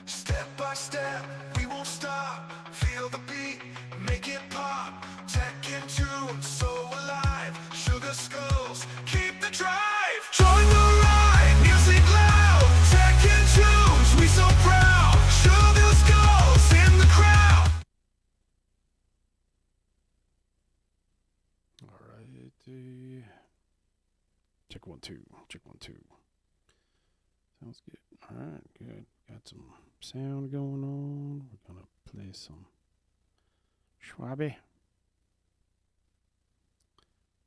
Step by step, we won't stop. Feel the beat, make it pop. Tech in tune, so alive. Sugar skulls, keep the drive. Join the ride, music loud. Tech in tunes, we so proud. Sugar skulls in the crowd. Alrighty. Check 1 2. Check 1 2. Sounds good. Alright, good. Got some sound going on. We're gonna play some Schwabe.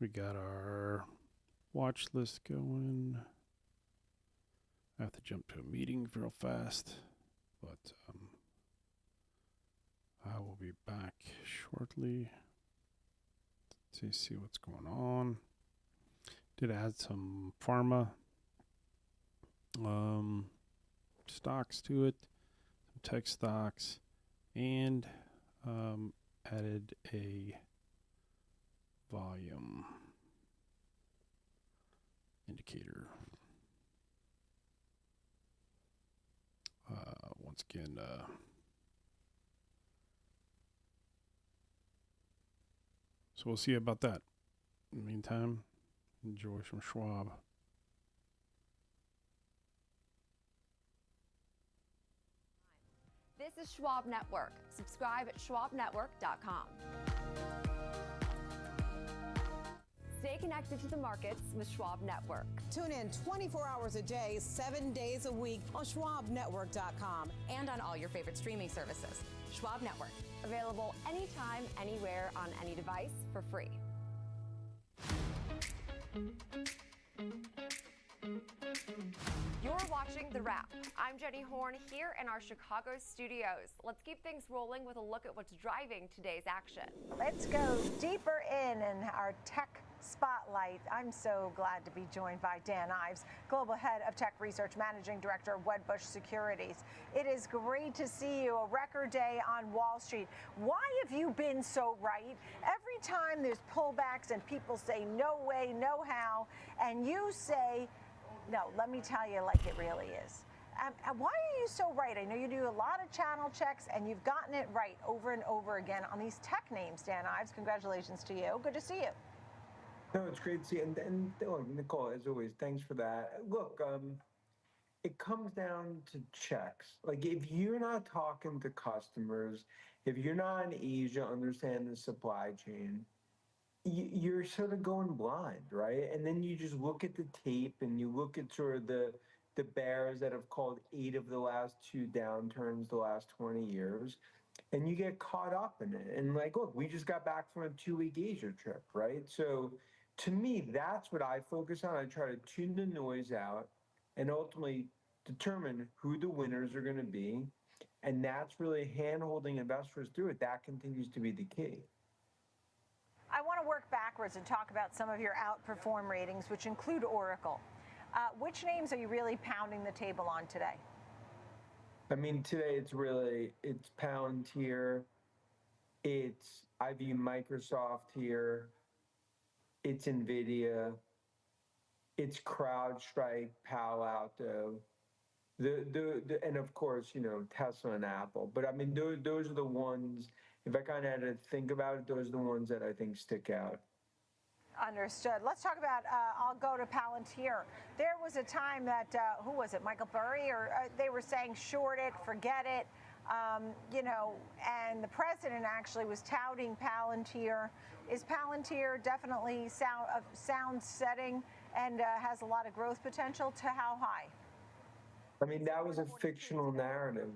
We got our watch list going. I have to jump to a meeting real fast, but I will be back shortly to see what's going on. Did add some pharma stocks to it, some tech stocks, and added a volume indicator. Once again, so we'll see about that. In the meantime, enjoy some Schwab. This is Schwab Network. Subscribe at schwabnetwork.com. Stay connected to the markets with Schwab Network. Tune in 24 hours a day, 7 days a week on schwabnetwork.com. And on all your favorite streaming services. Schwab Network. Available anytime, anywhere, on any device for free. You're watching The Wrap. I'm Jenny Horn here in our Chicago studios. Let's keep things rolling with a look at what's driving today's action. Let's go deeper in our tech spotlight. I'm so glad to be joined by Dan Ives, Global Head of Tech Research, Managing Director of Wedbush Securities. It is great to see you. A record day on Wall Street. Why have you been so right? Every time there's pullbacks and people say no way, no how, and you say, no, let me tell you like it really is. Why are you so right? I know you do a lot of channel checks, and you've gotten it right over and over again on these tech names, Dan Ives. Congratulations to you. Good to see you. No, it's great to see you. And look, Nicole, as always, thanks for that. Look, it comes down to checks. Like, if you're not talking to customers, if you're not in Asia, understanding the supply chain, you're sort of going blind, right? And then you just look at the tape and you look at sort of the bears that have called 8 of the last 2 downturns the last 20 years, and you get caught up in it. And like, look, we just got back from a 2-week Asia trip, right? So to me, that's what I focus on. I try to tune the noise out and ultimately determine who the winners are going to be. And that's really hand-holding investors through it. That continues to be the key. I want to work backwards and talk about some of your outperform ratings, which include Oracle. Which names are you really pounding the table on today? I mean, today it's Palantir, I view Microsoft here, it's NVIDIA, it's CrowdStrike, Palo Alto, and of course, Tesla and Apple. But I mean, those are the ones, if I kind of had to think about it, those are the ones that I think stick out. Understood. Let's talk about, I'll go to Palantir. There was a time that, who was it, Michael Burry, or they were saying short it, forget it, and the president actually was touting Palantir. Is Palantir definitely sound setting and has a lot of growth potential? To how high? I mean, that was a fictional narrative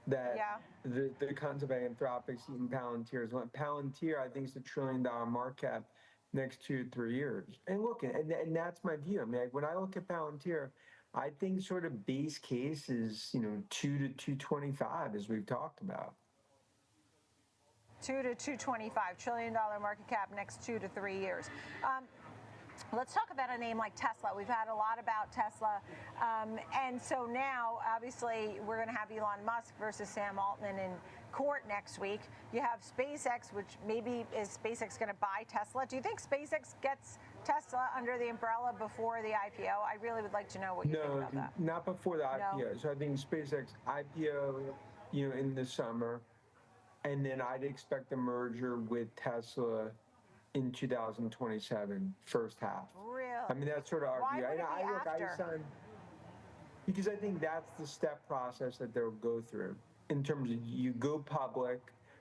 that the concept of Anthropic's eating Palantir. Palantir, I think, is $1 trillion market cap next 2 to 3 years. And look, and that's my view. I mean, when I look at Palantir, I think sort of base case is, 2 to 225, as we've talked about. 2 to 225 $1 trillion market cap next 2 to 3 years. Let's talk about a name like Tesla. We've had a lot about Tesla. And so now, obviously, we're going to have Elon Musk versus Sam Altman in court next week. You have SpaceX, which maybe is SpaceX going to buy Tesla? Do you think SpaceX gets Tesla under the umbrella before the IPO? I really would like to know what you think about that. Not before the IPO. No. So I think SpaceX IPO, in the summer, and then I'd expect the merger with Tesla in 2027, first half. Really? I mean, that's sort of our Why view. would it be after? Because I think that's the step process that they'll go through in terms of you go public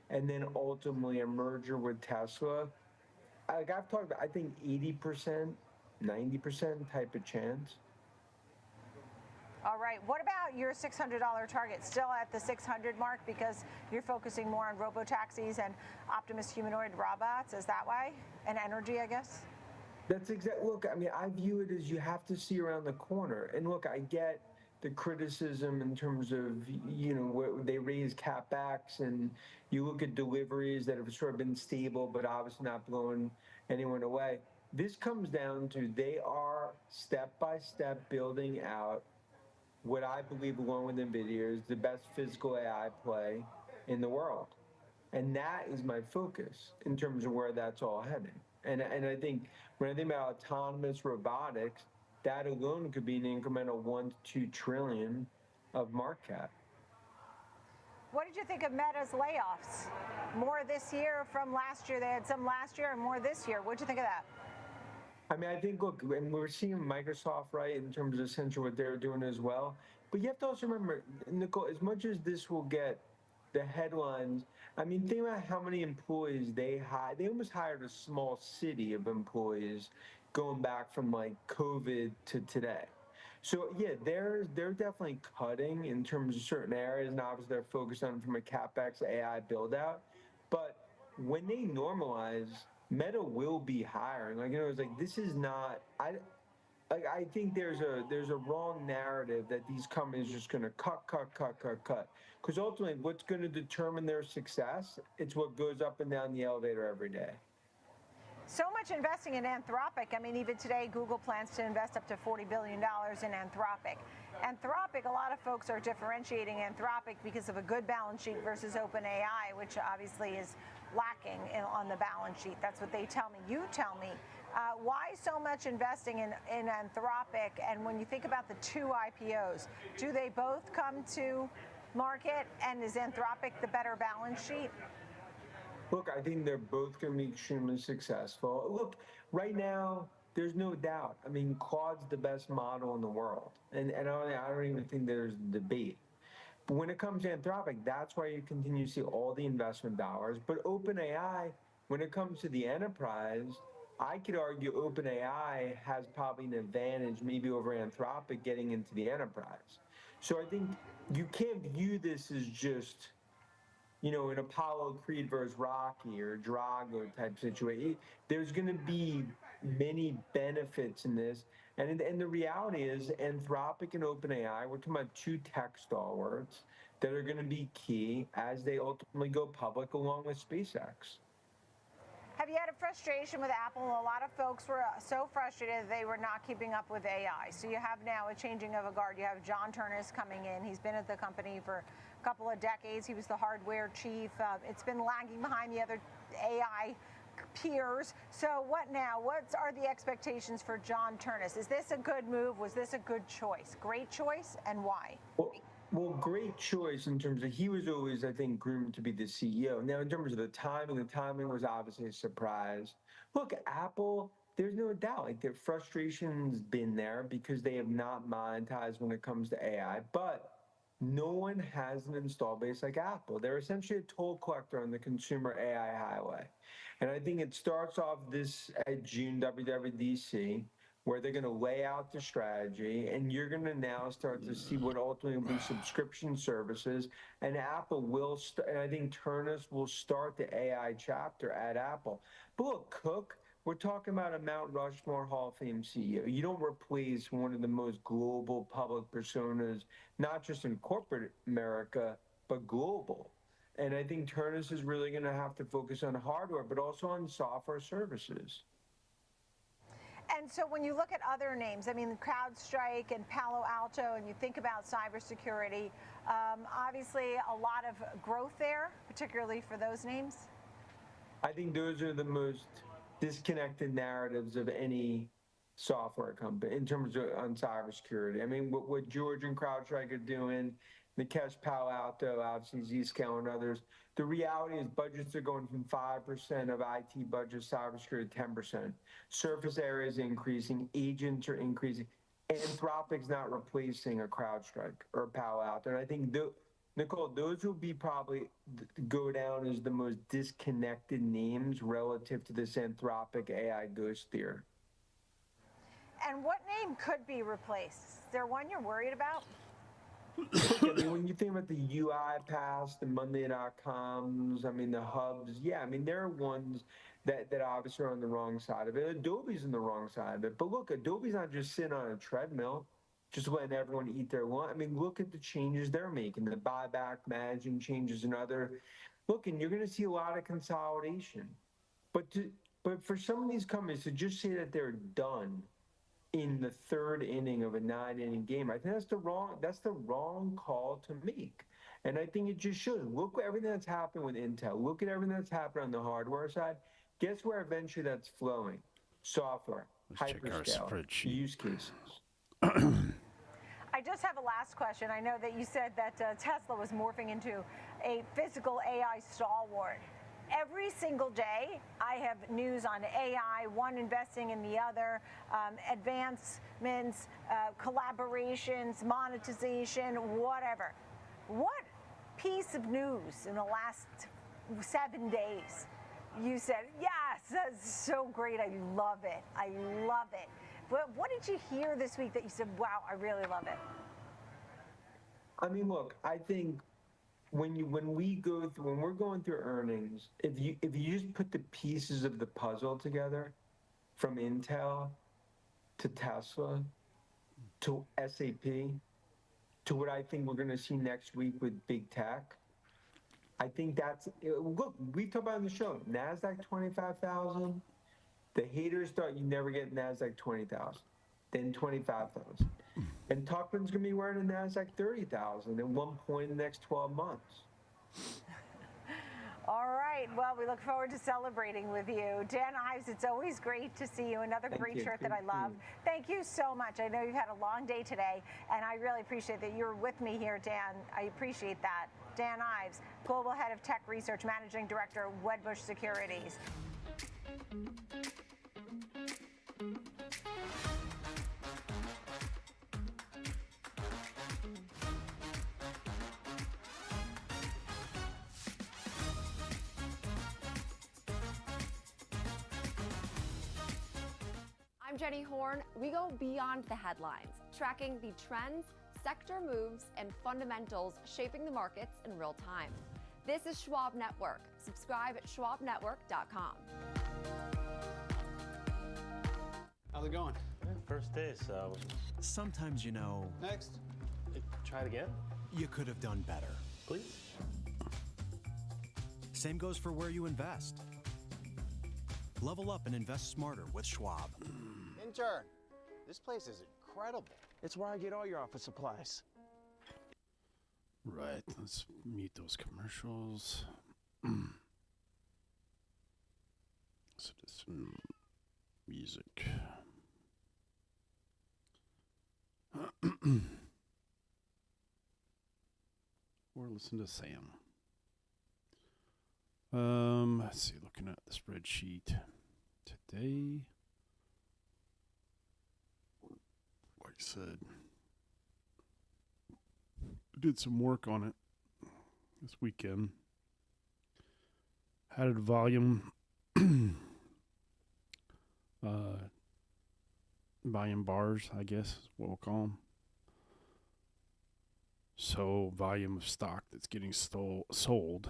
and then ultimately a merger with Tesla. Like I've talked about, I think 80%, 90% type of chance. All right. What about your $600 target? Still at the 600 mark because you're focusing more on robo-taxis and Optimus humanoid robots? Is that why? And energy, I guess? That's exactly. Look, I mean, I view it as you have to see around the corner. And look, I get the criticism in terms of, what they raise CapEx and you look at deliveries that have sort of been stable, but obviously not blowing anyone away. This comes down to they are step by step building out what I believe, along with NVIDIA, is the best physical AI play in the world. And that is my focus in terms of where that's all heading. And I think when I think about autonomous robotics, that alone could be an incremental 1 to 2 trillion of market cap. What did you think of Meta's layoffs? More this year from last year. They had some last year and more this year. What did you think of that? I mean, I think, look, and we're seeing Microsoft, right, in terms of essentially what they're doing as well. But you have to also remember, Nicole, as much as this will get the headlines, I mean, think about how many employees they hired. They almost hired a small city of employees going back from like COVID to today. So yeah, they're definitely cutting in terms of certain areas, and obviously they're focused on from a CapEx AI build out. But when they normalize, Meta will be hiring. Like, it's like this is not. I think there's a wrong narrative that these companies are just going to cut. Because ultimately, what's going to determine their success? It's what goes up and down the elevator every day. So much investing in Anthropic. I mean, even today, Google plans to invest up to $40 billion in Anthropic. Anthropic, a lot of folks are differentiating Anthropic because of a good balance sheet versus OpenAI, which obviously is lacking on the balance sheet. That's what they tell me. You tell me. Why so much investing in Anthropic? And when you think about the two IPOs, do they both come to market? And is Anthropic the better balance sheet? Look, I think they're both going to be extremely successful. Look, right now, there's no doubt. I mean, Claude's the best model in the world. And I don't even think there's debate. But when it comes to Anthropic, that's why you continue to see all the investment dollars. But OpenAI, when it comes to the enterprise, I could argue OpenAI has probably an advantage maybe over Anthropic getting into the enterprise. So I think you can't view this as just, an Apollo Creed versus Rocky or Drago type situation. There's going to be many benefits in this. And the reality is Anthropic and OpenAI, we're talking about two tech stalwarts that are going to be key as they ultimately go public along with SpaceX. Have you had a frustration with Apple? A lot of folks were so frustrated they were not keeping up with AI. So you have now a changing of a guard. You have John Ternus coming in. He's been at the company for a couple of decades. He was the hardware chief. It's been lagging behind the other AI peers. So what now? What are the expectations for John Ternus? Is this a good move? Was this a good choice? Great choice, and why? Well, great choice in terms of he was always, I think, groomed to be the CEO. Now, in terms of the timing was obviously a surprise. Look, Apple, there's no doubt, like their frustration's been there because they have not monetized when it comes to AI, but no one has an install base like Apple. They're essentially a toll collector on the consumer AI highway. And I think it starts off this at June WWDC, where they're going to lay out the strategy, and you're going to now start to see what ultimately will be subscription services. And Apple will, and I think Ternus will start the AI chapter at Apple. But look, Cook, we're talking about a Mount Rushmore Hall of Fame CEO. You don't replace one of the most global public personas, not just in corporate America, but global. And I think Ternus is really going to have to focus on hardware, but also on software services. And so when you look at other names, I mean, CrowdStrike and Palo Alto, and you think about cybersecurity, obviously a lot of growth there, particularly for those names. I think those are the most disconnected narratives of any software company in terms of on cybersecurity. I mean, what George and CrowdStrike are doing, Nikesh, Palo Alto, obviously Zscaler and others. The reality is budgets are going from 5% of IT budget cybersecurity to 10%. Surface area is increasing, agents are increasing. Anthropic's not replacing a CrowdStrike or a Palo Alto. And I think, Nicole, those will be probably go down as the most disconnected names relative to this Anthropic AI ghost theory. And what name could be replaced? Is there one you're worried about? I mean, when you think about the UiPath, the Monday.coms, I mean, the hubs, yeah, I mean, there are ones that obviously are on the wrong side of it. Adobe's on the wrong side of it. But look, Adobe's not just sitting on a treadmill, just letting everyone eat their lunch. I mean, look at the changes they're making, the buyback, managing changes and other. Look, and you're going to see a lot of consolidation. But for some of these companies to just say that they're done in the third inning of a 9-inning game, I think that's the wrong call to make. And I think it just shows. Look at everything that's happened with Intel. Look at everything that's happened on the hardware side. Guess where eventually that's flowing? Software, Let's check our hyperscale, spreadsheet. use cases. I just have a last question. I know that you said that Tesla was morphing into a physical AI stalwart. Every single day, I have news on AI, one investing in the other, advancements, collaborations, monetization, whatever. What piece of news in the last 7 days you said, yes, that's so great, I love it, I love it. But what did you hear this week that you said, wow, I really love it? I mean, look, I think when we're going through earnings, if you just put the pieces of the puzzle together, from Intel to Tesla to SAP to what I think we're going to see next week with big tech, I think that's, look, we talked about on the show, NASDAQ 25,000. The haters thought you'd never get NASDAQ 20,000, then 25,000. And Tuchman's going to be wearing a NASDAQ 30,000 at one point in the next 12 months. All right. Well, we look forward to celebrating with you. Dan Ives, it's always great to see you. Another great shirt that I love. Thank you so much. I know you've had a long day today, and I really appreciate that you're with me here, Dan. I appreciate that. Dan Ives, Global Head of Tech Research, Managing Director, Wedbush Securities. I'm Jenny Horn. We go beyond the headlines, tracking the trends, sector moves, and fundamentals shaping the markets in real time. This is Schwab Network. Subscribe at schwabnetwork.com. How's it going? First day, so Sometimes, you know, Next. try it again, you could have done better. please. Same goes for where you invest. Level up and invest smarter with Schwab. Intern, this place is incredible. It's where I get all your office supplies. Right, let's mute those commercials. So just some music. Or listen to Sam. Let's see, looking at the spreadsheet today. Like I said, did some work on it this weekend. Added volume, volume bars, I guess is what we'll call them. So volume of stock that's getting sold,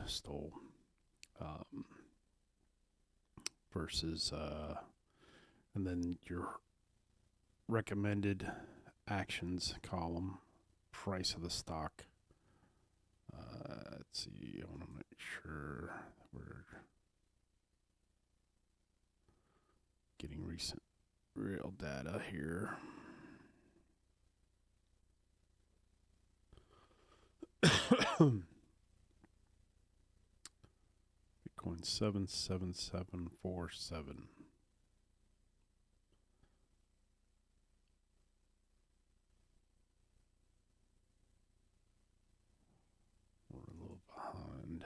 versus, and then your recommended actions column, price of the stock. Let's see, I want to make sure we're getting recent real data here. Bitcoin 77747. We're a little behind.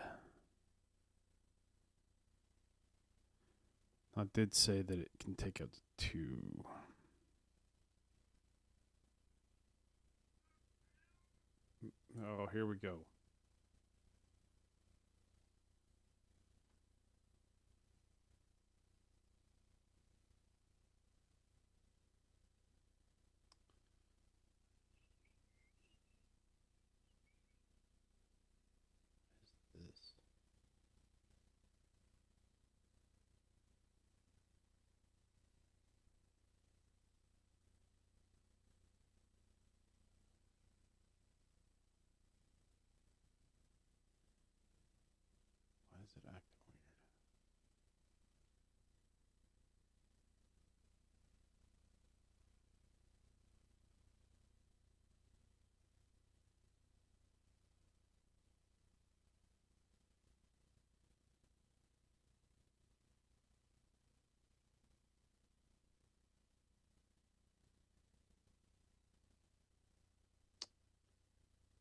I did say that it can take up to 2. Oh, here we go. This. Why is it acting weird?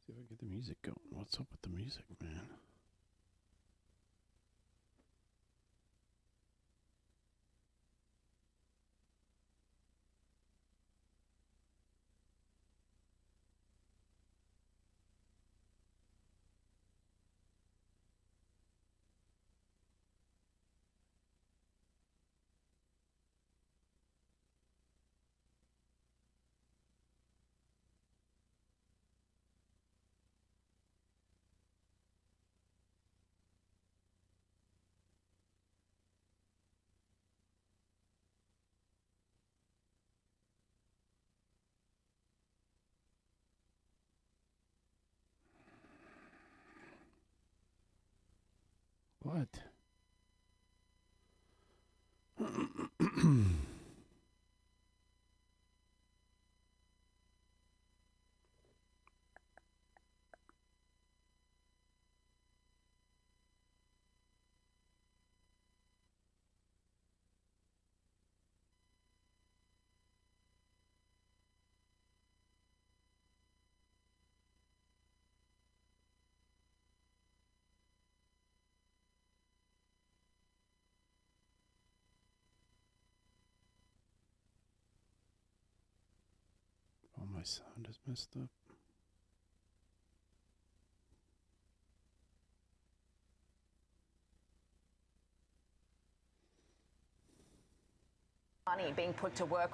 See if I can get the music going. What's up with the music, man? What? Oh, my sound is messed up. Money being put to work.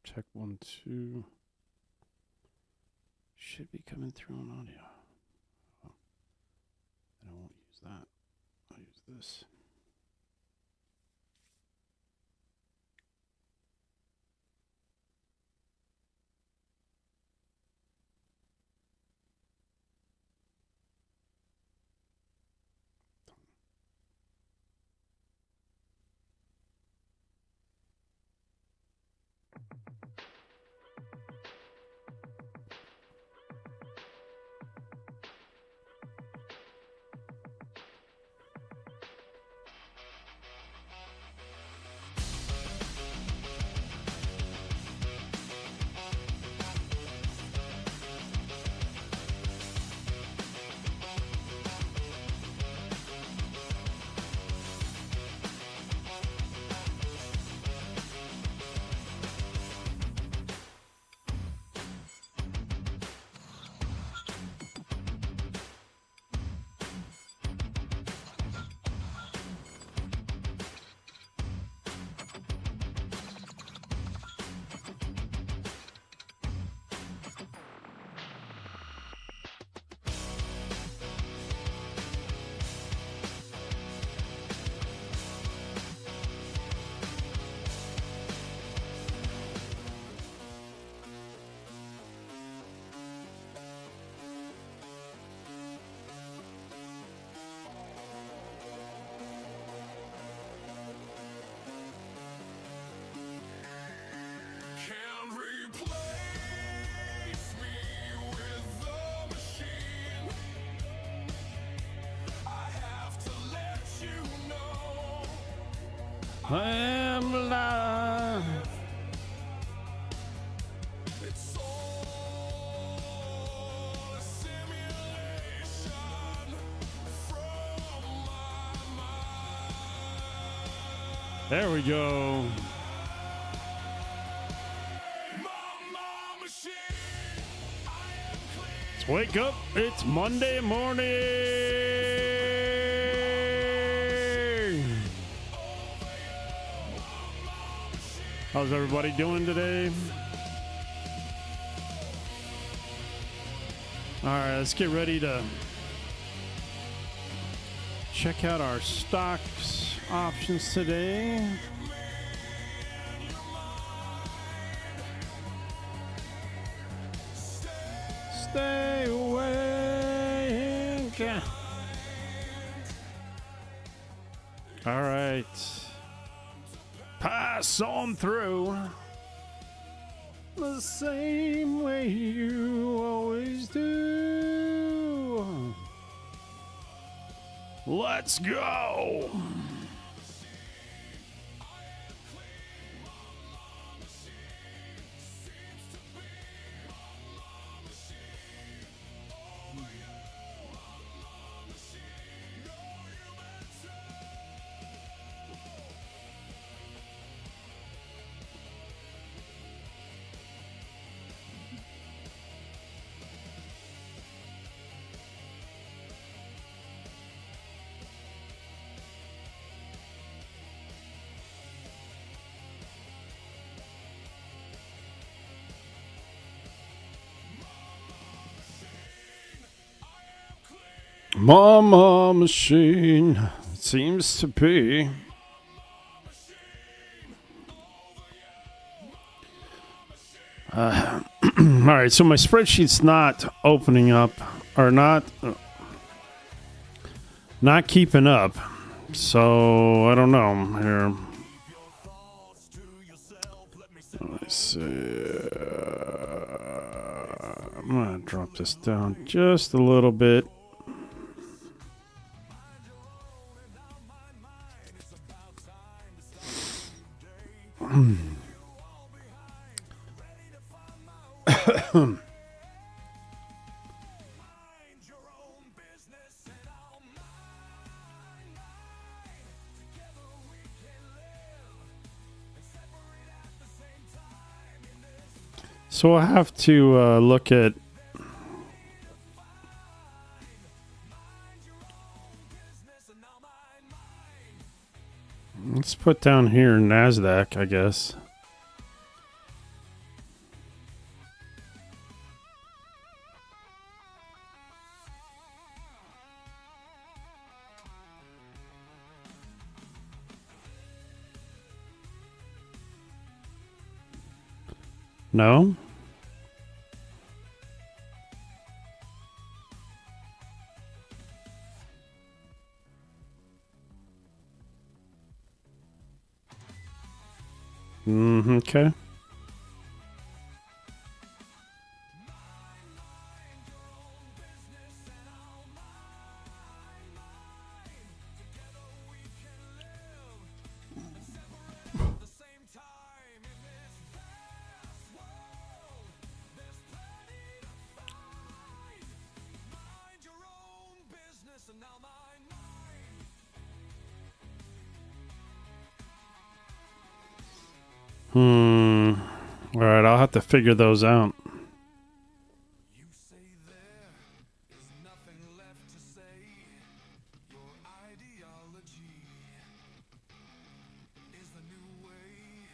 Check 1, 2. Should be coming through on audio. Oh. Then I won't use that. I'll use this. I am alive. It's all a simulation from my mind. There we go. Mama machine, I am clean. Let's wake up. It's Monday morning. How's everybody doing today? All right, let's get ready to check out our stocks options today. Stay awake. All right. Pass on through the same way you always do. Let's go. Mama machine, it seems to be. All right, so my spreadsheet's not opening up, or not keeping up. So I don't know here. Let's see. I'm gonna drop this down just a little bit. So I have to look at let's put down here NASDAQ, I guess. No? Okay. All right, I'll have to figure those out. You say there is nothing left to say. Your ideology is the new way.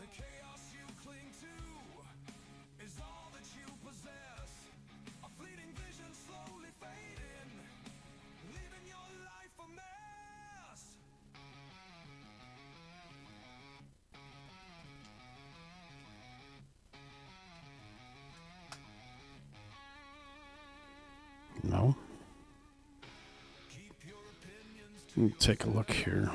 The chaos you cling to is all that you possess. A fleeting vision slowly fading, leaving your life a mess. No. Let me take a look here.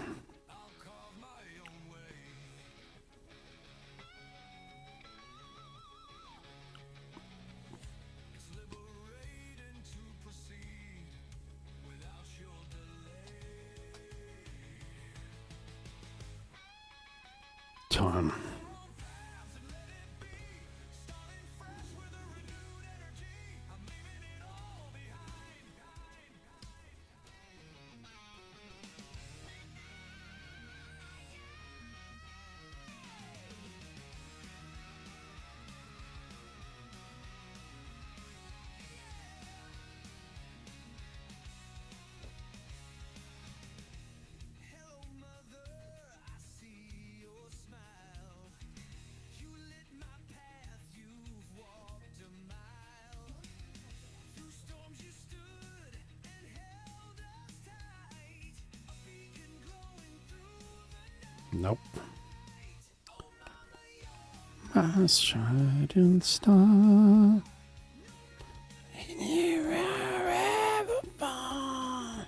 time. Nope. My shining star. And you are ever born.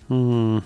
Hmm.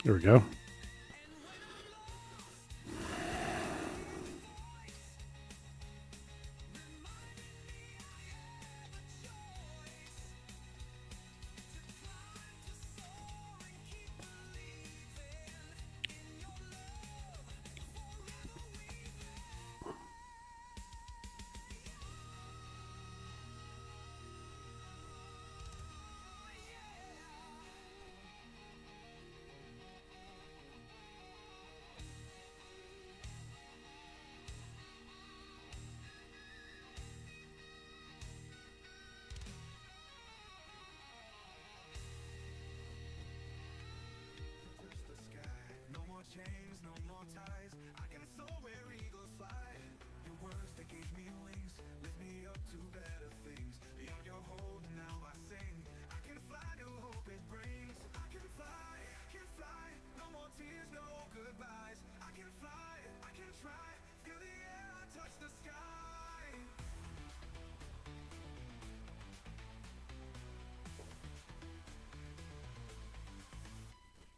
There we go. chains, no more ties. I can soar where eagles fly. Your words that gave me wings lift me up to better things. Beyond your hold, now I sing. I can fly, new hope it brings. I can fly, no more tears, no goodbyes. I can fly, I can try. Feel the air, I touch the sky.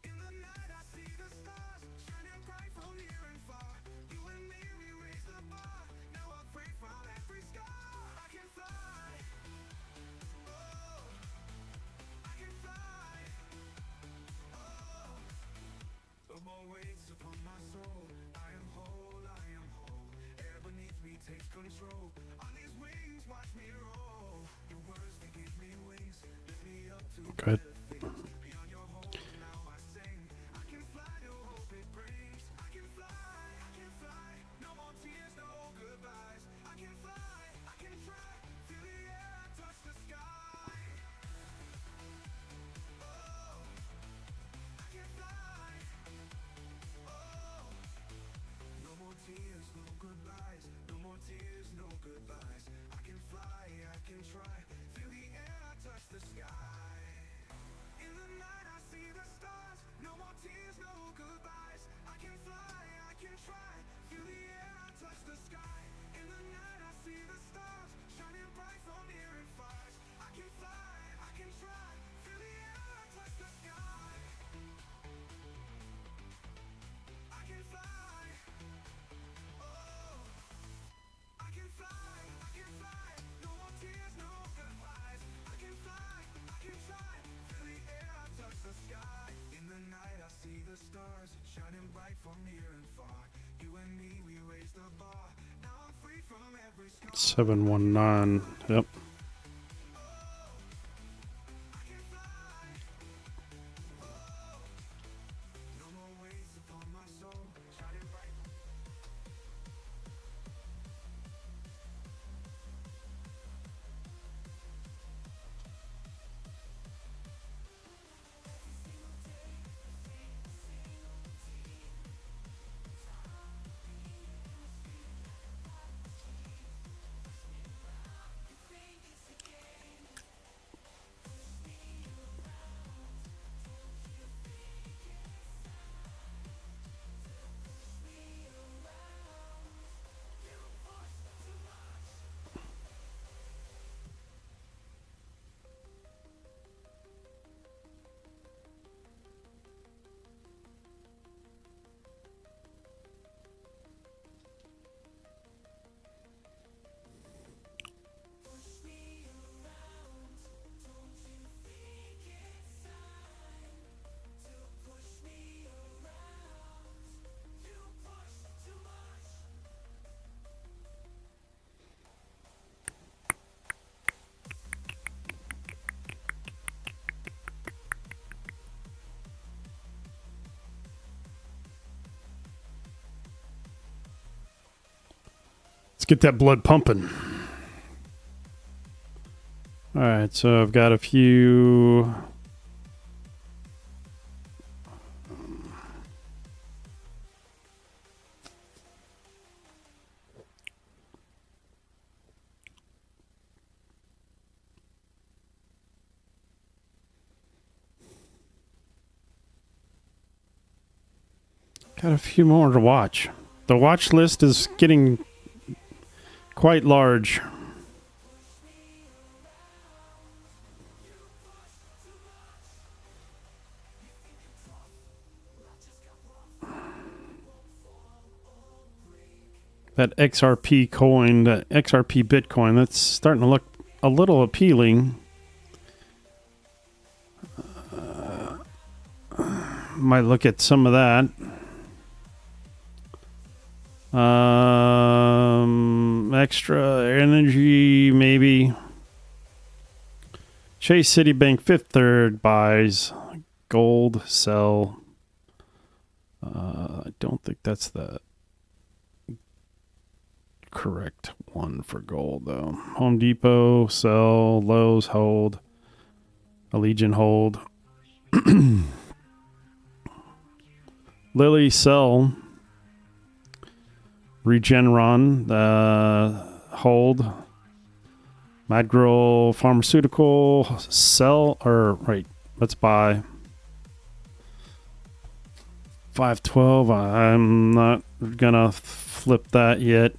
In the night I see the stars shining bright from near and far. You and me, we raise the bar. Now I break from every scar. I can fly. Oh, I can fly. Oh, the more weights upon my soul. I am whole, I am whole. Air beneath me takes control. On these wings, watch me roll. Your words, they give me wings. Lift me up to Good. better things. Beyond your hold, now $719. Yep. Let's get that blood pumping. All right, so I've got a few. Got a few more to watch. The watch list is getting quite large. That XRP coin, that XRP Bitcoin, that's starting to look a little appealing. Might look at some of that. Extra energy, maybe. Chase Citibank Fifth Third buys gold, sell. I don't think that's the correct one for gold, though. Home Depot, sell. Lowe's, hold. Allegiant, hold. Lilly, sell. Regeneron, hold. Madrigal Pharmaceutical, sell, or right, let's buy. 512, I'm not gonna flip that yet.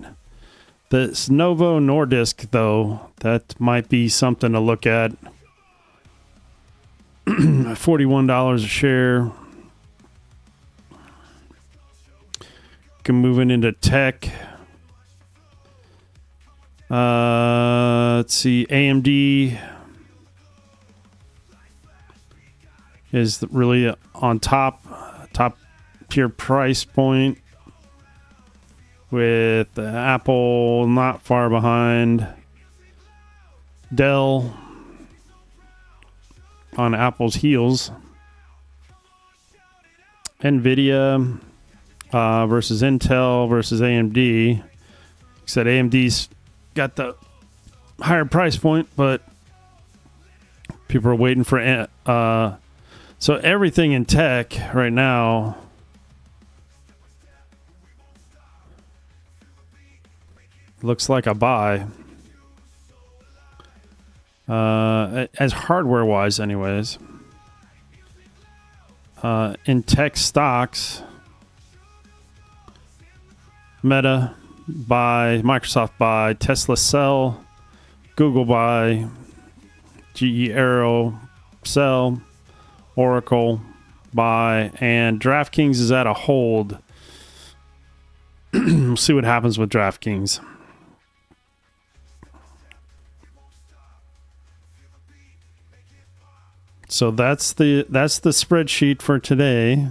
This Novo Nordisk, though, that might be something to look at. $41 a share. Moving into tech. Let's see. AMD is really on top tier price point, with Apple not far behind. Dell on Apple's heels. Nvidia versus Intel versus AMD. Like I said, AMD's got the higher price point, but people are waiting for so everything in tech right now looks like a buy. As hardware wise anyways. In tech stocks, Meta buy, Microsoft buy, Tesla sell, Google buy, GE Aero sell, Oracle buy, and DraftKings is at a hold. We'll see what happens with DraftKings. So that's the spreadsheet for today.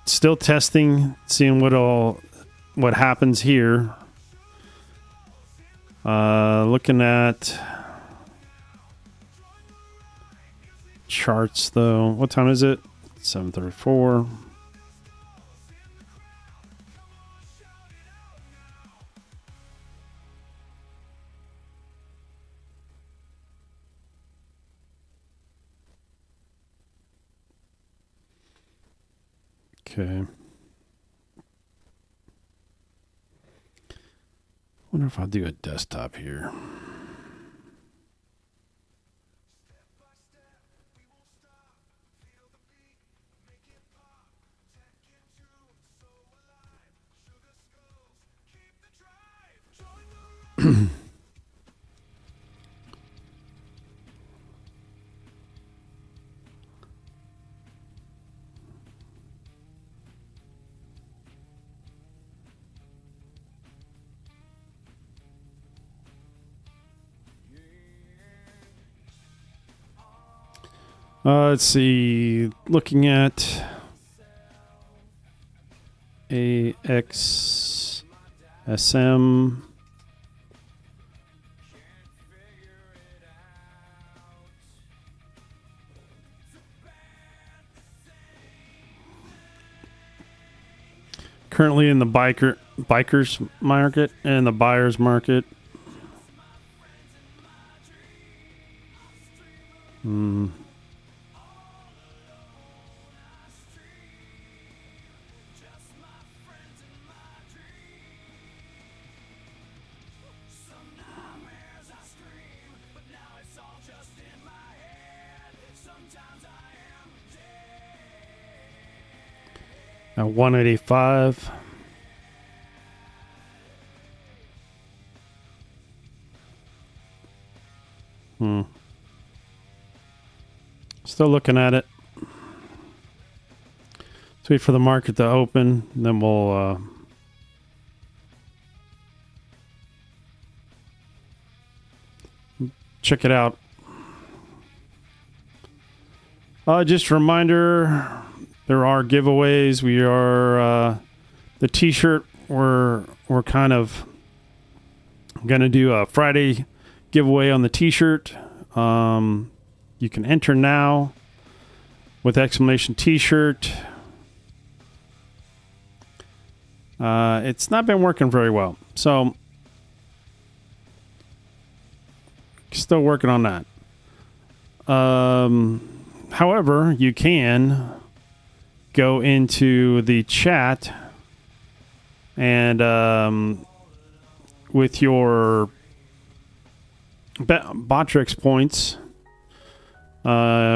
Still testing, seeing what happens here. Looking at charts though. What time is it? 7:34. Okay. Wonder if I'll do a desktop here. Let's see. Looking at AXSM. Currently in the bikers market and the buyers market. At 185. Still looking at it. Let's wait for the market to open, and then we'll check it out. Just a reminder, there are giveaways. We are the T-shirt. We're kind of gonna do a Friday giveaway on the T-shirt. You can enter now with exclamation T-shirt. It's not been working very well, so still working on that. However, you can go into the chat and with your Botrix points,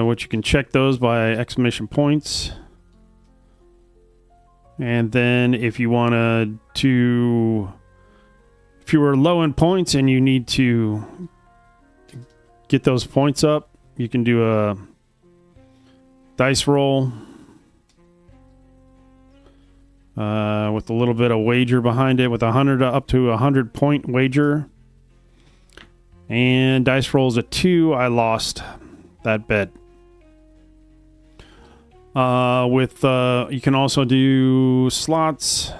which you can check those by exclamation points. And then if you wanted to, if you were low in points and you need to get those points up, you can do a dice roll with a little bit of wager behind it, with 100 up to 100 point wager. And dice rolls a 2. I lost that bet. You can also do slots,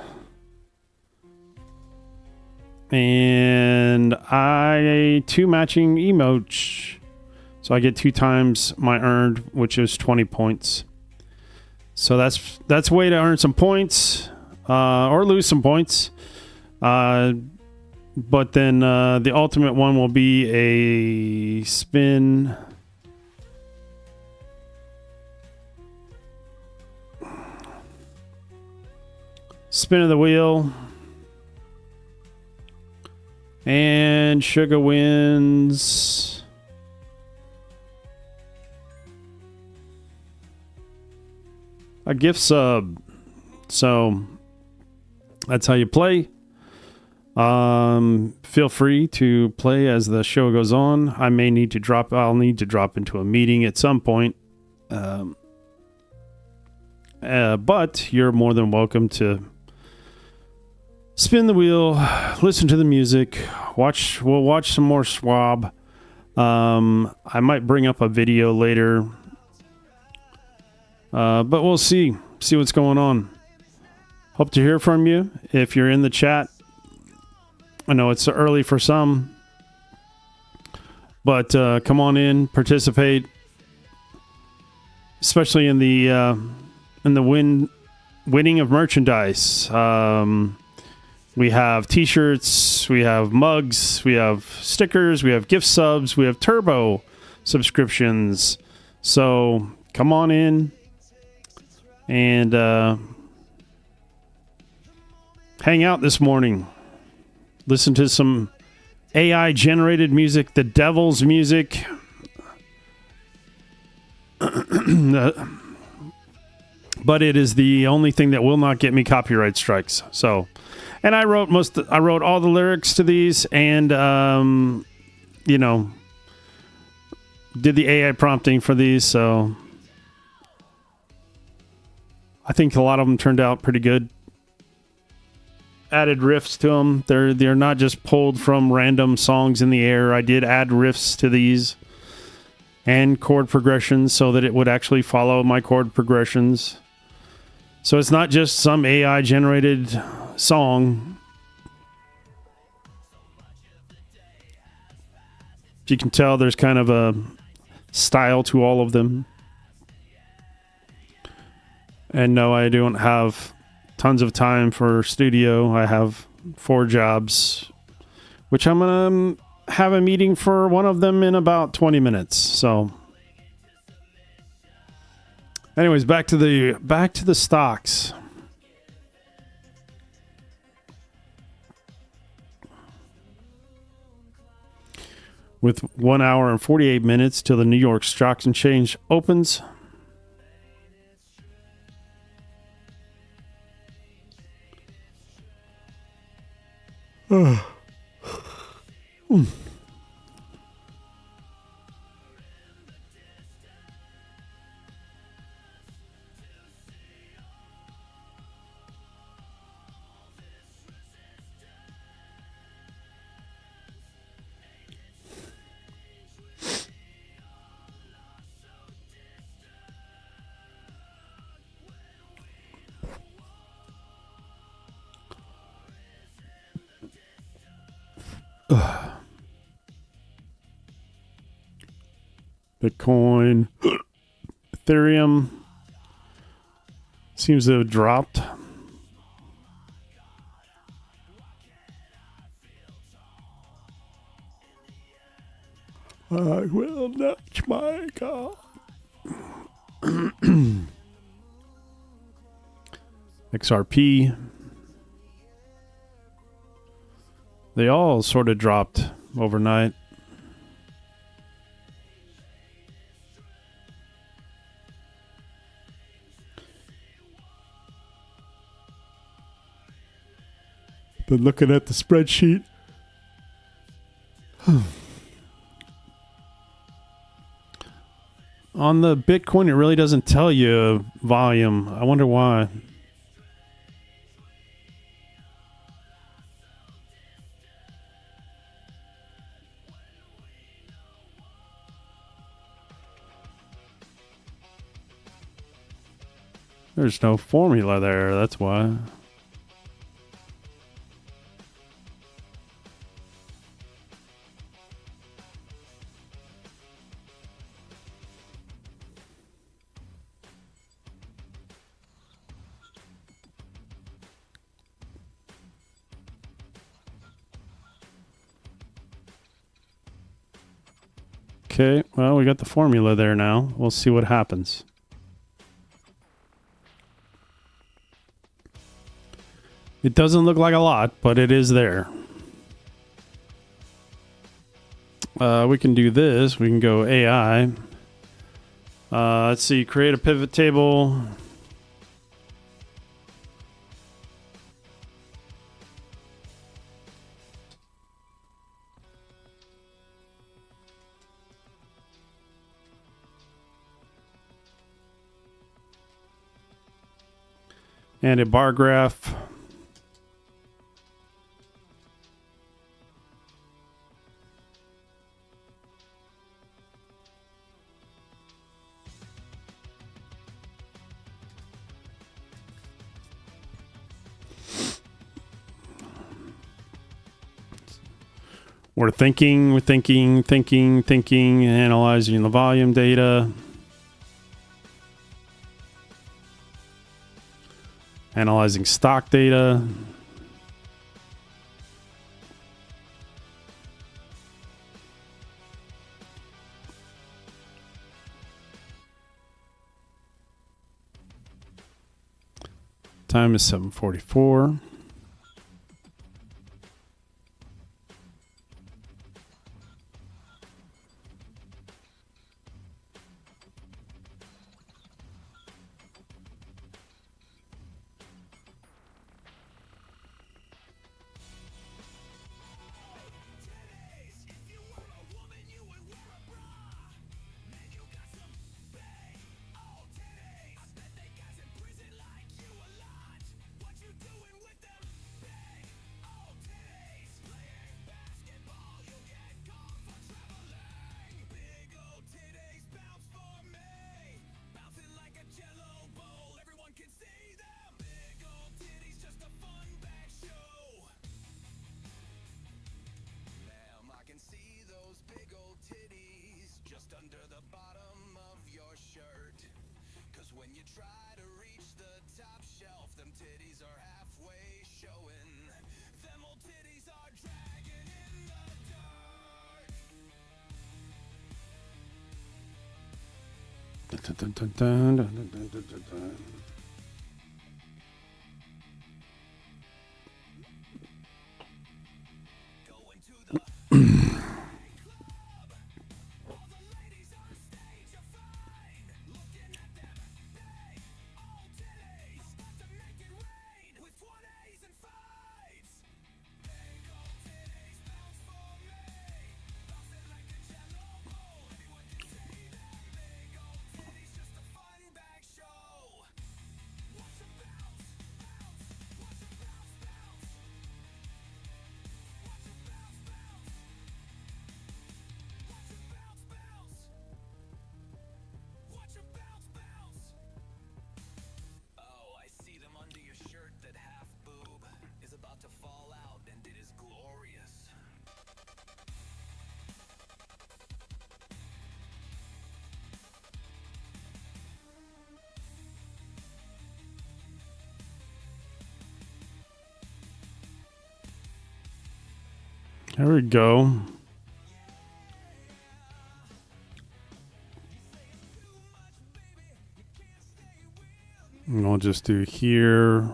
and 2 matching emotes, so I get 2 times my earned, which is 20 points. So that's a way to earn some points, or lose some points. But then the ultimate one will be a spin. Spin of the wheel. And Sugar wins a gift sub. So that's how you play. Feel free to play as the show goes on. I'll need to drop into a meeting at some point. But you're more than welcome to spin the wheel, listen to the music, we'll watch some more Schwab. I might bring up a video later But we'll see what's going on. Hope to hear from you if you're in the chat. I know it's early for some, but come on in, participate, especially in the winning of merchandise. We have t-shirts, we have mugs, we have stickers, we have gift subs, we have turbo subscriptions. So come on in and hang out this morning. Listen to some AI generated music, the devil's music. But it is the only thing that will not get me copyright strikes. So, and I wrote all the lyrics to these, and did the AI prompting for these. So, I think a lot of them turned out pretty good. Added riffs to them. They're not just pulled from random songs in the air. I did add riffs to these and chord progressions so that it would actually follow my chord progressions. So it's not just some AI generated song. If you can tell, there's kind of a style to all of them. And no, I don't have tons of time for studio. I have 4 jobs, which I'm going to have a meeting for one of them in about 20 minutes. So anyways, back to the stocks. With 1 hour and 48 minutes till the New York Stock Exchange opens. Bitcoin, Ethereum seems to have dropped. I will not, my God. XRP. They all sort of dropped overnight. But looking at the spreadsheet. On the Bitcoin, it really doesn't tell you volume. I wonder why. There's no formula there, that's why. Okay, well, we got the formula there now. We'll see what happens. It doesn't look like a lot, but it is there. We can do this. We can go AI. Let's see, create a pivot table. And a bar graph. We're thinking, analyzing the volume data. Analyzing stock data. Time is 7:44. Dun, dun, dun, dun, dun, dun, dun, dun, dun. There we go. And I'll just do here.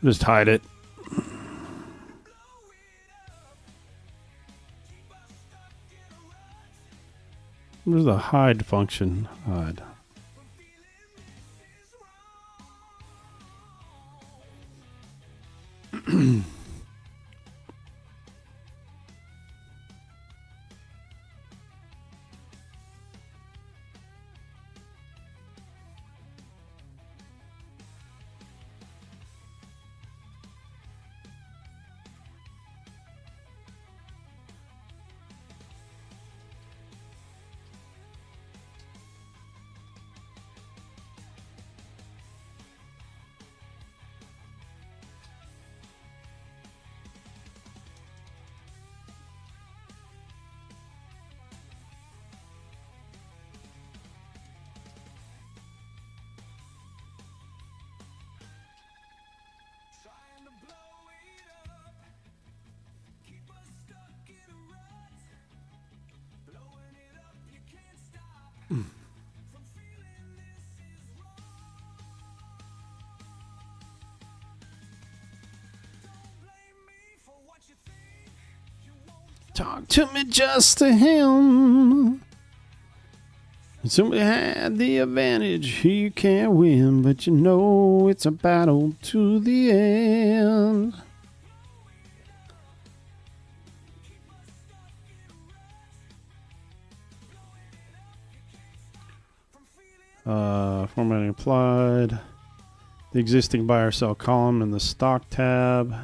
Just hide it. Where's the hide function? Hide. Talk to me just to him. Somebody had the advantage, he can't win, but you know it's a battle to the end. Formatting applied. The existing buy or sell column in the stock tab.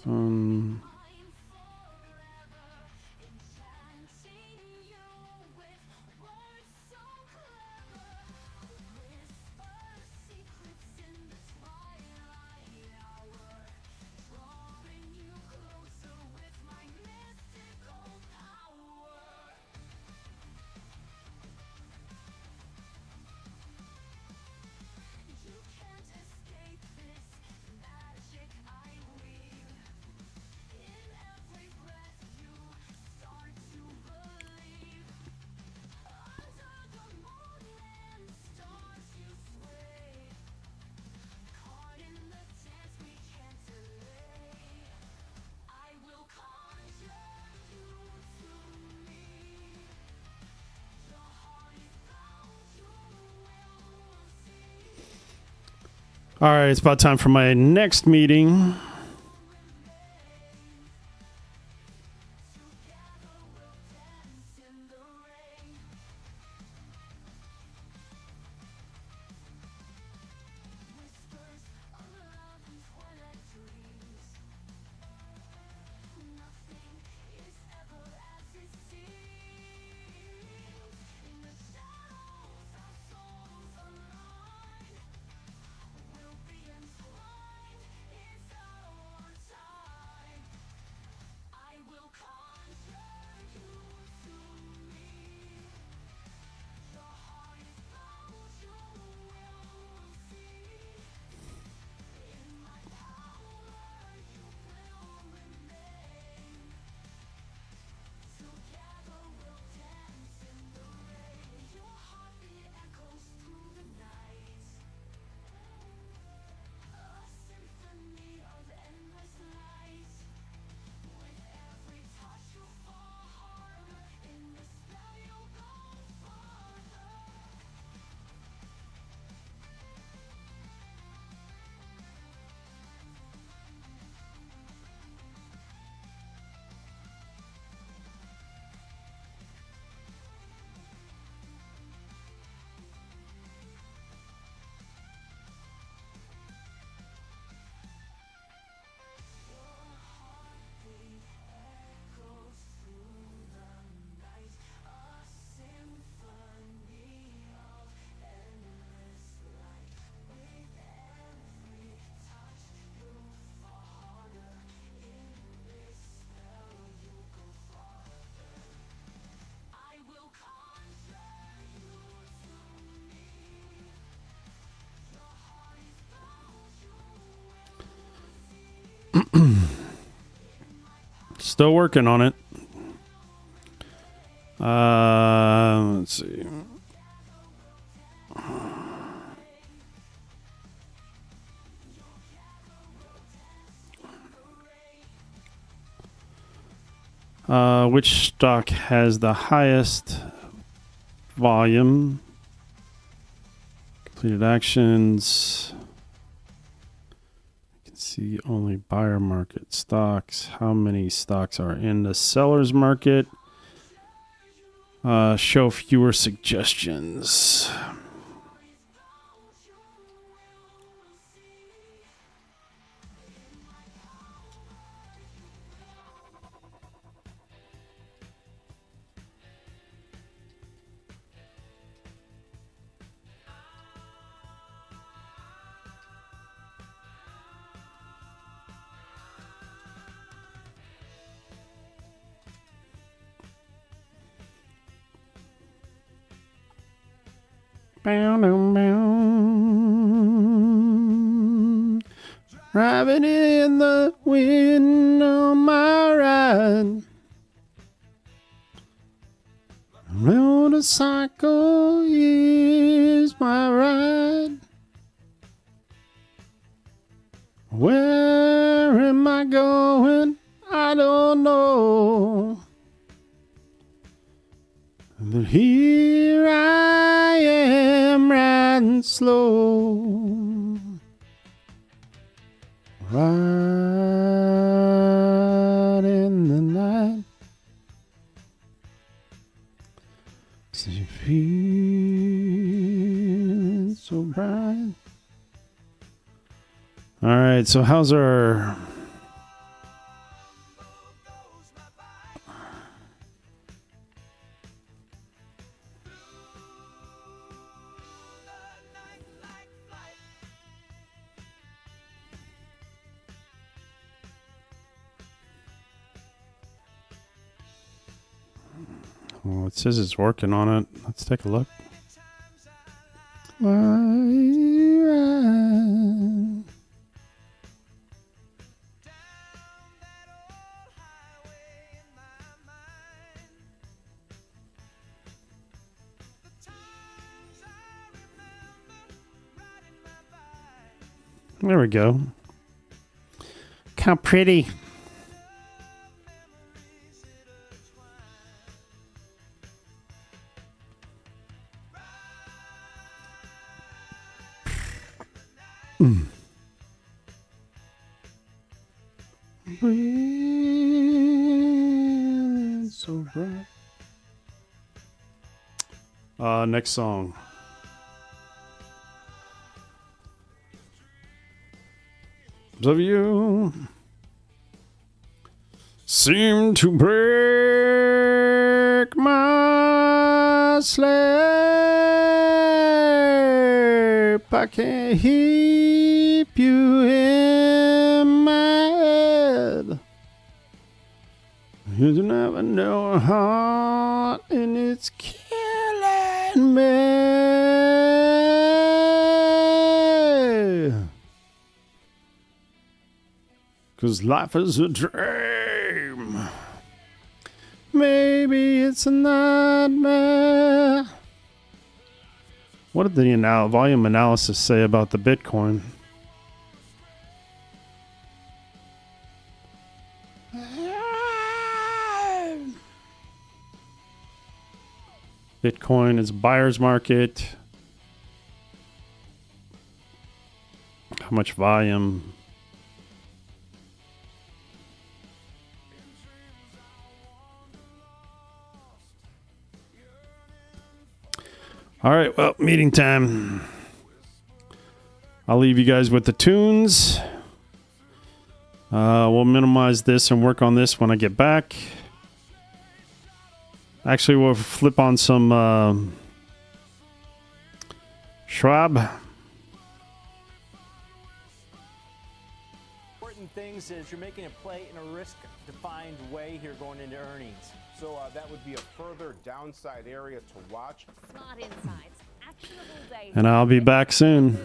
Sun. All right, it's about time for my next meeting. Still working on it. Let's see. Which stock has the highest volume? Completed actions. You can see only buyer market stocks. How many stocks are in the seller's market? Show fewer suggestions. Driving in the wind on my ride. Motorcycle is my ride. Where am I going? I don't know. But here I am riding slow. Right in the night. See, feeling so bright. All right, so how's our Well, it says it's working on it. Let's take a look. There we go. How pretty. Breathing so bright. Next song. Of you seem to break my sleep. I can't keep you in my head. You never know a heart, and it's killing me. 'Cause life is a dream. Maybe it's a nightmare. What did the volume analysis say about the Bitcoin? Bitcoin is buyer's market. How much volume? All right, well, meeting time. I'll leave you guys with the tunes. We'll minimize this and work on this when I get back. Actually, we'll flip on some Schwab. Important things is you're making a play in a risk-defined way here going into earnings. So that would be a further downside area to watch. Smart insights, actionable data, And I'll be back soon.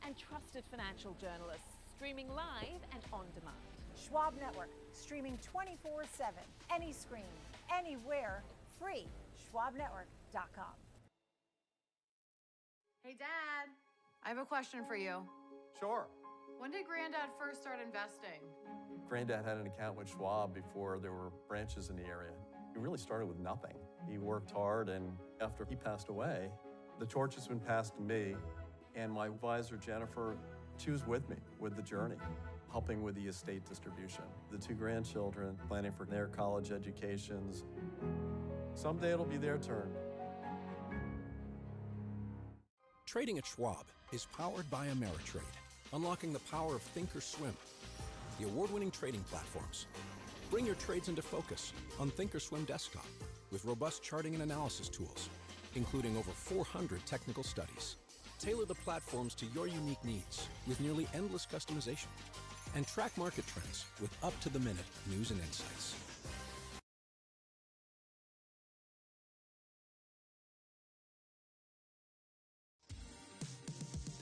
and trusted financial journalists streaming live and on demand. Schwab Network, streaming 24/7, any screen, anywhere, free. SchwabNetwork.com. Hey, Dad, I have a question for you. Sure. When did Granddad first start investing? Granddad had an account with Schwab before there were branches in the area. He really started with nothing. He worked hard, and after he passed away, the torch has been passed to me, and my advisor, Jennifer, she was with me with the journey, helping with the estate distribution. The two grandchildren, planning for their college educations. Someday it'll be their turn. Trading at Schwab is powered by Ameritrade, unlocking the power of Thinkorswim, the award-winning trading platforms. Bring your trades into focus on Thinkorswim Desktop with robust charting and analysis tools, including over 400 technical studies. Tailor the platforms to your unique needs with nearly endless customization, and track market trends with up-to-the-minute news and insights.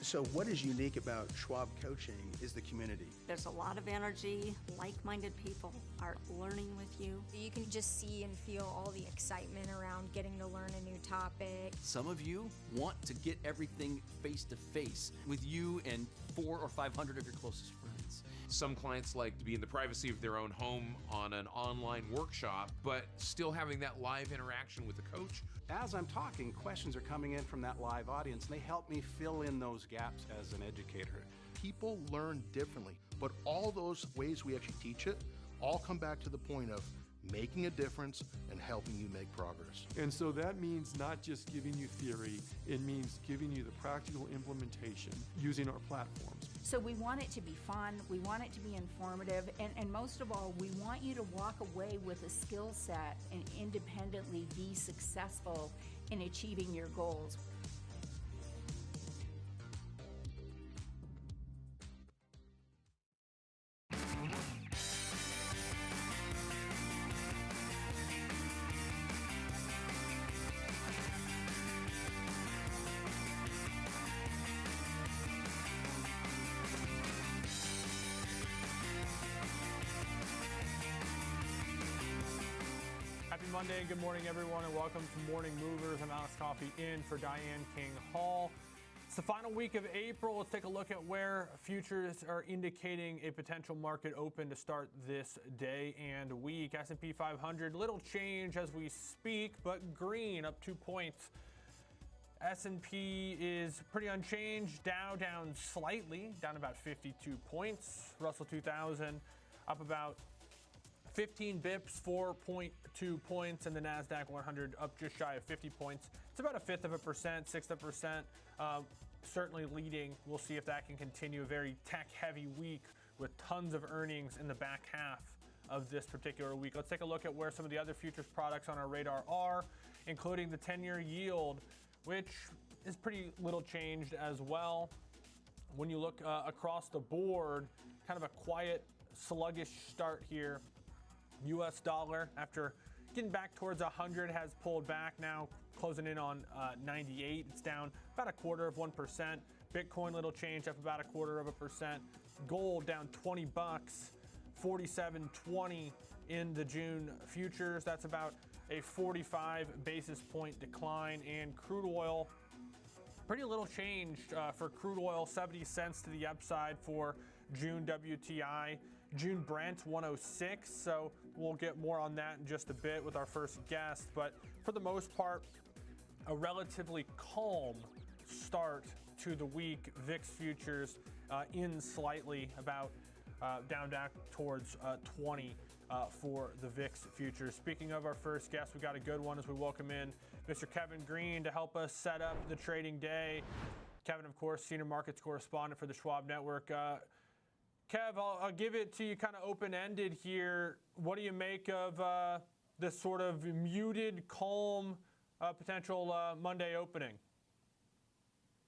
So what is unique about Schwab Coaching is the community. There's a lot of energy, like-minded people are learning with you. You can just see and feel all the excitement around getting to learn a new topic. Some of you want to get everything face-to-face with you and 400 or 500 of your closest friends. Some clients like to be in the privacy of their own home on an online workshop, but still having that live interaction with the coach. As I'm talking, questions are coming in from that live audience, and they help me fill in those gaps as an educator. People learn differently, but all those ways we actually teach it all come back to the point of making a difference and helping you make progress. And so that means not just giving you theory, it means giving you the practical implementation using our platforms. So we want it to be fun, we want it to be informative, and most of all, we want you to walk away with a skill set and independently be successful in achieving your goals. Monday. Good morning, everyone, and welcome to Morning Movers. I'm Alex Coffey in for Diane King Hall. It's the final week of April. Let's take a look at where futures are indicating a potential market open to start this day and week. S&P 500, little change as we speak, but green up 2 points. S&P is pretty unchanged. Dow down slightly, down about 52 points. Russell 2000 up about 15 bips, 4.2 points, and the NASDAQ 100 up just shy of 50 points. It's about 1/5%, 1/6%, certainly leading. We'll see if that can continue. A very tech-heavy week with tons of earnings in the back half of this particular week. Let's take a look at where some of the other futures products on our radar are, including the 10-year yield, which is pretty little changed as well. When you look across the board, kind of a quiet, sluggish start here. U.S. dollar, after getting back towards 100, has pulled back now, closing in on 98. It's down about 1/4%. Bitcoin, little change, up about 1/4%. Gold down 20 bucks, 47.20 in the June futures. That's about a 45 basis point decline. And crude oil, pretty little change for crude oil, 70 cents to the upside for June WTI. June Brent 106, so we'll get more on that in just a bit with our first guest. But for the most part, a relatively calm start to the week. VIX futures in slightly, about down towards 20 for the VIX futures. Speaking of our first guest, we got a good one as we welcome in Mr. Kevin Green to help us set up the trading day. Kevin, of course, senior markets correspondent for the Schwab Network. Kev, I'll give it to you kind of open-ended here. What do you make of this sort of muted, calm potential Monday opening?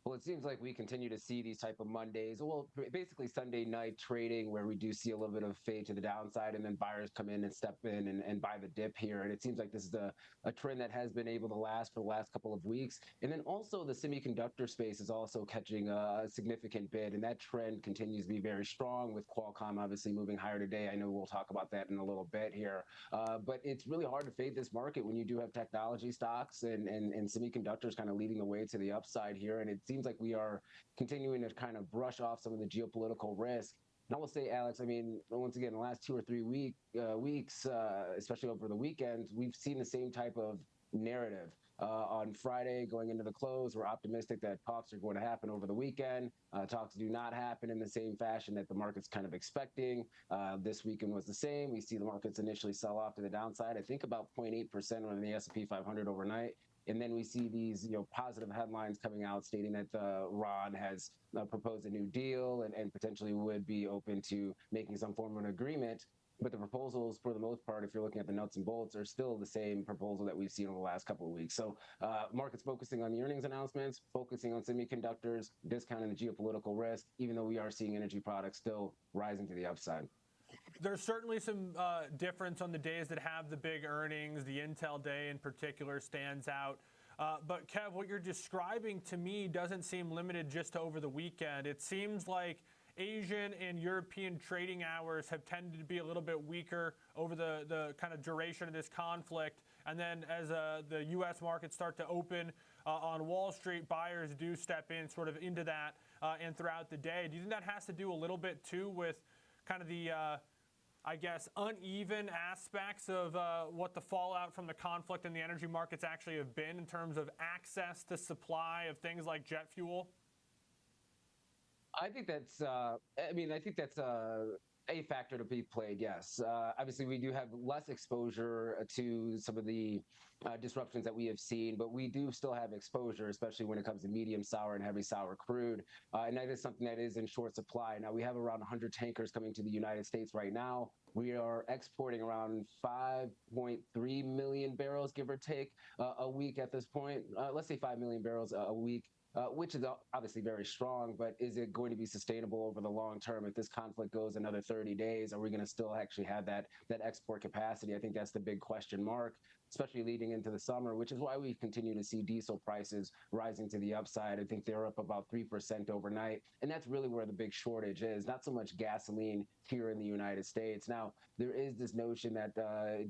Well, it seems like we continue to see these type of Mondays, well, basically Sunday night trading, where we do see a little bit of fade to the downside, and then buyers come in and step in and buy the dip here. And it seems like this is a trend that has been able to last for the last couple of weeks. And then also the semiconductor space is also catching a significant bid, and that trend continues to be very strong, with Qualcomm obviously moving higher today. I know we'll talk about that in a little bit here. But it's really hard to fade this market when you do have technology stocks and semiconductors kind of leading the way to the upside here. And it seems like we are continuing to kind of brush off some of the geopolitical risk. And I will say, Alex, I mean, once again, the last 2 or 3 weeks, especially over the weekend, we've seen the same type of narrative. On Friday, going into the close, we're optimistic that talks are going to happen over the weekend. Talks do not happen in the same fashion that the market's kind of expecting. This weekend was the same. We see the markets initially sell off to the downside, I think about 0.8% on the S&P 500 overnight. And then we see these, positive headlines coming out stating that Iran has proposed a new deal and potentially would be open to making some form of an agreement. But the proposals, for the most part, if you're looking at the nuts and bolts, are still the same proposal that we've seen over the last couple of weeks. So markets focusing on the earnings announcements, focusing on semiconductors, discounting the geopolitical risk, even though we are seeing energy products still rising to the upside. There's certainly some difference on the days that have the big earnings. The Intel day in particular stands out. But Kev, what you're describing to me doesn't seem limited just to over the weekend. It seems like Asian and European trading hours have tended to be a little bit weaker over the kind of duration of this conflict. And then as the U.S. markets start to open on Wall Street, buyers do step in sort of into that and throughout the day. Do you think that has to do a little bit too with kind of the, I guess, uneven aspects of what the fallout from the conflict in the energy markets actually have been in terms of access to supply of things like jet fuel? I think that's, a factor to be played, yes. Obviously, we do have less exposure to some of the disruptions that we have seen, but we do still have exposure, especially when it comes to medium sour and heavy sour crude. And that is something that is in short supply. Now, we have around 100 tankers coming to the United States right now. We are exporting around 5.3 million barrels, give or take, a week at this point. Let's say 5 million barrels a week. Which is obviously very strong, but is it going to be sustainable over the long term? If this conflict goes another 30 days, are we going to still actually have that export capacity? I think that's the big question mark. especially leading into the summer, which is why we continue to see diesel prices rising to the upside. I think they're up about 3% overnight. And that's really where the big shortage is, not so much gasoline here in the United States. Now, there is this notion that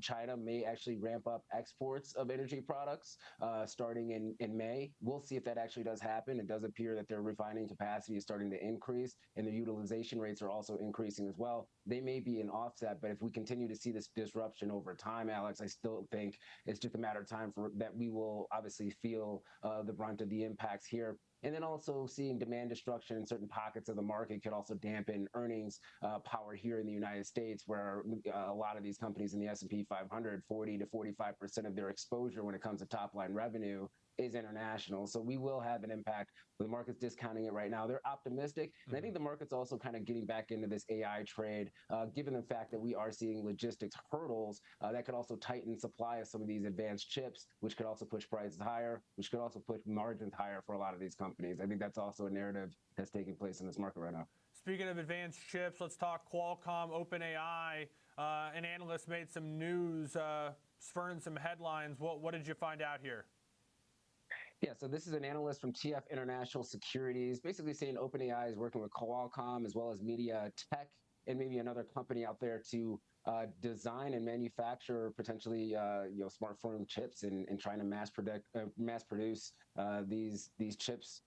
China may actually ramp up exports of energy products starting in May. We'll see if that actually does happen. It does appear that their refining capacity is starting to increase, and their utilization rates are also increasing as well. They may be an offset, but if we continue to see this disruption over time, Alex, I still think it's just a matter of time for that we will obviously feel the brunt of the impacts here. And then also seeing demand destruction in certain pockets of the market could also dampen earnings power here in the United States, where a lot of these companies in the S&P 500, 40 to 45% of their exposure when it comes to top line revenue is international. So we will have an impact. The market's discounting it right now. They're optimistic. And I think the market's also kind of getting back into this AI trade, given the fact that we are seeing logistics hurdles that could also tighten supply of some of these advanced chips, which could also push prices higher, which could also push margins higher for a lot of these companies. I think that's also a narrative that's taking place in this market right now. Speaking of advanced chips, let's talk Qualcomm, OpenAI. An analyst made some news, spurring some headlines. What did you find out here? Yeah, so this is an analyst from TF International Securities, basically saying OpenAI is working with Qualcomm as well as MediaTek and maybe another company out there to design and manufacture potentially smartphone chips and trying to mass produce these chips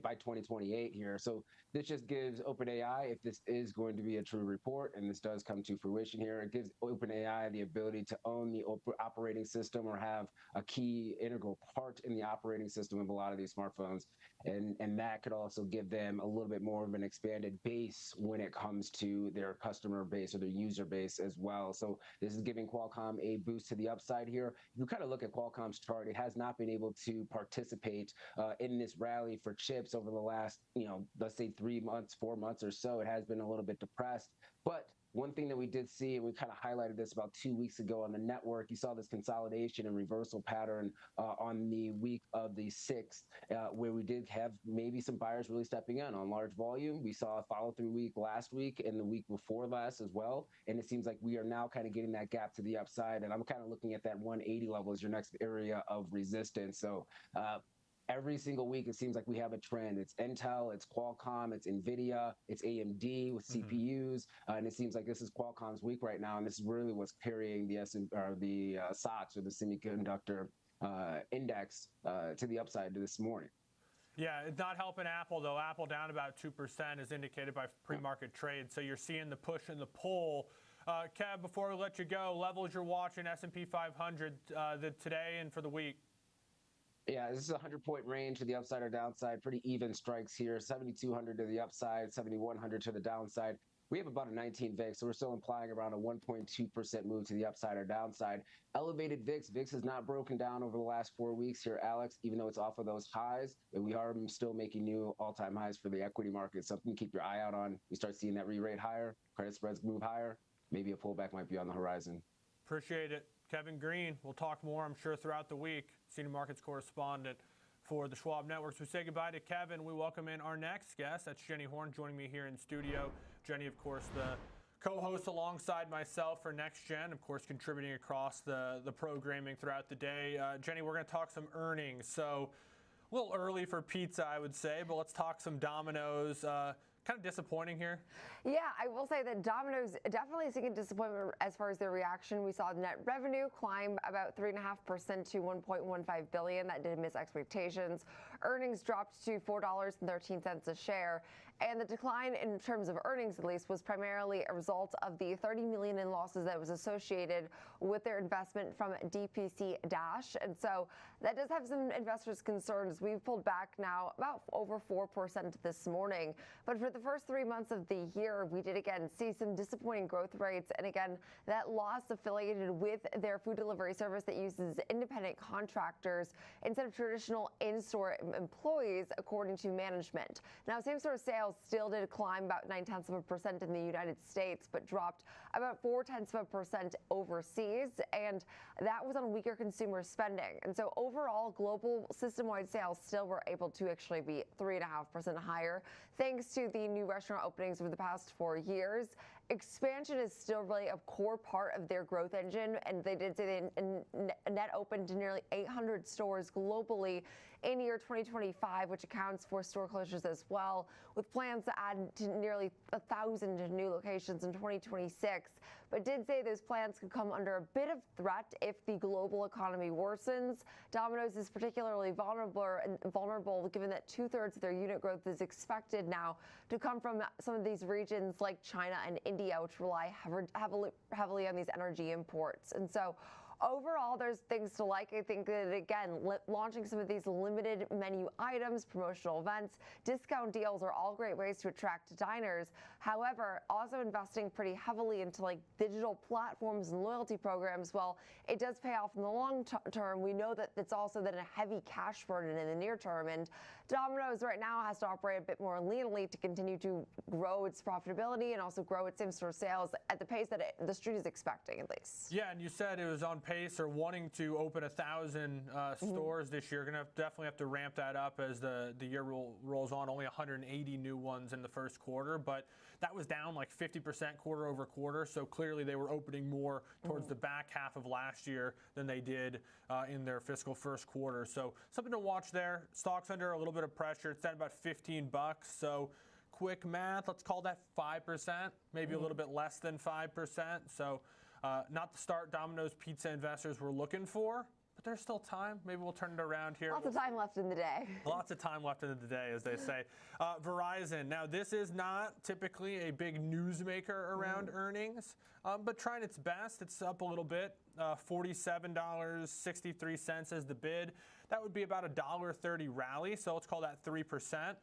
by 2028 here. So this just gives OpenAI, if this is going to be a true report and this does come to fruition here, it gives OpenAI the ability to own the operating system or have a key integral part in the operating system of a lot of these smartphones. And that could also give them a little bit more of an expanded base when it comes to their customer base or their user base as well. So this is giving Qualcomm a boost to the upside here. If you kind of look at Qualcomm's chart, it has not been able to participate in this rally for chips over the last, let's say 3 months, 4 months or so. It has been a little bit depressed. But one thing that we did see, and we kind of highlighted this about 2 weeks ago on the network, you saw this consolidation and reversal pattern on the week of the 6th, where we did have maybe some buyers really stepping in on large volume. We saw a follow-through week last week and the week before last as well. And it seems like we are now kind of getting that gap to the upside. And I'm kind of looking at that 180 level as your next area of resistance. So every single week, it seems like we have a trend. It's Intel, it's Qualcomm, it's NVIDIA, it's AMD with CPUs, and it seems like this is Qualcomm's week right now, and this is really what's carrying the SOX, or the semiconductor index, to the upside this morning. Yeah, it's not helping Apple, though. Apple down about 2% as indicated by pre-market trade, so you're seeing the push and the pull. Kev, before we let you go, levels you're watching S&P 500 today and for the week. Yeah, this is a 100-point range to the upside or downside. Pretty even strikes here. 7,200 to the upside, 7,100 to the downside. We have about a 19 VIX, so we're still implying around a 1.2% move to the upside or downside. Elevated VIX. VIX has not broken down over the last 4 weeks here, Alex, even though it's off of those highs. And we are still making new all-time highs for the equity market. Something to keep your eye out on. We start seeing that re-rate higher, credit spreads move higher. Maybe a pullback might be on the horizon. Appreciate it. Kevin Green, we'll talk more, I'm sure, throughout the week. Senior markets correspondent for the Schwab Networks. We say goodbye to Kevin. We welcome in our next guest. That's Jenny Horn joining me here in studio. Jenny, of course, the co-host alongside myself for Next Gen, of course, contributing across the programming throughout the day. Jenny, we're going to talk some earnings. So a little early for pizza, I would say, but let's talk some Domino's. Kind of disappointing here. Yeah, I will say that Domino's definitely seeing a disappointment as far as their reaction. We saw net revenue climb about 3.5% to $1.15 billion. That did miss expectations. Earnings dropped to $4.13 a share. And the decline in terms of earnings, at least, was primarily a result of the $30 million in losses that was associated with their investment from DPC Dash. And so that does have some investors' concerns. We've pulled back now about over 4% this morning. But for the first 3 months of the year, we did again see some disappointing growth rates. And again, that loss affiliated with their food delivery service that uses independent contractors instead of traditional in-store employees, according to management. Now, same-store sales still did climb about 0.9% in the United States, but dropped about 0.4% overseas. And that was on weaker consumer spending. And so overall, global system-wide sales still were able to actually be 3.5% higher, thanks to the new restaurant openings over the past 4 years expansion is still really a core part of their growth engine, and they did say they net opened nearly 800 stores globally in year 2025, which accounts for store closures as well, with plans to add to nearly 1,000 new locations in 2026. But did say those plans could come under a bit of threat if the global economy worsens. Domino's is particularly vulnerable given that 2/3 of their unit growth is expected now to come from some of these regions like China and India, which rely heavily on these energy imports. And so overall, there's things to like. I think that, again, launching some of these limited menu items, promotional events, discount deals are all great ways to attract diners. However, also investing pretty heavily into like digital platforms and loyalty programs, well, it does pay off in the long term. We know that it's also then a heavy cash burden in the near term. And Domino's right now has to operate a bit more leanly to continue to grow its profitability and also grow its same-store sales at the pace that the street is expecting, at least. Yeah, and you said it was on pace or wanting to open 1,000 stores this year. Going to definitely have to ramp that up as the year rolls on. Only 180 new ones in the first quarter, but that was down like 50% quarter over quarter. So clearly they were opening more towards the back half of last year than they did in their fiscal first quarter. So something to watch there. Stock's under a little bit of pressure. It's down about $15. So quick math, let's call that 5%, maybe a little bit less than 5%. So not the start Domino's Pizza investors were looking for, but there's still time. Maybe we'll turn it around here. Lots of time left in the day. Lots of time left in the day, as they say. Verizon. Now, this is not typically a big newsmaker around earnings, but trying its best. It's up a little bit. $47.63 is the bid. That would be about a $1.30 rally, so let's call that 3%.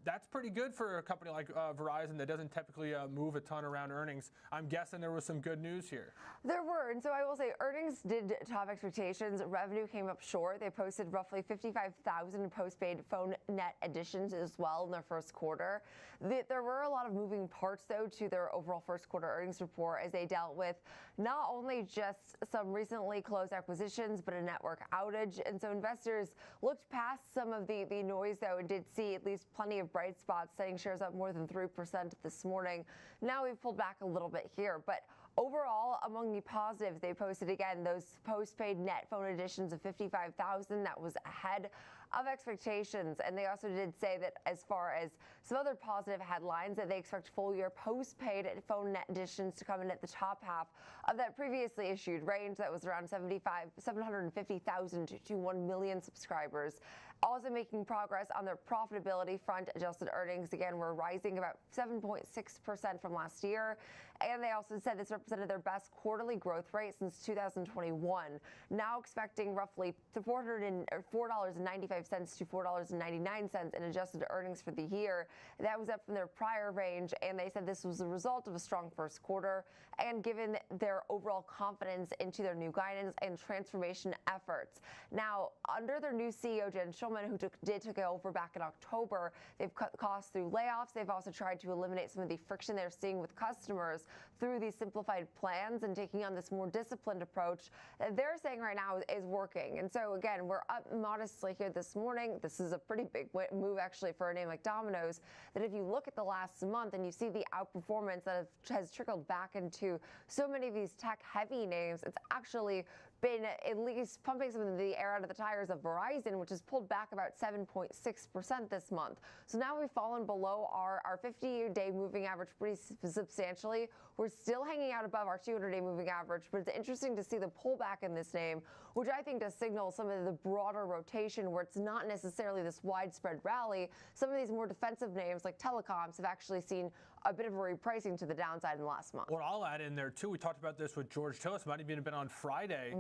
That's pretty good for a company like Verizon that doesn't typically move a ton around earnings. I'm guessing there was some good news here. There were, and so I will say earnings did top expectations. Revenue came up short. They posted roughly 55,000 postpaid phone net additions as well in their first quarter. There were a lot of moving parts, though, to their overall first quarter earnings report as they dealt with not only just some recently closed acquisitions, but a network outage. And so investors looked past some of the noise, though, and did see at least plenty of bright spots, setting shares up more than 3% this morning. Now we've pulled back a little bit here, but overall, among the positives, they posted again those postpaid net phone additions of 55,000. That was ahead of expectations. And they also did say that as far as some other positive headlines, that they expect full year postpaid phone net additions to come in at the top half of that previously issued range that was around 750,000 to 1 million subscribers. Also making progress on their profitability front. Adjusted earnings, again, were rising about 7.6% from last year. And they also said this represented their best quarterly growth rate since 2021. Now expecting roughly $4.95 to $4.99 in adjusted earnings for the year. That was up from their prior range. And they said this was a result of a strong first quarter and given their overall confidence into their new guidance and transformation efforts. Now, under their new CEO, Jen Schulman, who took over back in October, they've cut costs through layoffs. They've also tried to eliminate some of the friction they're seeing with customers through these simplified plans and taking on this more disciplined approach that they're saying right now is working. And so, again, we're up modestly here this morning. This is a pretty big move, actually, for a name like Domino's, that if you look at the last month and you see the outperformance that has trickled back into so many of these tech-heavy names, it's actually been at least pumping some of the air out of the tires of Verizon, which has pulled back about 7.6% this month. So now we've fallen below our 50-day moving average pretty substantially. We're still hanging out above our 200-day moving average, but it's interesting to see the pullback in this name, which I think does signal some of the broader rotation where it's not necessarily this widespread rally. Some of these more defensive names like telecoms have actually seen a bit of a repricing to the downside in the last month. What I'll add in there, too, we talked about this with George Tillis, might have even been on Friday.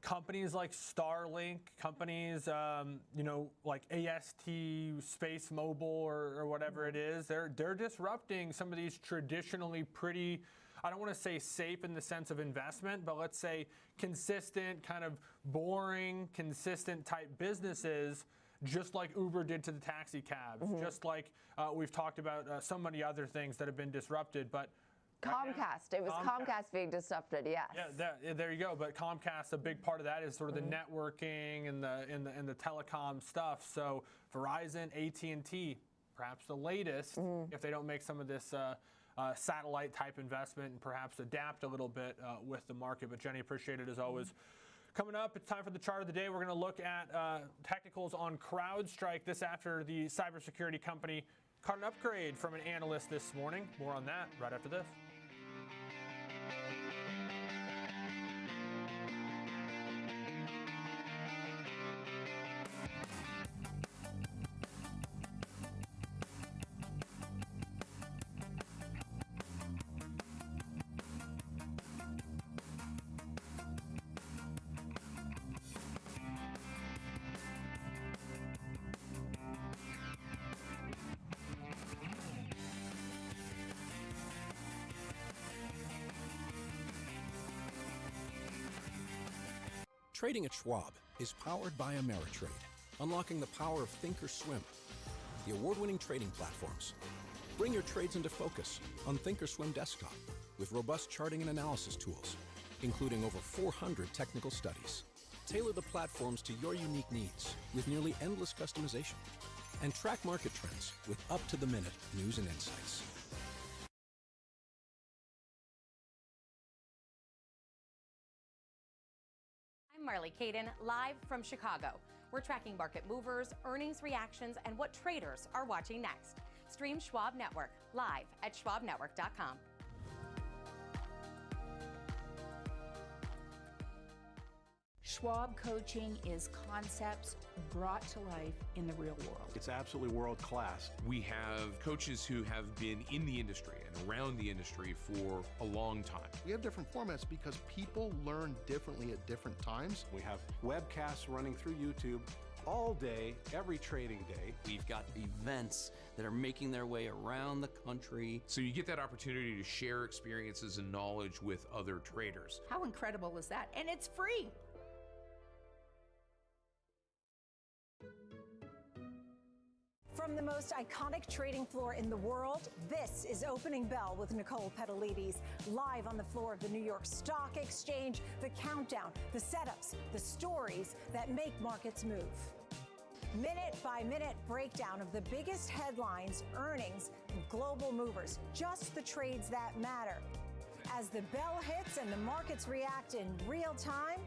Companies like Starlink, companies, like AST Space Mobile or whatever it is, they're disrupting some of these traditionally pretty, I don't want to say safe in the sense of investment, but let's say consistent, kind of boring, consistent type businesses, just like Uber did to the taxi cabs, just like we've talked about so many other things that have been disrupted. But Comcast. It was Comcast being disrupted, yes. Yeah, there you go. But Comcast, a big part of that is sort of the networking and the telecom stuff. So Verizon, AT&T, perhaps the latest, if they don't make some of this satellite type investment and perhaps adapt a little bit with the market. But Jenny, appreciate it as always. Coming up, it's time for the chart of the day. We're going to look at technicals on CrowdStrike. This after the cybersecurity company caught an upgrade from an analyst this morning. More on that right after this. Trading at Schwab is powered by Ameritrade, unlocking the power of Thinkorswim, the award-winning trading platforms. Bring your trades into focus on Thinkorswim Desktop with robust charting and analysis tools, including over 400 technical studies. Tailor the platforms to your unique needs with nearly endless customization, and track market trends with up-to-the-minute news and insights. I'm Marley Caden, live from Chicago. We're tracking market movers, earnings reactions, and what traders are watching next. Stream Schwab Network live at schwabnetwork.com. Schwab coaching is concepts brought to life in the real world. It's absolutely world class. We have coaches who have been in the industry and around the industry for a long time. We have different formats because people learn differently at different times. We have webcasts running through YouTube all day, every trading day. We've got events that are making their way around the country. So you get that opportunity to share experiences and knowledge with other traders. How incredible is that? And it's free. From the most iconic trading floor in the world, this is Opening Bell with Nicole Petalides. Live on the floor of the New York Stock Exchange, the countdown, the setups, the stories that make markets move. Minute-by-minute breakdown of the biggest headlines, earnings, and global movers, just the trades that matter. As the bell hits and the markets react in real time,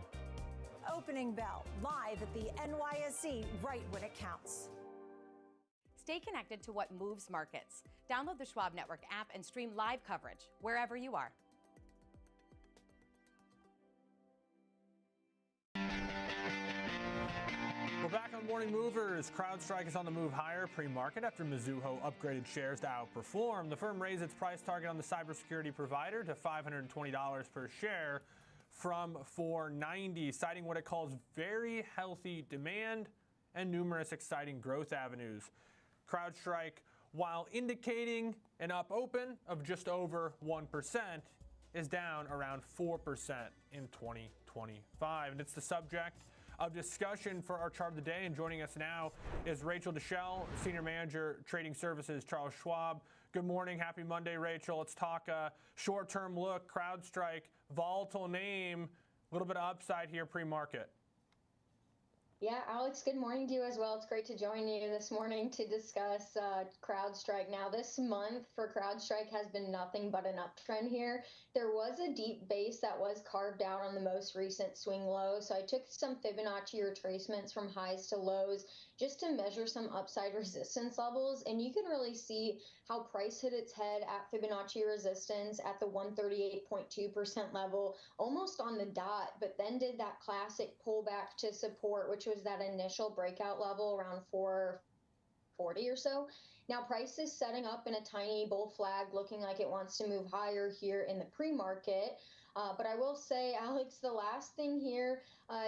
Opening Bell, live at the NYSE, right when it counts. Stay connected to what moves markets. Download the Schwab Network app and stream live coverage wherever you are. We're back on Morning Movers. CrowdStrike is on the move higher pre-market after Mizuho upgraded shares to outperform. The firm raised its price target on the cybersecurity provider to $520 per share from $490, citing what it calls very healthy demand and numerous exciting growth avenues. CrowdStrike, while indicating an up open of just over 1%, is down around 4% in 2025. And it's the subject of discussion for our chart of the day. And joining us now is Rachel Deshelle, Senior Manager, Trading Services, Charles Schwab. Good morning. Happy Monday, Rachel. Let's talk short-term look. CrowdStrike, volatile name, a little bit of upside here pre-market. Yeah, Alex, good morning to you as well. It's great to join you this morning to discuss CrowdStrike. Now, this month for CrowdStrike has been nothing but an uptrend here. There was a deep base that was carved out on the most recent swing low. So I took some Fibonacci retracements from highs to lows just to measure some upside resistance levels. And you can really see how price hit its head at Fibonacci resistance at the 138.2% level, almost on the dot, but then did that classic pullback to support, which was that initial breakout level around 440 or so. Now price is setting up in a tiny bull flag, looking like it wants to move higher here in the pre-market. But I will say, Alex, the last thing here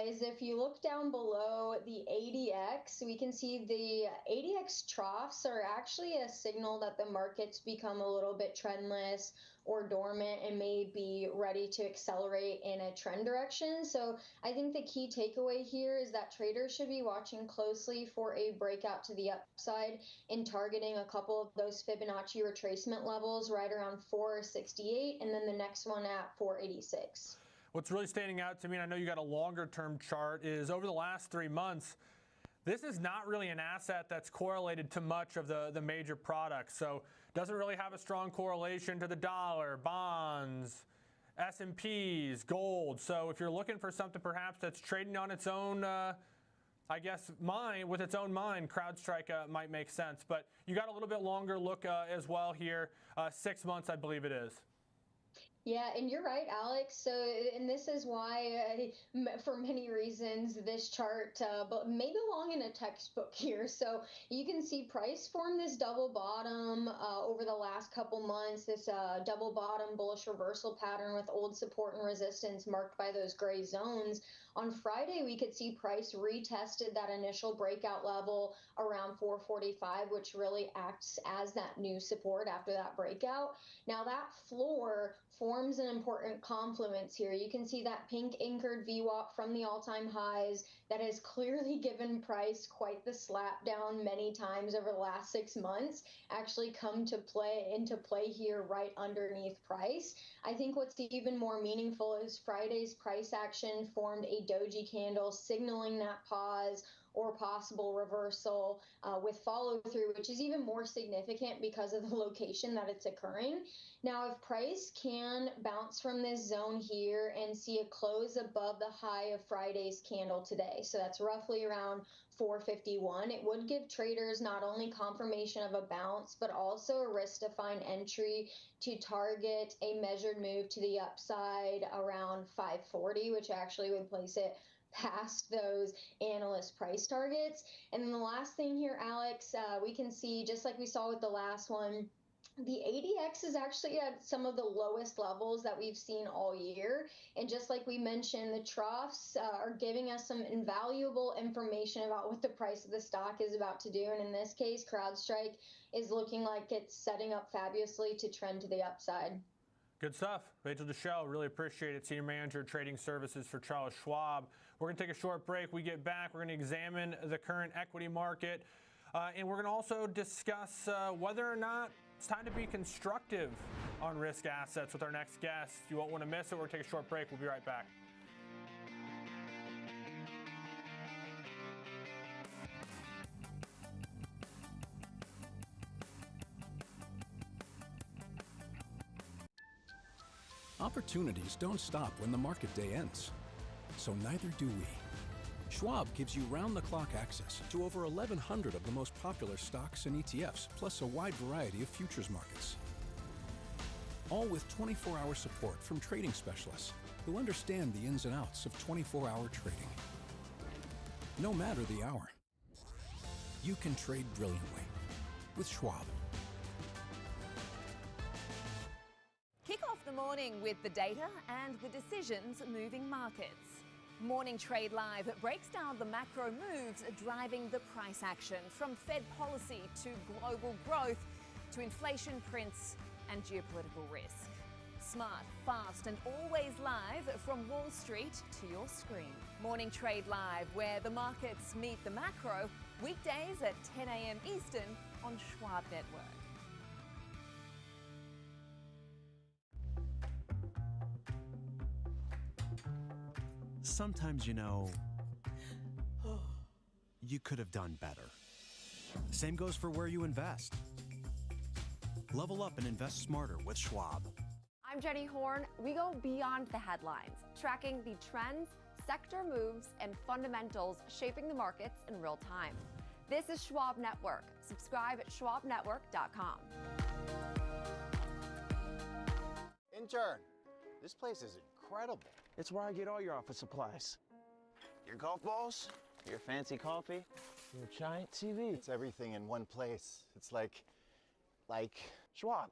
is if you look down below the ADX, we can see the ADX troughs are actually a signal that the market's become a little bit trendless or dormant and may be ready to accelerate in a trend direction. So I think the key takeaway here is that traders should be watching closely for a breakout to the upside and targeting a couple of those Fibonacci retracement levels right around 468 and then the next one at 486. What's really standing out to me, and I know you got a longer term chart, is over the last 3 months, this is not really an asset that's correlated to much of the major products. So doesn't really have a strong correlation to the dollar, bonds, S&Ps, gold. So if you're looking for something perhaps that's trading on its own, with its own mind, CrowdStrike might make sense. But you got a little bit longer look as well here, 6 months, I believe it is. Yeah, and you're right, Alex. So, and this is why, for many reasons, this chart but may belong in a textbook here. So you can see price form this double bottom over the last couple months, this double bottom bullish reversal pattern with old support and resistance marked by those gray zones. On Friday, we could see price retested that initial breakout level around 445, which really acts as that new support after that breakout. Now that floor forms an important confluence here. You can see that pink anchored VWAP from the all-time highs that has clearly given price quite the slap down many times over the last 6 months actually come to into play here right underneath price. I think what's even more meaningful is Friday's price action formed a doji candle signaling that pause or possible reversal with follow through, which is even more significant because of the location that it's occurring. Now, if price can bounce from this zone here and see a close above the high of Friday's candle today, so that's roughly around 451, it would give traders not only confirmation of a bounce, but also a risk-defined entry to target a measured move to the upside around 540, which actually would place it past those analyst price targets. And then the last thing here, Alex, we can see, just like we saw with the last one, the ADX is actually at some of the lowest levels that we've seen all year. And just like we mentioned, the troughs are giving us some invaluable information about what the price of the stock is about to do. And in this case, CrowdStrike is looking like it's setting up fabulously to trend to the upside. Good stuff. Rachel Deshelle, really appreciate it. Senior Manager, Trading Services for Charles Schwab. We're going to take a short break. We get back, we're going to examine the current equity market. And we're going to also discuss whether or not it's time to be constructive on risk assets with our next guest. You won't want to miss it. We're going to take a short break. We'll be right back. Opportunities don't stop when the market day ends. So neither do we. Schwab gives you round-the-clock access to over 1,100 of the most popular stocks and ETFs, plus a wide variety of futures markets. All with 24-hour support from trading specialists who understand the ins and outs of 24-hour trading. No matter the hour, you can trade brilliantly with Schwab. Kick off the morning with the data and the decisions moving markets. Morning Trade Live breaks down the macro moves driving the price action, from Fed policy to global growth to inflation prints and geopolitical risk. Smart, fast and always live from Wall Street to your screen. Morning Trade Live, where the markets meet the macro, weekdays at 10 a.m. Eastern on Schwab Network. Sometimes, you could have done better. Same goes for where you invest. Level up and invest smarter with Schwab. I'm Jenny Horn. We go beyond the headlines, tracking the trends, sector moves, and fundamentals shaping the markets in real time. This is Schwab Network. Subscribe at schwabnetwork.com. Intern, this place is incredible. It's where I get all your office supplies. Your golf balls, your fancy coffee, your giant TV. It's everything in one place. It's like Schwab.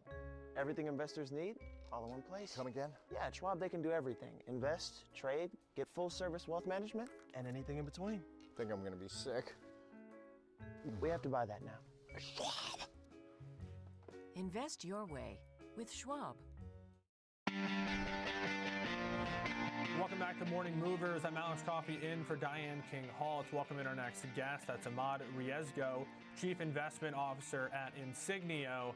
Everything investors need, all in one place. Come again? Yeah, at Schwab they can do everything. Invest, trade, get full service wealth management, and anything in between. Think I'm gonna be sick. We have to buy that now. Schwab. Invest your way with Schwab. Welcome back to Morning Movers. I'm Alex Coffey in for Diane King Hall. Let's welcome in our next guest. That's Ahmed Riesgo, Chief Investment Officer at Insignio.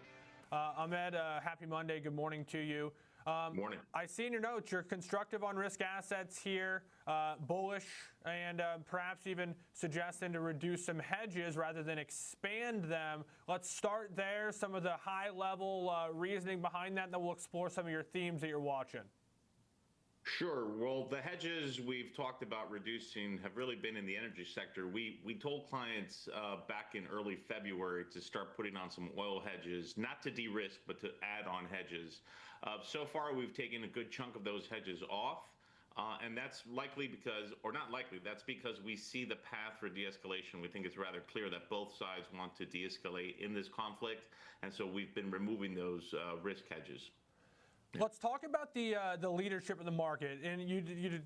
Ahmed, happy Monday. Good morning to you. Morning. I see in your notes you're constructive on risk assets here, bullish, and perhaps even suggesting to reduce some hedges rather than expand them. Let's start there, some of the high-level reasoning behind that, and then we'll explore some of your themes that you're watching. Sure. Well, the hedges we've talked about reducing have really been in the energy sector. We told clients back in early February to start putting on some oil hedges, not to de-risk, but to add on hedges. So far, we've taken a good chunk of those hedges off. And that's likely because, or not likely, that's because we see the path for de-escalation. We think it's rather clear that both sides want to de-escalate in this conflict. And so we've been removing those risk hedges. Let's talk about the leadership of the market. And you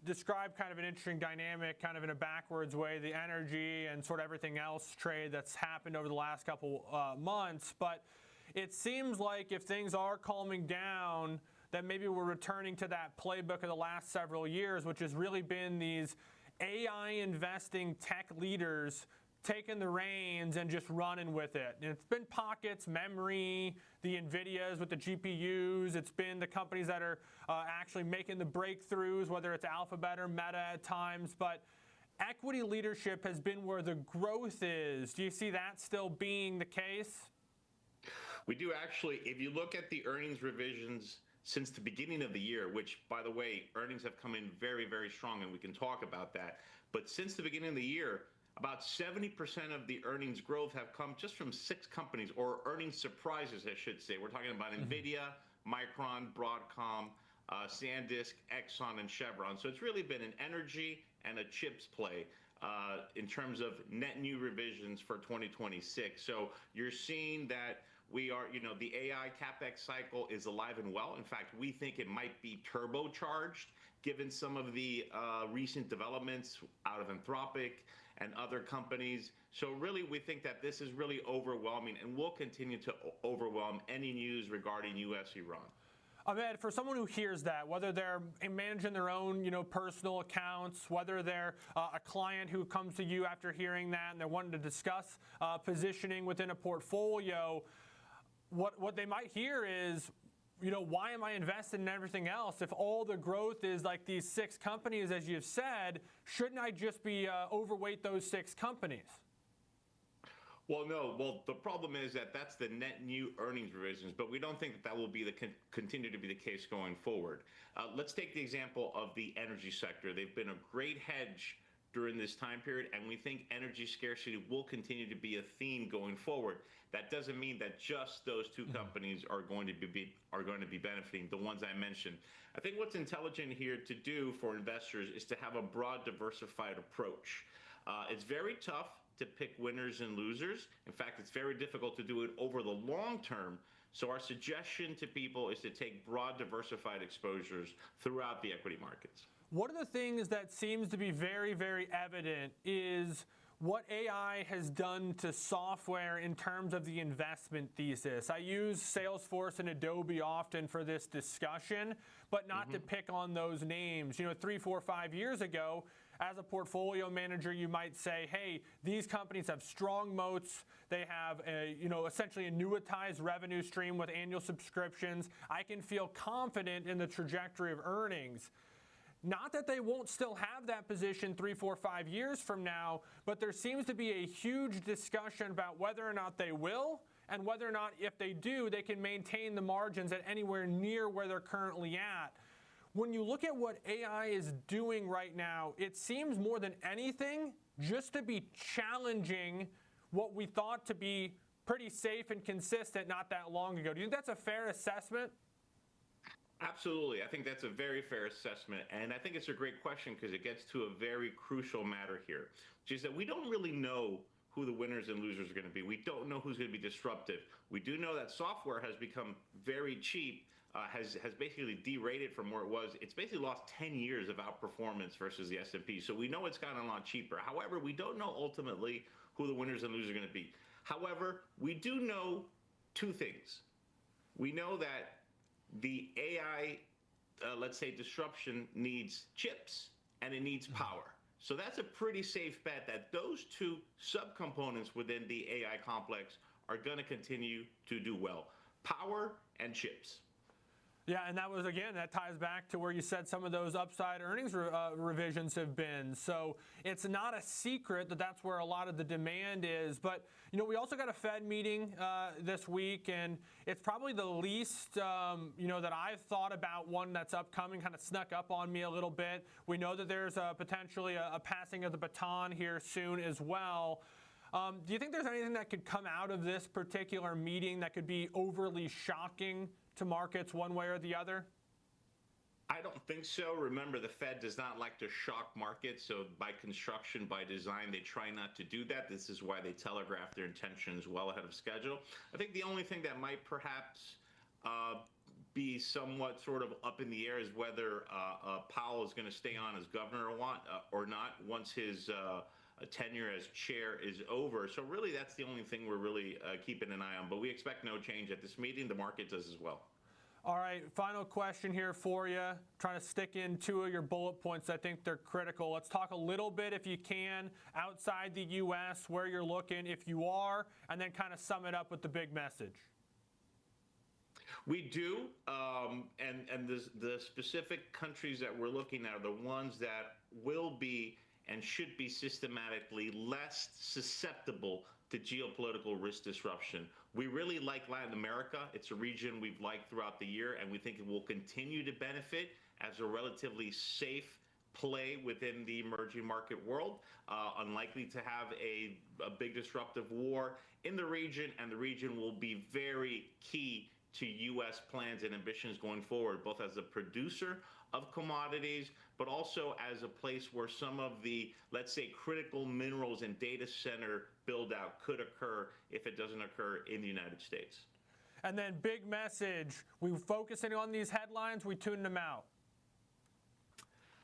described kind of an interesting dynamic, kind of in a backwards way, the energy and sort of everything else trade that's happened over the last couple months. But it seems like if things are calming down, that maybe we're returning to that playbook of the last several years, which has really been these AI investing tech leaders taking the reins and just running with it. And it's been pockets, memory, the NVIDIAs with the GPUs. It's been the companies that are actually making the breakthroughs, whether it's Alphabet or Meta at times. But equity leadership has been where the growth is. Do you see that still being the case? We do actually. If you look at the earnings revisions since the beginning of the year, which, by the way, earnings have come in very, very strong, and we can talk about that. But since the beginning of the year, about 70% of the earnings growth have come just from 6 companies, or earnings surprises, I should say. We're talking about NVIDIA, Micron, Broadcom, SanDisk, Exxon, and Chevron. So it's really been an energy and a chips play in terms of net new revisions for 2026. So you're seeing that we are, the AI CapEx cycle is alive and well. In fact, we think it might be turbocharged given some of the recent developments out of Anthropic and other companies. So really, we think that this is really overwhelming and will continue to overwhelm any news regarding U.S.-Iran. Ahmed, for someone who hears that, whether they're managing their own, personal accounts, whether they're a client who comes to you after hearing that and they're wanting to discuss positioning within a portfolio, what they might hear is, why am I invested in everything else? If all the growth is like these 6 companies, as you've said, shouldn't I just be overweight those 6 companies? Well, no. Well, the problem is that that's the net new earnings revisions, but we don't think that will be continue to be the case going forward. Let's take the example of the energy sector. They've been a great hedge during this time period, and we think energy scarcity will continue to be a theme going forward. That doesn't mean that just those 2 companies are going to be benefiting, the ones I mentioned. I think what's intelligent here to do for investors is to have a broad, diversified approach. It's very tough to pick winners and losers. In fact, it's very difficult to do it over the long term. So our suggestion to people is to take broad, diversified exposures throughout the equity markets. One of the things that seems to be very, very evident is what AI has done to software in terms of the investment thesis. I use Salesforce and Adobe often for this discussion, but not to pick on those names. 3, 4, 5 years ago, as a portfolio manager, you might say, hey, these companies have strong moats. They have essentially annuitized revenue stream with annual subscriptions. I can feel confident in the trajectory of earnings. Not that they won't still have that position 3, 4, 5 years from now, but there seems to be a huge discussion about whether or not they will, and whether or not, if they do, they can maintain the margins at anywhere near where they're currently at. When you look at what AI is doing right now, it seems more than anything just to be challenging what we thought to be pretty safe and consistent not that long ago. Do you think that's a fair assessment? Absolutely. I think that's a very fair assessment. And I think it's a great question because it gets to a very crucial matter here, which is that we don't really know who the winners and losers are going to be. We don't know who's going to be disruptive. We do know that software has become very cheap, has basically derated from where it was. It's basically lost 10 years of outperformance versus the S&P. So we know it's gotten a lot cheaper. However, we don't know ultimately who the winners and losers are going to be. However, we do know 2 things. We know that the AI, let's say, disruption needs chips and it needs power. So that's a pretty safe bet that those 2 subcomponents within the AI complex are going to continue to do well. Power and chips. Yeah, and that was, again, that ties back to where you said some of those upside earnings revisions have been. So it's not a secret that that's where a lot of the demand is. But, you know, we also got a Fed meeting this week, and it's probably the least, you know, that I've thought about one that's upcoming, kind of snuck up on me a little bit. We know that there's potentially a passing of the baton here soon as well. Do you think there's anything that could come out of this particular meeting that could be overly shocking to markets one way or the other? I don't think so. Remember, the Fed does not like to shock markets, so by construction, by design, they try not to do that. This is why they telegraph their intentions well ahead of schedule. I think the only thing that might perhaps be somewhat sort of up in the air is whether Powell is going to stay on as governor or not once his tenure as chair is over. So really, that's the only thing we're really keeping an eye on. But we expect no change at this meeting. The market does as well. All right, final question here for you. Trying to stick in 2 of your bullet points. I think they're critical. Let's talk a little bit, if you can, outside the U.S., where you're looking, if you are, and then kind of sum it up with the big message. We do, and the specific countries that we're looking at are the ones that will be and should be systematically less susceptible to geopolitical risk disruption. We really like Latin America. It's a region we've liked throughout the year, and we think it will continue to benefit as a relatively safe play within the emerging market world, unlikely to have a big disruptive war in the region, and the region will be very key to U.S. plans and ambitions going forward, both as a producer of commodities, but also as a place where some of the, let's say, critical minerals and data center build out could occur if it doesn't occur in the United States. And then big message, we focusing on these headlines, we tune them out.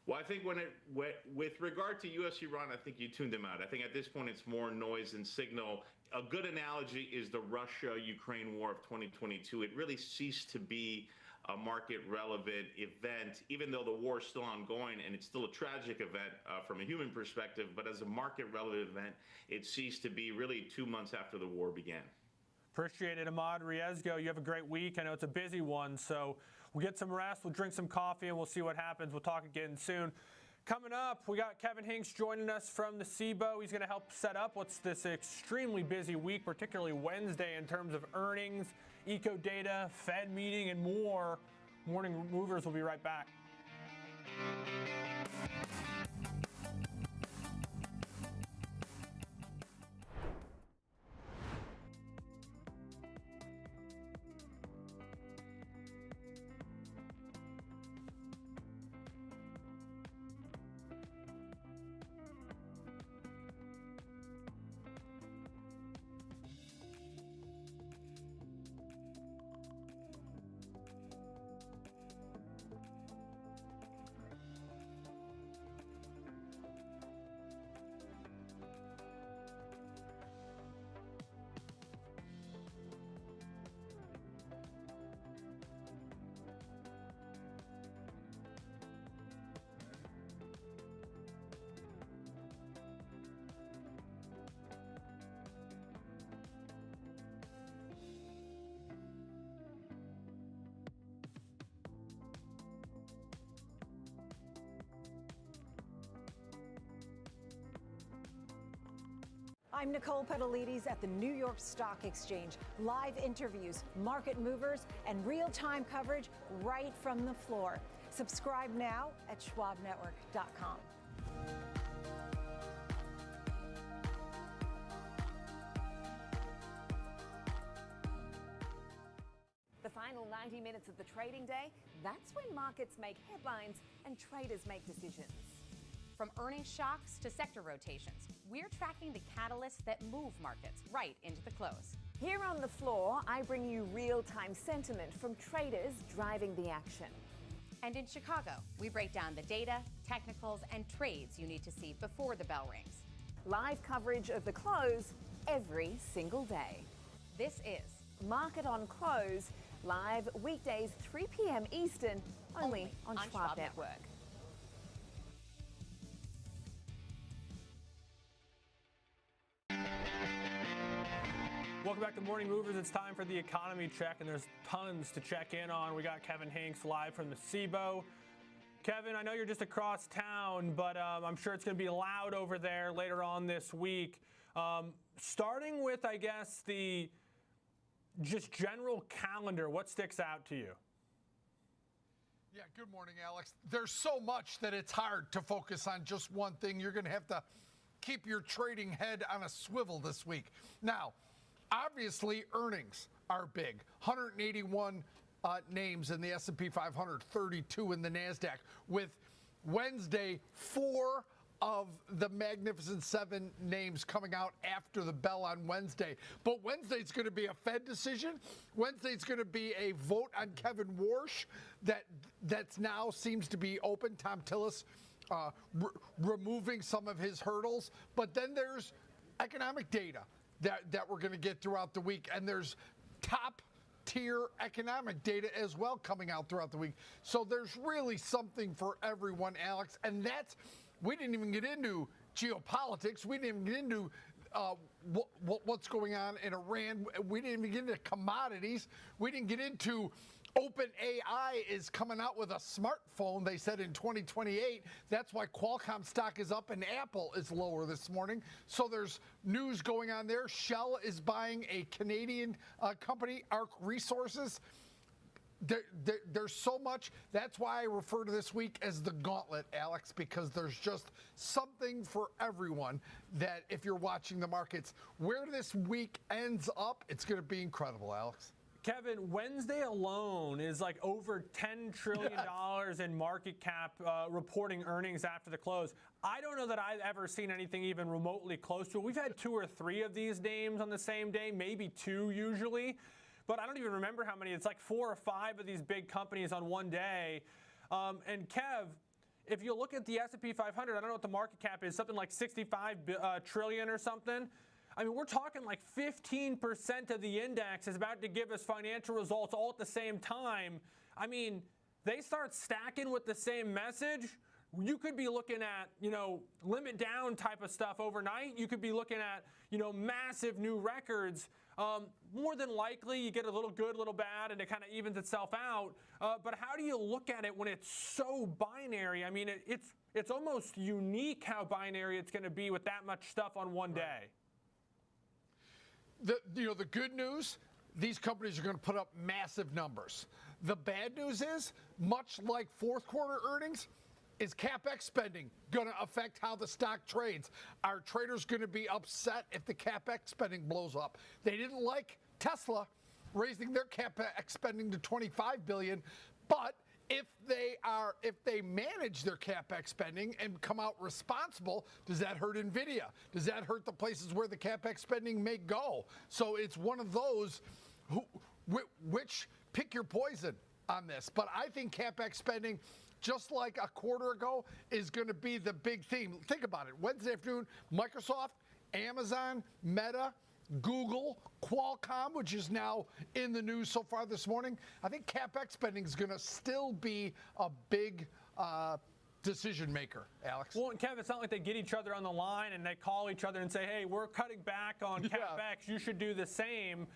Well, I think with regard to U.S.-Iran, I think you tuned them out. I think at this point it's more noise than signal. A good analogy is the Russia-Ukraine war of 2022. It really ceased to be a market-relevant event, even though the war is still ongoing, and it's still a tragic event from a human perspective. But as a market-relevant event, it ceased to be really 2 months after the war began. Appreciate it, Ahmad Riesgo. You have a great week. I know it's a busy one, so we'll get some rest, we'll drink some coffee, and we'll see what happens. We'll talk again soon. Coming up, we got Kevin Hinks joining us from the CBOE. He's going to help set up what's this extremely busy week, particularly Wednesday, in terms of earnings, eco data, Fed meeting, and more. Morning Movers will be right back. I'm Nicole Pedalides at the New York Stock Exchange. Live interviews, market movers, and real-time coverage right from the floor. Subscribe now at schwabnetwork.com. The final 90 minutes of the trading day, that's when markets make headlines and traders make decisions. From earnings shocks to sector rotations, we're tracking the catalysts that move markets right into the close. Here on the floor, I bring you real-time sentiment from traders driving the action. And in Chicago, we break down the data, technicals, and trades you need to see before the bell rings. Live coverage of the close every single day. This is Market on Close, live weekdays 3 p.m. Eastern, only on Schwab Network. Welcome back to Morning Movers. It's time for the economy check, and there's tons to check in on. We got Kevin Hanks live from the SIBO. Kevin, I know you're just across town, but I'm sure it's going to be loud over there later on this week. Starting with, I guess, the just general calendar, what sticks out to you? Yeah, good morning, Alex. There's so much that it's hard to focus on just one thing. You're going to have to keep your trading head on a swivel this week. Now, obviously, earnings are big. 181 names in the S&P 500, 32 in the NASDAQ, with Wednesday 4 of the Magnificent Seven names coming out after the bell on Wednesday. But Wednesday's going to be a Fed decision. Wednesday's going to be a vote on Kevin Warsh that's now seems to be open. Tom Tillis removing some of his hurdles. But then there's economic data that we're going to get throughout the week, and there's top-tier economic data as well coming out throughout the week. So there's really something for everyone, Alex, and we didn't even get into geopolitics. We didn't even get into what's going on in Iran. We didn't even get into commodities. We didn't get into OpenAI is coming out with a smartphone, they said, in 2028. That's why Qualcomm stock is up and Apple is lower this morning. So there's news going on there. Shell is buying a Canadian company, Arc Resources. There's so much. That's why I refer to this week as the gauntlet, Alex, because there's just something for everyone that if you're watching the markets, where this week ends up, it's going to be incredible, Alex. Kevin, Wednesday alone is like over $10 trillion in market cap reporting earnings after the close. I don't know that I've ever seen anything even remotely close to it. We've had 2 or 3 of these names on the same day, maybe 2 usually. But I don't even remember how many. It's like 4 or 5 of these big companies on one day. And Kev, if you look at the S&P 500, I don't know what the market cap is, something like 65 trillion or something. I mean, we're talking like 15% of the index is about to give us financial results all at the same time. I mean, they start stacking with the same message. You could be looking at, limit down type of stuff overnight. You could be looking at, massive new records. More than likely, you get a little good, a little bad, and it kind of evens itself out. But how do you look at it when it's so binary? I mean, it's almost unique how binary it's going to be with that much stuff on one day. The good news, these companies are going to put up massive numbers. The bad news is, much like fourth quarter earnings, is CapEx spending going to affect how the stock trades? Are traders going to be upset if the CapEx spending blows up? They didn't like Tesla raising their CapEx spending to $25 billion, but if they manage their CapEx spending and come out responsible, does that hurt NVIDIA? Does that hurt the places where the CapEx spending may go? So it's one of those which pick your poison on this. But I think CapEx spending, just like a quarter ago, is going to be the big theme. Think about it. Wednesday afternoon, Microsoft, Amazon, Meta, Google, Qualcomm, which is now in the news so far this morning. I think CapEx spending is going to still be a big decision maker, Alex. Well, and Kev, it's not like they get each other on the line and they call each other and say, hey, we're cutting back on CapEx. You should do the same.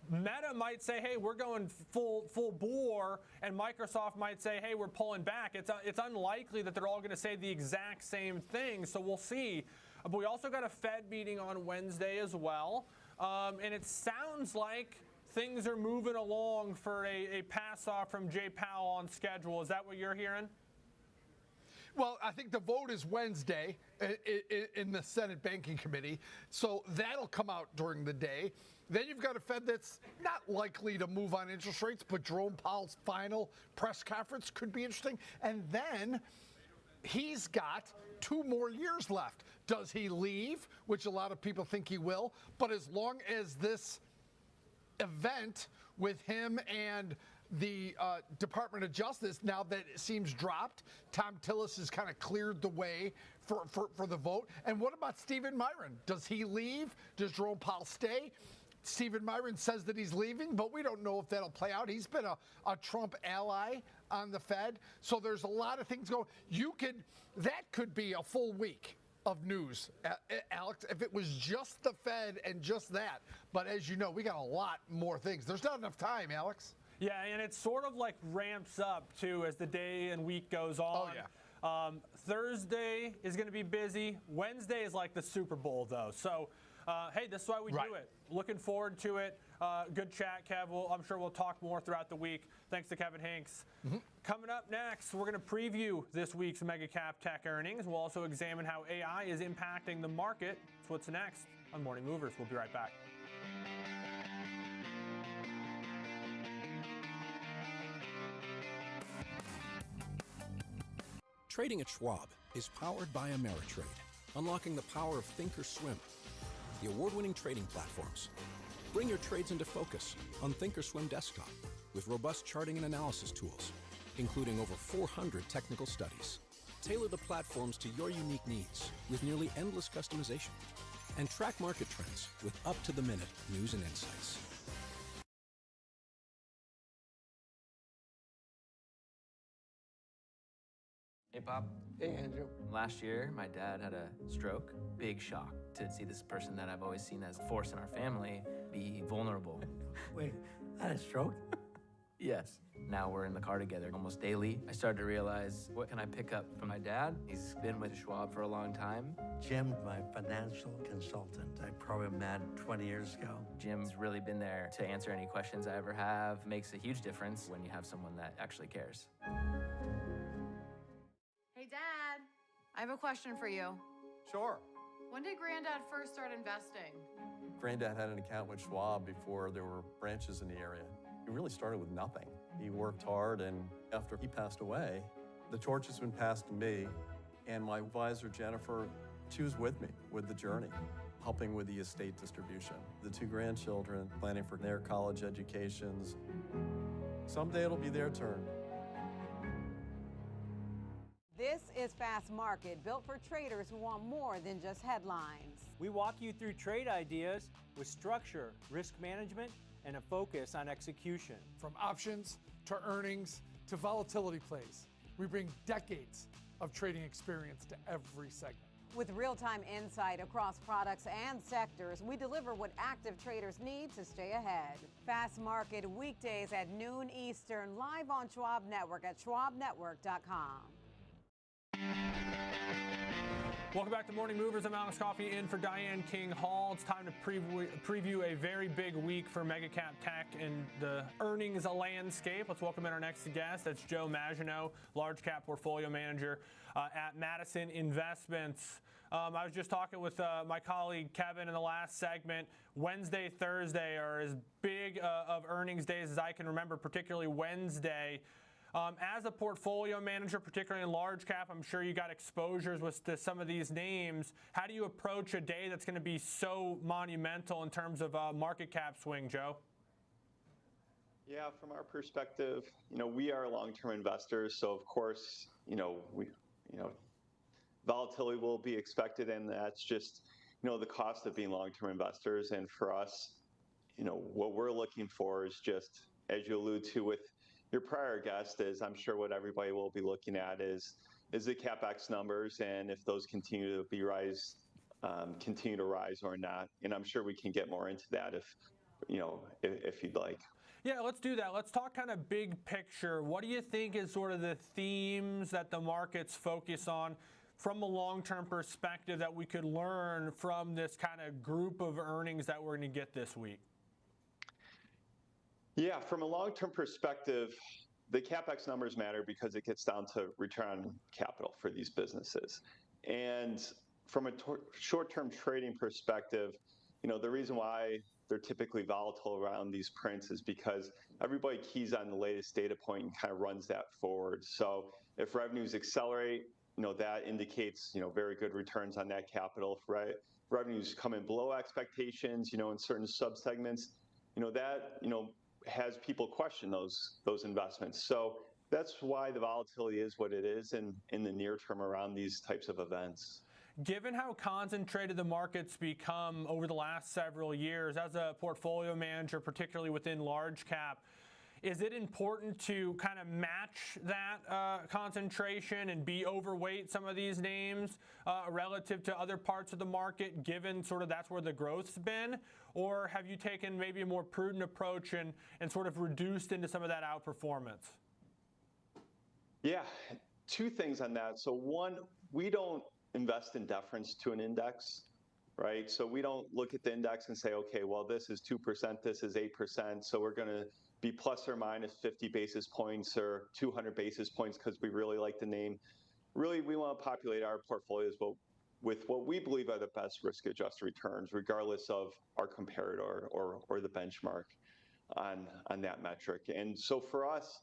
Meta might say, hey, we're going full bore, and Microsoft might say, hey, we're pulling back. It's unlikely that they're all going to say the exact same thing, so we'll see. But we also got a Fed meeting on Wednesday as well, and it sounds like things are moving along for a pass-off from Jay Powell on schedule. Is that what you're hearing? Well, I think the vote is Wednesday in the Senate Banking Committee, so that'll come out during the day. Then you've got a Fed that's not likely to move on interest rates, but Jerome Powell's final press conference could be interesting. And then he's got 2 more years left. Does he leave, which a lot of people think he will, but as long as this event with him and the Department of Justice, now that it seems dropped, Tom Tillis has kind of cleared the way for the vote. And what about Stephen Myron? Does he leave? Does Jerome Powell stay? Stephen Myron says that he's leaving, but we don't know if that'll play out. He's been a Trump ally on the Fed. So there's a lot of things going. That could be a full week of news, Alex, if it was just the Fed and just that. But as you know, we got a lot more things. There's not enough time, Alex. Yeah, and it sort of like ramps up too as the day and week goes on. Oh, yeah. Thursday is going to be busy. Wednesday is like the Super Bowl, though. So, hey, this is why we do it. Looking forward to it. Good chat, Kev. I'm sure we'll talk more throughout the week. Thanks to Kevin Hinks. Coming up next, we're going to preview this week's Mega Cap Tech earnings. We'll also examine how AI is impacting the market. That's what's next on Morning Movers. We'll be right back. Trading at Schwab is powered by Ameritrade, unlocking the power of Thinkorswim, the award-winning trading platforms. Bring your trades into focus on Thinkorswim Desktop with robust charting and analysis tools, including over 400 technical studies. Tailor the platforms to your unique needs with nearly endless customization, and track market trends with up-to-the-minute news and insights. Hey, Pop. Hey, Andrew. Last year, my dad had a stroke. Big shock to see this person that I've always seen as a force in our family be vulnerable. Wait, had a stroke? Yes. Now we're in the car together almost daily. I started to realize, what can I pick up from my dad? He's been with Schwab for a long time. Jim's my financial consultant. I probably met 20 years ago. Jim's really been there to answer any questions I ever have. Makes a huge difference when you have someone that actually cares. Hey, Dad, I have a question for you. Sure. When did Granddad first start investing? Granddad had an account with Schwab before there were branches in the area. He really started with nothing. He worked hard, and after he passed away, the torch has been passed to me, and my advisor, Jennifer, she was with me with the journey, helping with the estate distribution. The 2 grandchildren, planning for their college educations. Someday it'll be their turn. This is Fast Market, built for traders who want more than just headlines. We walk you through trade ideas with structure, risk management, and a focus on execution. From options to earnings to volatility plays, we bring decades of trading experience to every segment. With real-time insight across products and sectors, we deliver what active traders need to stay ahead. Fast Market weekdays at noon Eastern, live on Schwab Network at schwabnetwork.com. Welcome back to Morning Movers. I'm Alex Coffey in for Diane King Hall. It's time to preview a very big week for Mega Cap Tech and the earnings landscape. Let's welcome in our next guest. That's Joe Maginot, large cap portfolio manager at Madison Investments. I was just talking with my colleague Kevin in the last segment. Wednesday, Thursday are as big of earnings days as I can remember, particularly Wednesday. As a portfolio manager, particularly in large cap, I'm sure you got exposures to some of these names. How do you approach a day that's going to be so monumental in terms of market cap swing, Joe? Yeah, from our perspective, we are long-term investors, so of course, volatility will be expected, and that's just, the cost of being long-term investors. And for us, what we're looking for is just, as you allude to with your prior guest, is I'm sure what everybody will be looking at is the CapEx numbers, and if those continue to rise or not. And I'm sure we can get more into that if you'd like. Yeah, let's do that. Let's talk kind of big picture. What do you think is sort of the themes that the markets focus on from a long-term perspective that we could learn from this kind of group of earnings that we're going to get this week? Yeah, from a long-term perspective, the CapEx numbers matter because it gets down to return on capital for these businesses. And from a short-term trading perspective, the reason why they're typically volatile around these prints is because everybody keys on the latest data point and kind of runs that forward. So if revenues accelerate, that indicates, very good returns on that capital. If revenues come in below expectations, in certain subsegments, that, has people question those investments. So that's why the volatility is what it is in the near term around these types of events. Given how concentrated the markets become over the last several years, as a portfolio manager, particularly within large cap, Is it important to kind of match that concentration and be overweight some of these names relative to other parts of the market, given sort of that's where the growth's been? Or have you taken maybe a more prudent approach and sort of reduced into some of that outperformance? Yeah, two things on that. So one, we don't invest in deference to an index, right? So we don't look at the index and say, okay, well, this is 2%, this is 8%, so we're going to be plus or minus 50 basis points or 200 basis points because we really like the name. Really, we want to populate our portfolios with what we believe are the best risk-adjusted returns, regardless of our comparator or the benchmark on that metric. And so for us,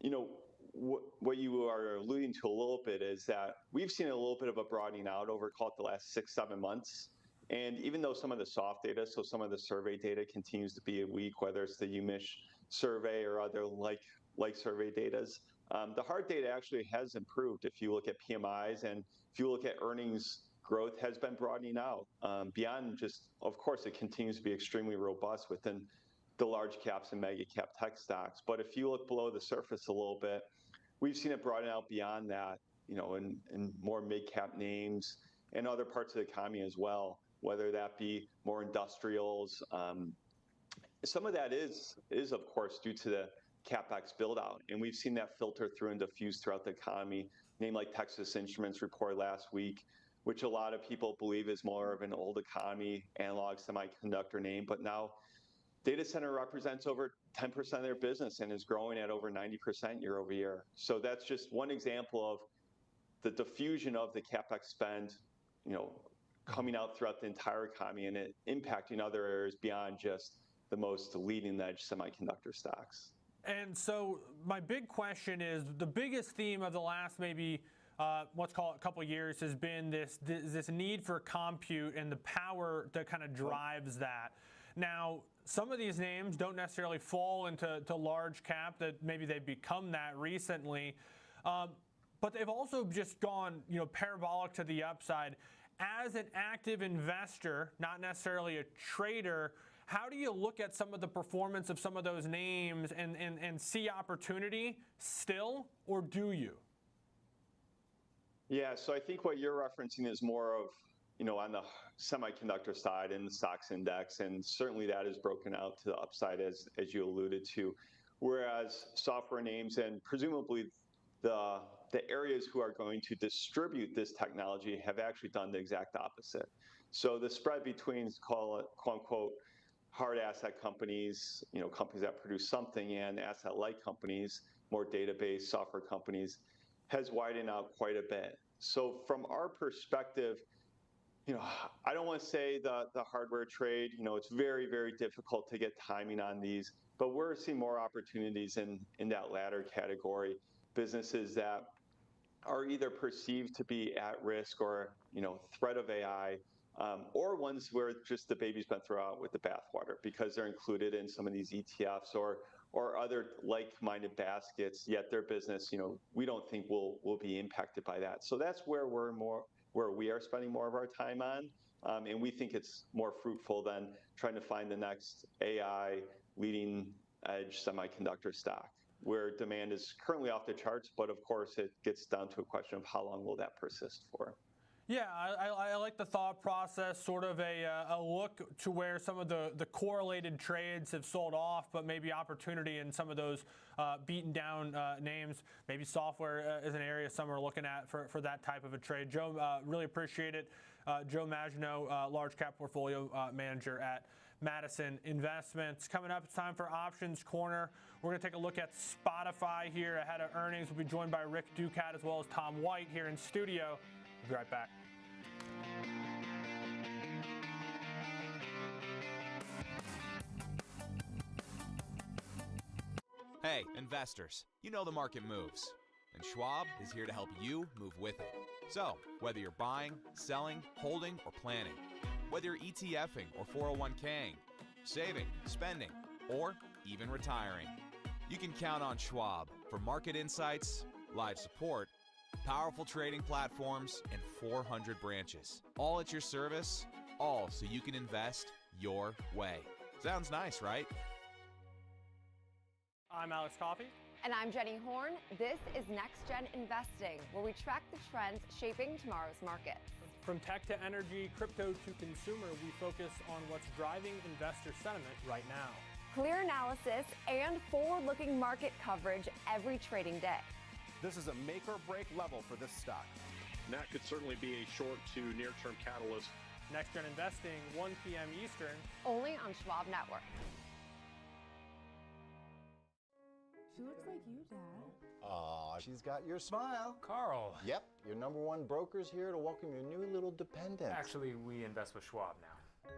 you know, what you are alluding to a little bit is that we've seen a little bit of a broadening out over, call it, the last 6-7 months. And even though some of the soft data, so some of the survey data continues to be weak, whether it's the UMich survey or other like survey datas, the hard data actually has improved. If you look at PMIs and if you look at earnings growth has been broadening out beyond just, of course, it continues to be extremely robust within the large caps and mega cap tech stocks. But if you look below the surface a little bit, we've seen it broaden out beyond that, you know, in more mid-cap names and other parts of the economy as well, whether that be more industrials. Some of that is of course, due to the CapEx build-out, and we've seen that filter through and diffuse throughout the economy. Name like Texas Instruments reported last week, which a lot of people believe is more of an old economy analog semiconductor name, but now data center represents over 10% of their business and is growing at over 90% year over year. So that's just one example of the diffusion of the CapEx spend, you know, coming out throughout the entire economy and it impacting other areas beyond just the most leading edge semiconductor stocks. And so my big question is, the biggest theme of the last maybe let's call it a couple of years has been this need for compute and the power that kind of drives that. Now, some of these names don't necessarily fall into large cap, that maybe they've become that recently, but they've also just gone, you know, parabolic to the upside. As an active investor, not necessarily a trader, how do you look at some of the performance of some of those names and see opportunity still, or do you? Yeah, so I think what you're referencing is more of, you know, on the semiconductor side in the stocks index, and certainly that is broken out to the upside as you alluded to, whereas software names and presumably the areas who are going to distribute this technology have actually done the exact opposite. So the spread between, call it, quote unquote, hard asset companies, you know, companies that produce something, and asset-like companies, more database software companies, has widened out quite a bit. So from our perspective, you know, I don't want to say the hardware trade, you know, it's very, very difficult to get timing on these, but we're seeing more opportunities in that latter category, businesses that are either perceived to be at risk or, you know, threat of AI, or ones where just the baby's been thrown out with the bathwater because they're included in some of these ETFs or other like-minded baskets, yet their business, you know, we don't think will be impacted by that. So that's where we are spending more of our time on, and we think it's more fruitful than trying to find the next AI leading edge semiconductor stock, where demand is currently off the charts, but of course it gets down to a question of how long will that persist for. Yeah, I like the thought process, sort of a look to where some of the correlated trades have sold off, but maybe opportunity in some of those beaten down names. Maybe software is an area some are looking at for that type of a trade. Joe, really appreciate it. Joe Maginot, large cap portfolio manager at Madison Investments. Coming up, it's time for Options Corner. We're going to take a look at Spotify here ahead of earnings. We'll be joined by Rick Ducat as well as Tom White here in studio. We'll be right back. Hey, investors, you know the market moves, and Schwab is here to help you move with it. So, whether you're buying, selling, holding, or planning, whether you're ETFing or 401k'ing, saving, spending, or even retiring, you can count on Schwab for market insights, live support, powerful trading platforms, and 400 branches. All at your service, all so you can invest your way. Sounds nice, right? I'm Alex Coffey. And I'm Jenny Horn. This is Next Gen Investing, where we track the trends shaping tomorrow's markets. From tech to energy, crypto to consumer, we focus on what's driving investor sentiment right now. Clear analysis and forward-looking market coverage every trading day. This is a make or break level for this stock. And that could certainly be a short to near-term catalyst. Next Gen Investing, 1 p.m. Eastern. Only on Schwab Network. She looks like you, Dad. Aw, she's got your smile. Carl. Yep, your #1 broker's here to welcome your new little dependent. Actually, we invest with Schwab now.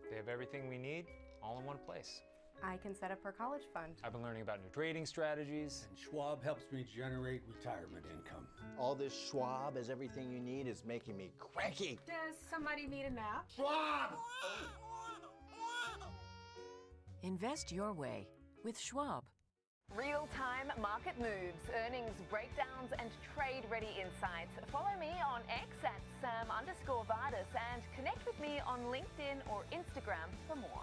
They have everything we need all in one place. I can set up her college fund. I've been learning about new trading strategies. And Schwab helps me generate retirement income. All this Schwab as everything you need is making me cranky. Does somebody need a nap? Schwab! Invest your way with Schwab. Real-time market moves, earnings breakdowns, and trade-ready insights. Follow me on X at Sam_Vardis and connect with me on LinkedIn or Instagram for more.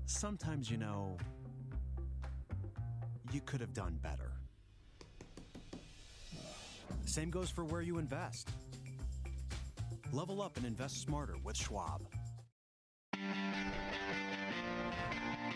Sometimes, you know, you could have done better. Same goes for where you invest. Level up and invest smarter with Schwab.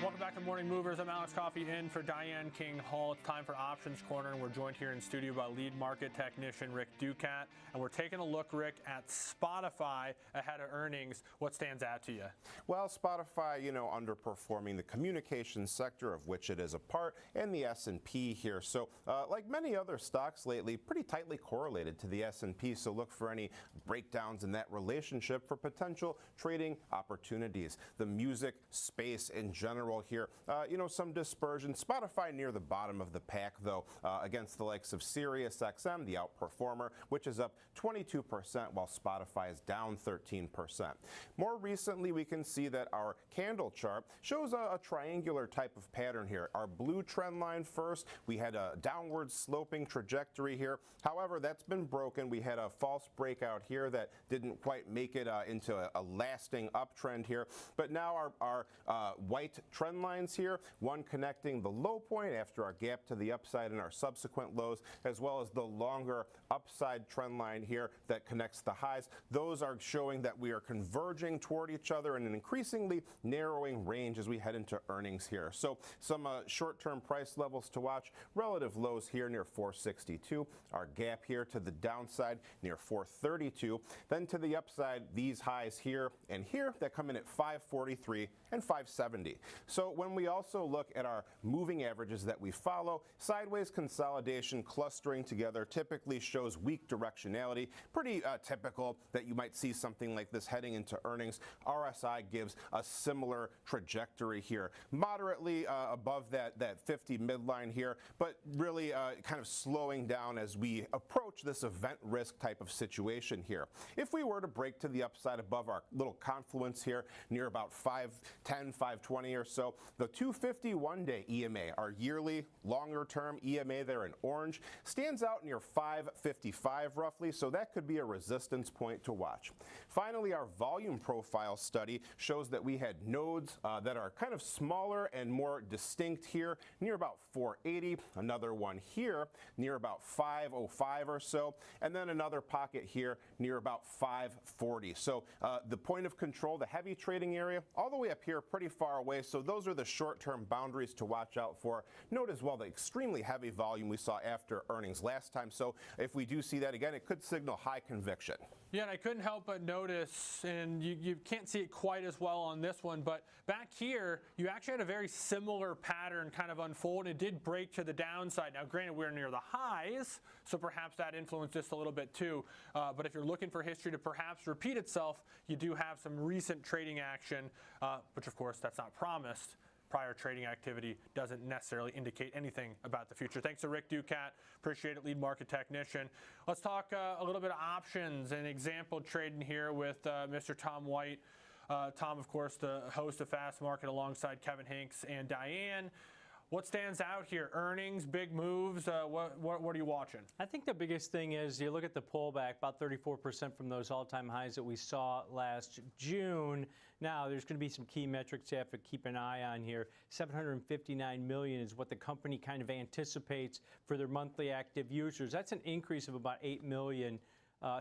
Welcome back to Morning Movers. I'm Alex Coffey in for Diane King Hall. It's time for Options Corner, and we're joined here in studio by lead market technician Rick Ducat. And we're taking a look, Rick, at Spotify ahead of earnings. What stands out to you? Well, Spotify, you know, underperforming the communications sector, of which it is a part, and the S&P here. So, like many other stocks lately, pretty tightly correlated to the S&P. So look for any breakdowns in that relationship for potential trading opportunities. The music space in general here, you know, some dispersion. Spotify near the bottom of the pack, though, against the likes of SiriusXM, the outperformer, which is up 22%, while Spotify is down 13%. More recently, we can see that our candle chart shows a triangular type of pattern here. Our blue trend line first, we had a downward sloping trajectory here. However, that's been broken. We had a false breakout here that didn't quite make it into a lasting uptrend here. But now our white trend lines here, one connecting the low point after our gap to the upside and our subsequent lows, as well as the longer upside trend line here that connects the highs. Those are showing that we are converging toward each other in an increasingly narrowing range as we head into earnings here. So some short-term price levels to watch. Relative lows here near 462. Our gap here to the downside near 432. Then to the upside, these highs here and here that come in at 543 and 570. So when we also look at our moving averages that we follow, sideways consolidation clustering together typically shows weak directionality. Pretty typical that you might see something like this heading into earnings. RSI gives a similar trajectory here, moderately above that 50 midline here, but really kind of slowing down as we approach this event risk type of situation here. If we were to break to the upside above our little confluence here near about 510, 520 or so, the 251-day EMA, our yearly longer-term EMA there in orange, stands out near 555 roughly, so that could be a resistance point to watch. Finally, our volume profile study shows that we had nodes that are kind of smaller and more distinct here near about 480, another one here near about 505 or so, and then another pocket here near about 540. So the point of control, the heavy trading area, all the way up here pretty far away, so those are the short-term boundaries to watch out for. Note as well the extremely heavy volume we saw after earnings last time, so if we do see that again, it could signal high conviction. Yeah, and I couldn't help but notice, and you can't see it quite as well on this one, but back here, you actually had a very similar pattern kind of unfold. It did break to the downside. Now, granted, we're near the highs, so perhaps that influenced this a little bit too. But if you're looking for history to perhaps repeat itself, you do have some recent trading action, which of course, that's not promised. Prior trading activity doesn't necessarily indicate anything about the future. Thanks to Rick Ducat. Appreciate it, lead market technician. Let's talk a little bit of options and example trading here with Mr. Tom White. Tom, of course, the host of Fast Market alongside Kevin Hanks and Diane. What stands out here? Earnings, big moves. What are you watching? I think the biggest thing is you look at the pullback, about 34% from those all-time highs that we saw last June. Now, there's going to be some key metrics you have to keep an eye on here. 759 million is what the company kind of anticipates for their monthly active users. That's an increase of about 8 million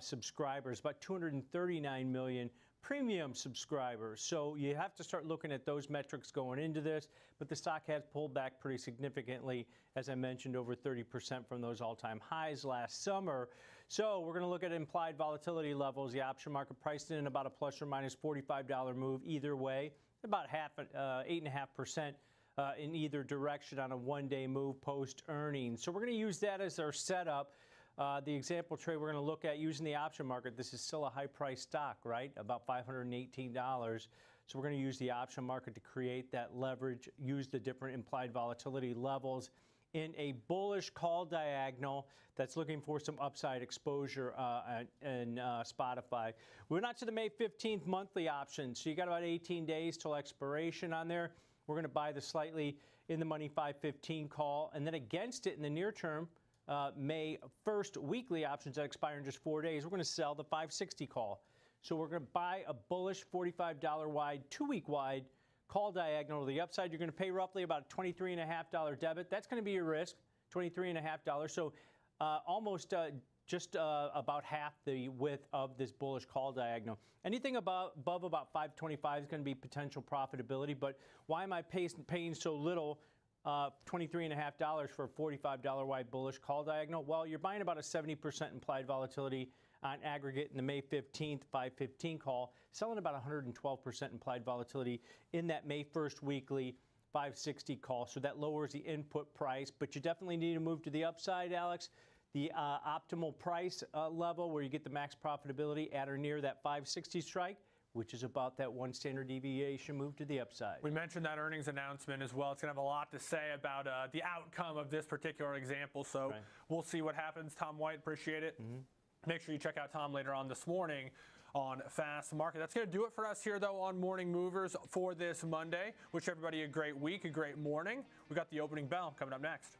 subscribers, about 239 million premium subscribers. So you have to start looking at those metrics going into this, but the stock has pulled back pretty significantly, as I mentioned, over 30% from those all-time highs last summer. So we're going to look at implied volatility levels. The option market priced in about a plus or minus $45 move either way, about 8.5% in either direction on a one-day move post-earnings. So we're going to use that as our setup. The example trade we're going to look at using the option market, this is still a high-priced stock, right? About $518. So we're going to use the option market to create that leverage, use the different implied volatility levels in a bullish call diagonal that's looking for some upside exposure in Spotify. We're not to the May 15th monthly option, so you got about 18 days till expiration on there. We're going to buy the slightly in the money 515 call, and then against it in the near term, May 1st weekly options that expire in just 4 days, we're going to sell the 560 call. So we're going to buy a bullish $45 wide, 2-week wide call diagonal to the upside. You're going to pay roughly about a $23.50 debit. That's going to be your risk, $23.50. So almost just about half the width of this bullish call diagonal. Anything above about 525 is going to be potential profitability. But why am I paying so little? $23.50 for a $45 wide bullish call diagonal. Well, you're buying about a 70% implied volatility on aggregate in the May 15th 515 call, selling about 112% implied volatility in that May 1st weekly 560 call. So that lowers the input price, but you definitely need to move to the upside, Alex. The optimal price level where you get the max profitability at or near that 560 strike, which is about that 1 standard deviation move to the upside. We mentioned that earnings announcement as well. It's going to have a lot to say about the outcome of this particular example. So we'll see what happens. Tom White, appreciate it. Make sure you check out Tom later on this morning on Fast Market. That's going to do it for us here, though, on Morning Movers for this Monday. Wish everybody a great week, a great morning. We got the opening bell coming up next.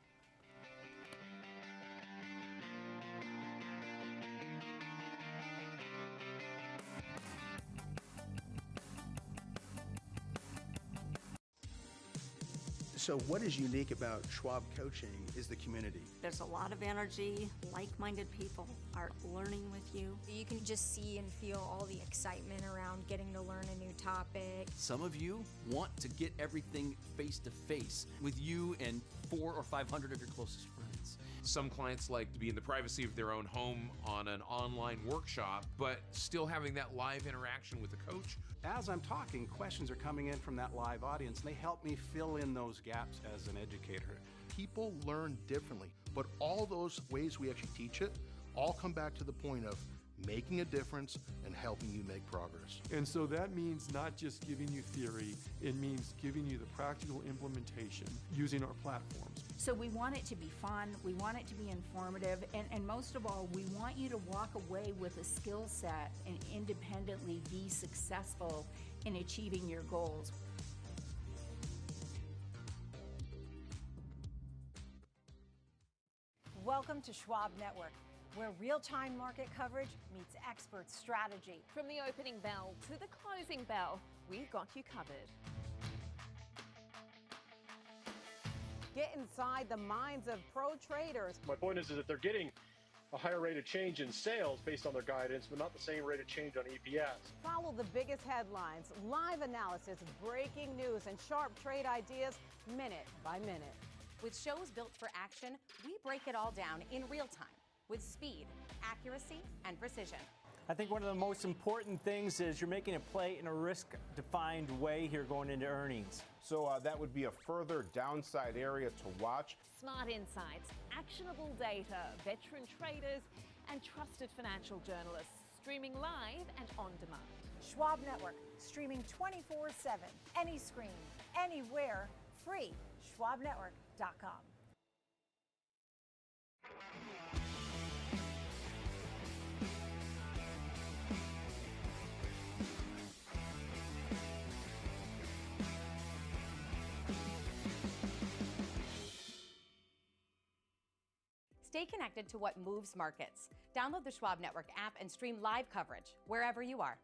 So what is unique about Schwab Coaching is the community. There's a lot of energy, like-minded people are learning with you. You can just see and feel all the excitement around getting to learn a new topic. Some of you want to get everything face-to-face with you and 400 or 500 of your closest friends. Some clients like to be in the privacy of their own home on an online workshop, but still having that live interaction with the coach. As I'm talking, questions are coming in from that live audience, and they help me fill in those gaps as an educator. People learn differently, but all those ways we actually teach it all come back to the point of making a difference and helping you make progress. And so that means not just giving you theory, it means giving you the practical implementation using our platforms. So we want it to be fun, we want it to be informative, and most of all, we want you to walk away with a skill set and independently be successful in achieving your goals. Welcome to Schwab Network, where real-time market coverage meets expert strategy. From the opening bell to the closing bell, we've got you covered. Get inside the minds of pro traders. My point is that they're getting a higher rate of change in sales based on their guidance, but not the same rate of change on EPS. Follow the biggest headlines, live analysis, breaking news, and sharp trade ideas minute by minute. With shows built for action, we break it all down in real time with speed, accuracy, and precision. I think one of the most important things is you're making a play in a risk-defined way here going into earnings. So that would be a further downside area to watch. Smart insights, actionable data, veteran traders, and trusted financial journalists streaming live and on demand. Schwab Network, streaming 24/7, any screen, anywhere, free. SchwabNetwork.com. Stay connected to what moves markets. Download the Schwab Network app and stream live coverage wherever you are.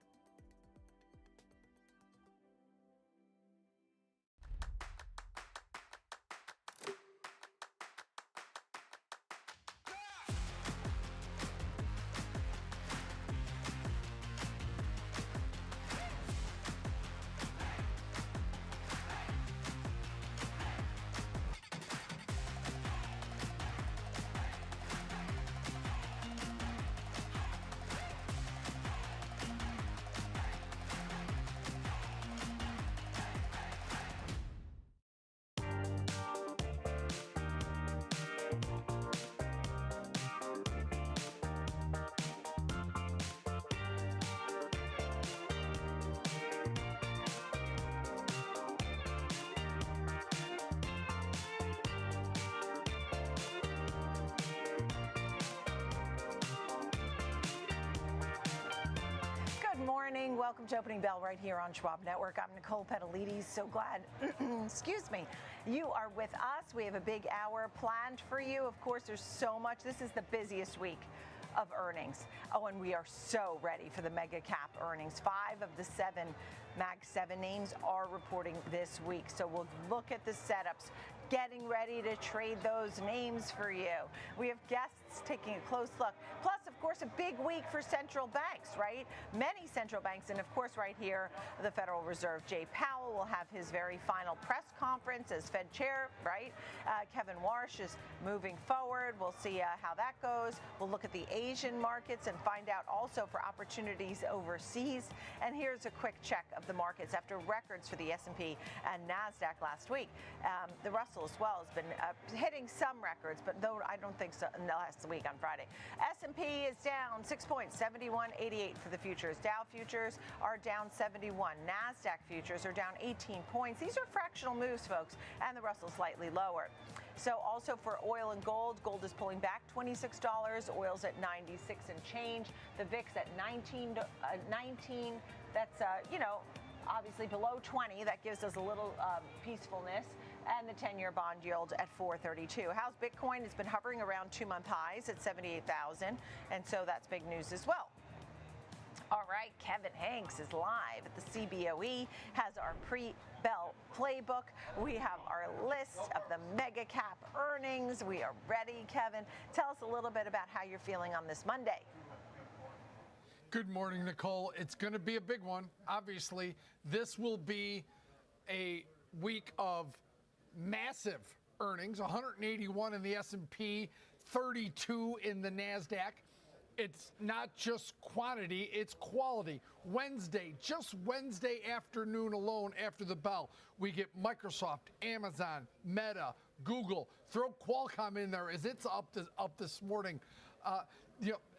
Good morning. Welcome to Opening Bell right here on Schwab Network. I'm Nicole Petalides. So glad, excuse me, you are with us. We have a big hour planned for you. Of course, there's so much. This is the busiest week of earnings. Oh, and we are so ready for the mega cap earnings. 5 of the 7 Mag 7 names are reporting this week. So we'll look at the setups, getting ready to trade those names for you. We have guests taking a close look. Plus, of course, a big week for central banks, right? Many central banks, and of course, right here, the Federal Reserve. Jay Powell will have his very final press conference as Fed chair, right? Kevin Warsh is moving forward. We'll see how that goes. We'll look at the Asian markets and find out also for opportunities overseas. And here's a quick check of the markets after records for the S&P and NASDAQ last week. The Russell as well has been hitting some records, but though I don't think so last week on Friday. S&P is down 6 points, 71.88 for the futures. Dow futures are down 71. NASDAQ futures are down 18 points. These are fractional moves, folks, and the Russell slightly lower. So also for oil and gold, gold is pulling back $26. Oil's at 96 and change. The VIX at 19. That's, obviously below 20. That gives us a little peacefulness. And the 10-year bond yield at 4.32. How's Bitcoin? It's been hovering around 2-month highs at 78,000. And so that's big news as well. All right, Kevin Hanks is live at the CBOE, has our pre-bell playbook. We have our list of the mega cap earnings. We are ready, Kevin. Tell us a little bit about how you're feeling on this Monday. Good morning, Nicole. It's going to be a big one, obviously. This will be a week of massive earnings, 181 in the S&P, 32 in the NASDAQ. It's not just quantity, it's quality. Wednesday, just Wednesday afternoon alone after the bell, we get Microsoft, Amazon, Meta, Google. Throw Qualcomm in there as it's up this morning.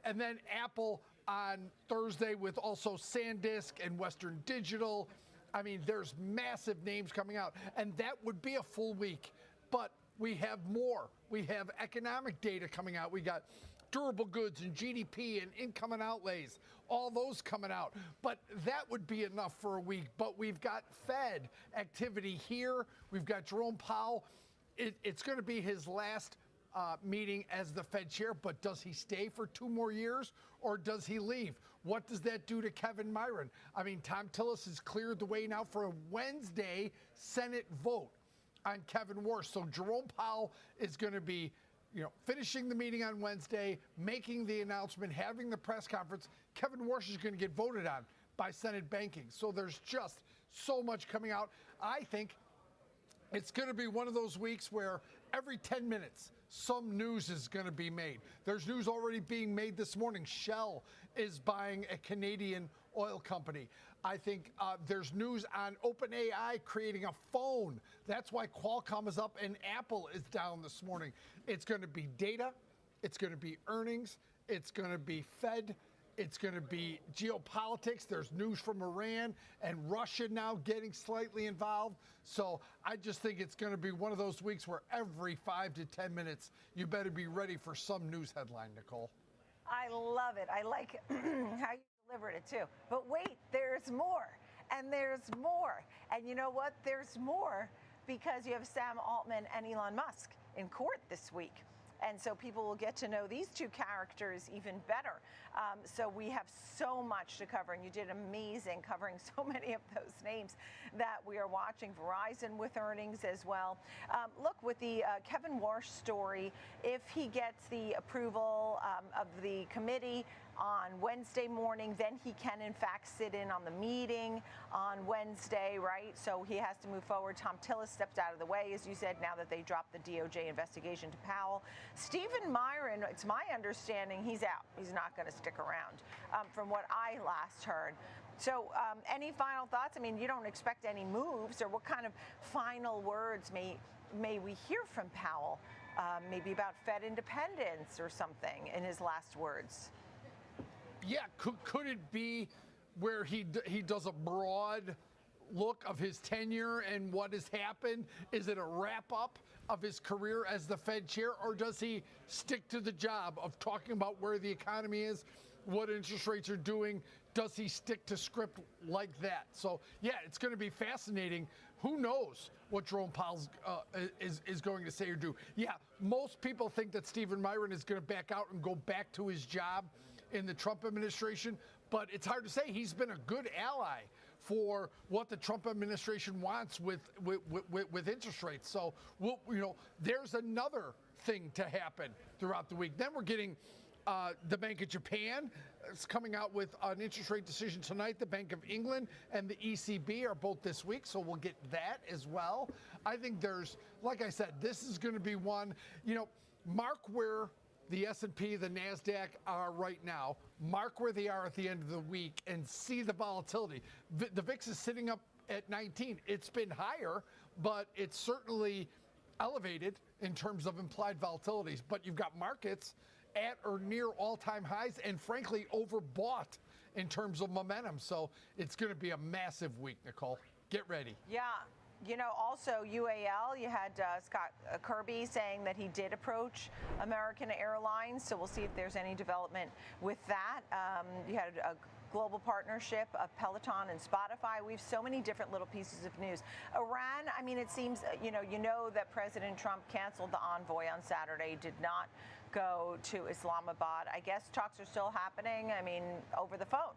And then Apple on Thursday with also SanDisk and Western Digital. I mean, there's massive names coming out, and that would be a full week. But we have more. We have economic data coming out. We got durable goods and GDP and income and outlays, all those coming out. But that would be enough for a week. But we've got Fed activity here. We've got Jerome Powell. It's going to be his last meeting as the Fed chair, but does he stay for 2 more years or does he leave? What does that do to Kevin Myron? I mean, Tom Tillis has cleared the way now for a Wednesday Senate vote on Kevin Warsh. So Jerome Powell is going to be, finishing the meeting on Wednesday, making the announcement, having the press conference. Kevin Warsh is going to get voted on by Senate banking. So there's just so much coming out. I think it's going to be one of those weeks where every 10 minutes, some news is going to be made. There's news already being made this morning. Shell is buying a Canadian oil company. I think there's news on OpenAI creating a phone. That's why Qualcomm is up and Apple is down this morning. It's going to be data. It's going to be earnings. It's going to be Fed. It's going to be geopolitics. There's news from Iran and Russia now getting slightly involved. So I just think it's going to be one of those weeks where every 5 to 10 minutes, you better be ready for some news headline, Nicole. I love it. I like how you delivered it too. But wait, there's more. And there's more. And you know what? There's more because you have Sam Altman and Elon Musk in court this week. And so people will get to know these two characters even better. So we have so much to cover, and you did amazing covering so many of those names that we are watching. Verizon with earnings as well. Look, with the Kevin Warsh story, if he gets the approval of the committee on Wednesday morning, then he can in fact sit in on the meeting on Wednesday, right? So he has to move forward. Tom Tillis stepped out of the way, as you said, now that they dropped the DOJ investigation to Powell. Stephen Myron, it's my understanding he's out. He's not going to stick around, from what I last heard. So any final thoughts? I mean, you don't expect any moves, or what kind of final words may we hear from Powell? Maybe about Fed independence or something in his last words. Yeah, could it be where he does a broad look of his tenure and what has happened? Is it a wrap-up of his career as the Fed chair, or does he stick to the job of talking about where the economy is, what interest rates are doing? Does he stick to script like that? So, yeah, it's going to be fascinating. Who knows what Jerome Powell is going to say or do? Yeah, most people think that Stephen Myron is going to back out and go back to his job in the Trump administration, but it's hard to say. He's been a good ally for what the Trump administration wants with interest rates. So, there's another thing to happen throughout the week. Then we're getting the Bank of Japan is coming out with an interest rate decision tonight. The Bank of England and the ECB are both this week, so we'll get that as well. I think there's, like I said, this is going to be one, mark where the S&P, the NASDAQ are right now, mark where they are at the end of the week, and see the volatility. The VIX is sitting up at 19. It's been higher, but it's certainly elevated in terms of implied volatilities. But you've got markets at or near all-time highs and, frankly, overbought in terms of momentum. So it's going to be a massive week, Nicole. Get ready. Yeah. Also UAL, you had Scott Kirby saying that he did approach American Airlines. So we'll see if there's any development with that. You had a global partnership of Peloton and Spotify. We have so many different little pieces of news. Iran, I mean, it seems, you know that President Trump canceled the envoy on Saturday, did not go to Islamabad. I guess talks are still happening, over the phone.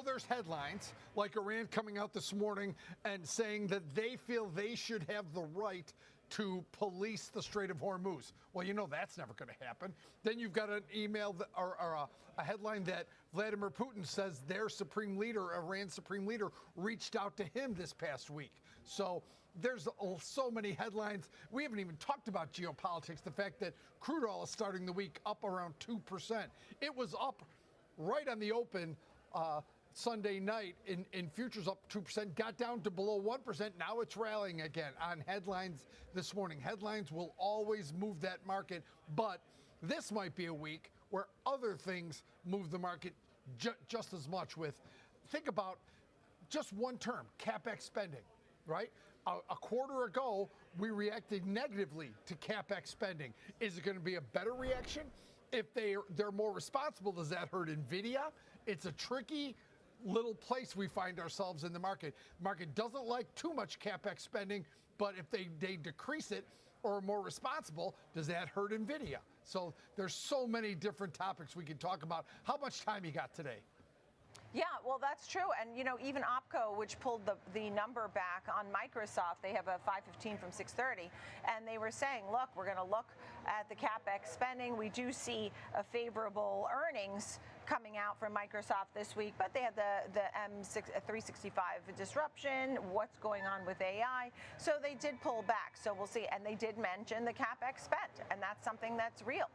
There's headlines like Iran coming out this morning and saying that they feel they should have the right to police the Strait of Hormuz. Well, that's never going to happen. Then you've got an email or a headline that Vladimir Putin says their supreme leader, Iran's supreme leader, reached out to him this past week. So there's so many headlines. We haven't even talked about geopolitics, the fact that crude oil is starting the week up around 2%. It was up right on the open Sunday night in futures, up 2%, got down to below 1%. Now it's rallying again on headlines this morning. Headlines will always move that market, but this might be a week where other things move the market just as much. Think about just one term, CapEx spending, right? A quarter ago, we reacted negatively to CapEx spending. Is it going to be a better reaction? If they're more responsible, does that hurt NVIDIA? It's a tricky little place we find ourselves in the market. Market doesn't like too much CapEx spending, but if they decrease it or are more responsible, does that hurt NVIDIA? So there's so many different topics we can talk about. How much time you got today? Yeah, well, that's true. And, even OPCO, which pulled the number back on Microsoft, they have a 515 from 630. And they were saying, look, we're going to look at the CapEx spending. We do see a favorable earnings coming out from Microsoft this week, but they had the M365 disruption, what's going on with AI. So they did pull back. So we'll see. And they did mention the CapEx spent, and that's something that's real.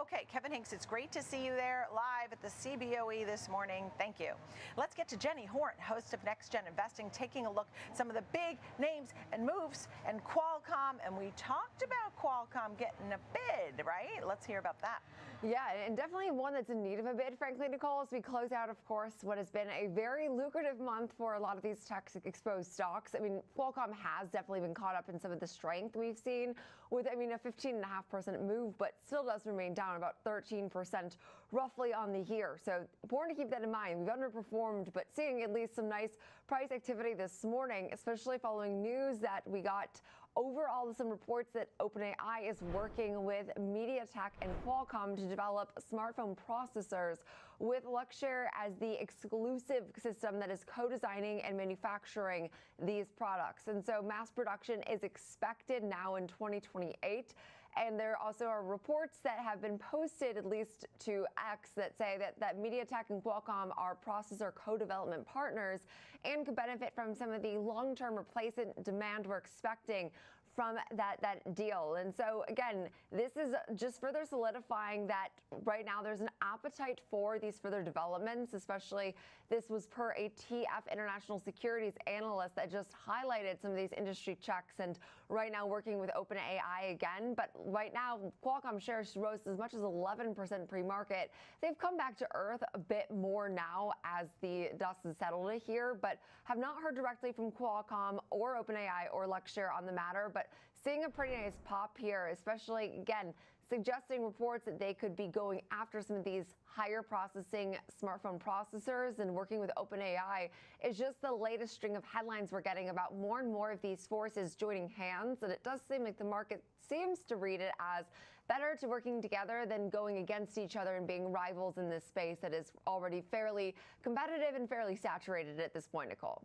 Okay, Kevin Hincks, it's great to see you there live at the CBOE this morning. Thank you. Let's get to Jenny Horn, host of Next Gen Investing, taking a look at some of the big names and moves and Qualcomm. And we talked about Qualcomm getting a bid, right? Let's hear about that. Yeah, and definitely one that's in need of a bid, frankly, Nicole, as we close out, of course, what has been a very lucrative month for a lot of these tech-exposed stocks. Qualcomm has definitely been caught up in some of the strength we've seen with, a 15.5% move, but still does remain down about 13% roughly on the year. So important to keep that in mind. We've underperformed, but seeing at least some nice price activity this morning, especially following news that we got Overall, some reports that OpenAI is working with MediaTek and Qualcomm to develop smartphone processors, with Luxshare as the exclusive system that is co-designing and manufacturing these products. And so mass production is expected now in 2028. And there also are reports that have been posted, at least to X, that say that MediaTek and Qualcomm are processor co-development partners and could benefit from some of the long-term replacement demand we're expecting from that deal. And so again, this is just further solidifying that right now there's an appetite for these further developments, especially this was per a TF International Securities analyst that just highlighted some of these industry checks, and right now working with OpenAI again. But right now, Qualcomm shares rose as much as 11% pre-market. They've come back to earth a bit more now as the dust has settled here, but have not heard directly from Qualcomm or OpenAI or Luxshare on the matter. But seeing a pretty nice pop here, especially, again, suggesting reports that they could be going after some of these higher processing smartphone processors and working with OpenAI is just the latest string of headlines we're getting about more and more of these forces joining hands. And it does seem like the market seems to read it as better to working together than going against each other and being rivals in this space that is already fairly competitive and fairly saturated at this point, Nicole.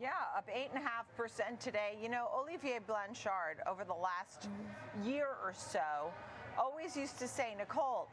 Yeah, up 8.5% today. You know, Olivier Blanchard, over the last year or so, always used to say, Nicole,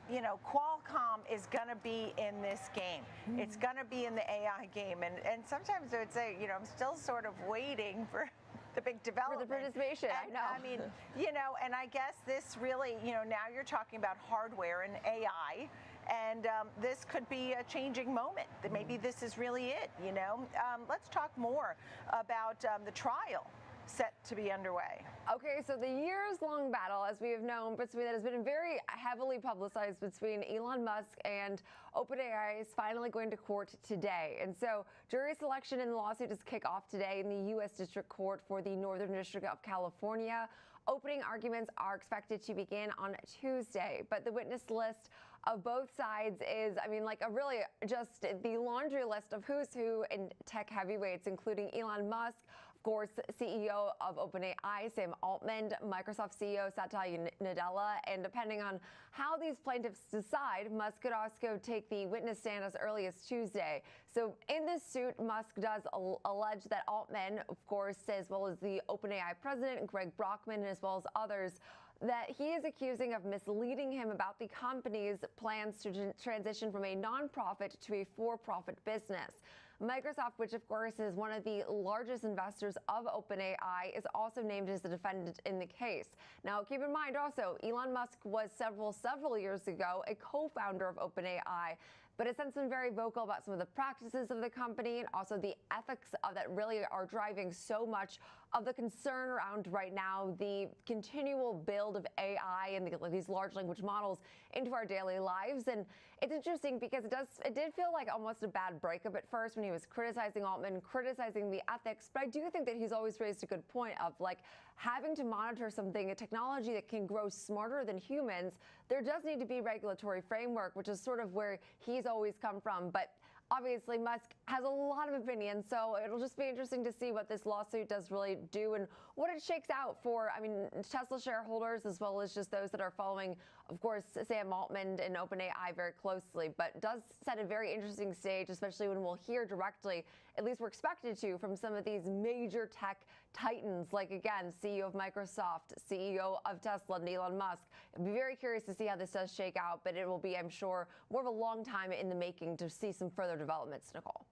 you know, Qualcomm is going to be in this game. It's going to be in the AI game. And sometimes I would say, you know, I'm still sort of waiting for the big development. For the participation, and, I know. I mean, you know, and I guess this really, you know, now you're talking about hardware and AI. And this could be a changing moment. Maybe this is really it, you know. Let's talk more about the trial set to be underway. Okay, so the years-long battle, as we have known, that has been very heavily publicized between Elon Musk and OpenAI is finally going to court today. And so jury selection in the lawsuit is kick off today in the U.S. District Court for the Northern District of California. Opening arguments are expected to begin on Tuesday, but the witness list of both sides is, I mean, like a really just the laundry list of who's who in tech heavyweights, including Elon Musk, of course, CEO of OpenAI, Sam Altman, Microsoft CEO Satya Nadella, and depending on how these plaintiffs decide, Musk could also take the witness stand as early as Tuesday. So in this suit, Musk does allege that Altman, of course, as well as the OpenAI president, Greg Brockman, as well as others, that he is accusing of misleading him about the company's plans to transition from a nonprofit to a for-profit business. Microsoft, which of course is one of the largest investors of OpenAI, is also named as the defendant in the case. Now, keep in mind also, Elon Musk was several years ago a co-founder of OpenAI, but has since been very vocal about some of the practices of the company and also the ethics of that really are driving so much of the concern around right now the continual build of AI and these large language models into our daily lives. And it's interesting because it did feel like almost a bad breakup at first when he was criticizing Altman, criticizing the ethics. But I do think that he's always raised a good point of like having to monitor something, a technology that can grow smarter than humans. There does need to be regulatory framework, which is sort of where he's always come from. But obviously, Musk has a lot of opinions, so it'll just be interesting to see what this lawsuit does really do and what it shakes out for, I mean, Tesla shareholders as well as just those that are following, of course, Sam Altman and OpenAI very closely. But does set a very interesting stage, especially when we'll hear directly, at least we're expected to, from some of these major tech titans, like, again, CEO of Microsoft, CEO of Tesla, and Elon Musk. I'd be very curious to see how this does shake out, but it will be, I'm sure, more of a long time in the making to see some further developments, Nicole.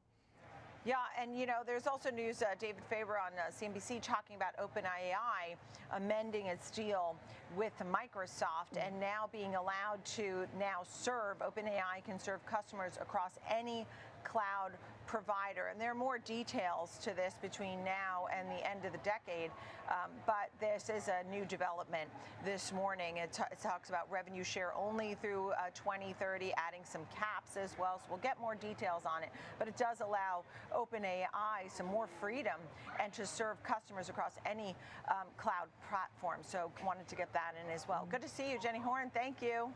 Yeah, and you know, there's also news, David Faber on CNBC talking about OpenAI amending its deal with Microsoft and now being allowed to now serve, OpenAI can serve customers across any cloud provider. And there are more details to this between now and the end of the decade, but this is a new development this morning. It talks about revenue share only through 2030, adding some caps as well. So we'll get more details on it, but it does allow OpenAI some more freedom and to serve customers across any cloud platform. So wanted to get that in as well. Good to see you, Jenny Horn. Thank you.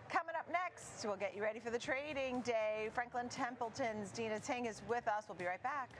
Coming up next, we'll get you ready for the trading day. Franklin Templeton's Dina Ting is with us. We'll be right back.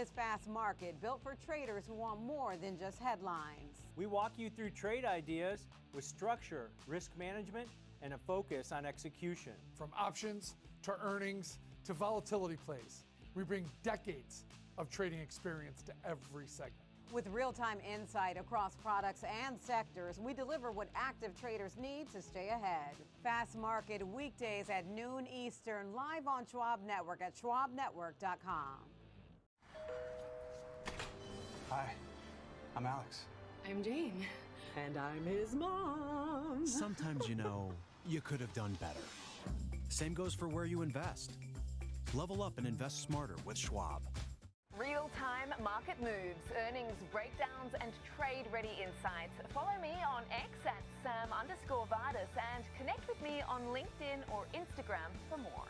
is Fast Market, built for traders who want more than just headlines. We walk you through trade ideas with structure, risk management, and a focus on execution. From options to earnings to volatility plays, we bring decades of trading experience to every segment. With real-time insight across products and sectors, we deliver what active traders need to stay ahead. Fast Market weekdays at noon Eastern, live on Schwab Network at schwabnetwork.com. Hi, I'm Alex. I'm Jane. And I'm his mom. Sometimes, you could have done better. Same goes for where you invest. Level up and invest smarter with Schwab. Real-time market moves, earnings breakdowns, and trade-ready insights. Follow me on X at Sam_Vardis and connect with me on LinkedIn or Instagram for more.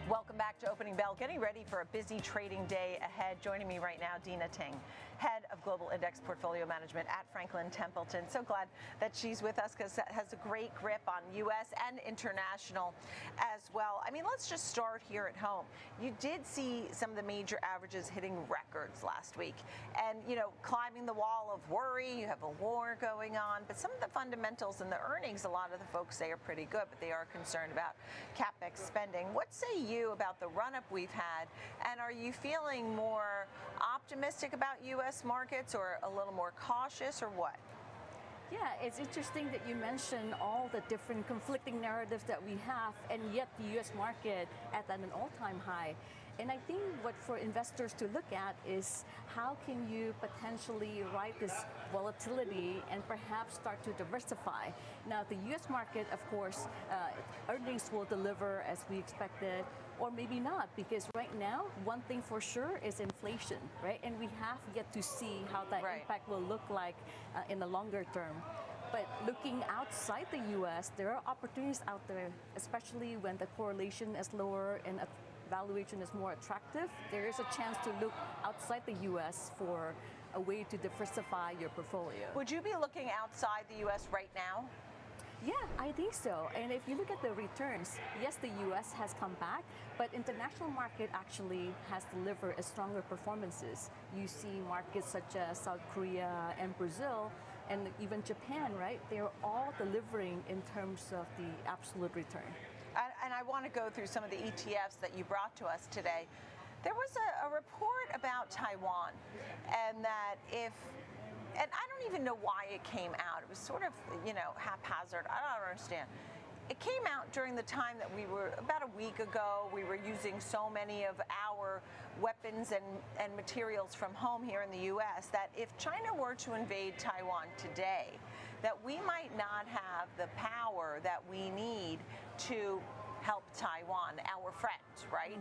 Welcome back to Opening Bell. Getting ready for a busy trading day ahead. Joining me right now, Dina Ting, Head of Global Index Portfolio Management at Franklin Templeton. So glad that she's with us because that has a great grip on U.S. and international as well. I mean, let's just start here at home. You did see some of the major averages hitting records last week and, climbing the wall of worry. You have a war going on, but some of the fundamentals and the earnings, a lot of the folks say are pretty good, but they are concerned about CapEx spending. What say you about the run-up we've had, and are you feeling more optimistic about U.S. markets or a little more cautious, or what? Yeah, it's interesting that you mentioned all the different conflicting narratives that we have, and yet the U.S. market at an all-time high. And I think what for investors to look at is how can you potentially ride this volatility and perhaps start to diversify. Now, the U.S. market, of course, earnings will deliver as we expected, or maybe not, because right now, one thing for sure is inflation, right? And we have yet to see how that impact will look like in the longer term. But looking outside the U.S., there are opportunities out there, especially when the correlation is lower and valuation is more attractive. There is a chance to look outside the U.S. for a way to diversify your portfolio. Would you be looking outside the U.S. right now? Yeah, I think so. And if you look at the returns, yes, the U.S. has come back, but international market actually has delivered stronger performances. You see markets such as South Korea and Brazil, and even Japan, right? They're all delivering in terms of the absolute return. And I want to go through some of the ETFs that you brought to us today. There was a report about Taiwan, and that and I don't even know why it came out. It was sort of, haphazard. I don't understand. It came out during the time that we were, about a week ago, we were using so many of our weapons and materials from home here in the U.S. that if China were to invade Taiwan today, that we might not have the power that we need to help Taiwan, our friends, right?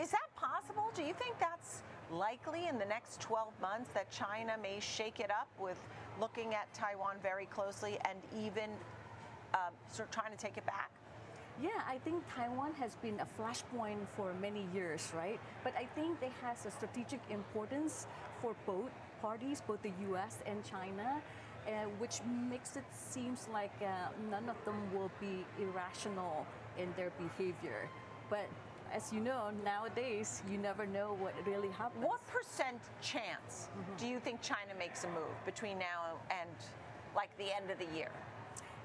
Is that possible? Do you think that's likely in the next 12 months that China may shake it up with looking at Taiwan very closely and even sort of trying to take it back? Yeah, I think Taiwan has been a flashpoint for many years, right? But I think it has a strategic importance for both parties, both the U.S. and China, which makes it seems like none of them will be irrational in their behavior. But as you know, nowadays, you never know what really happens. What percent chance do you think China makes a move between now and like the end of the year?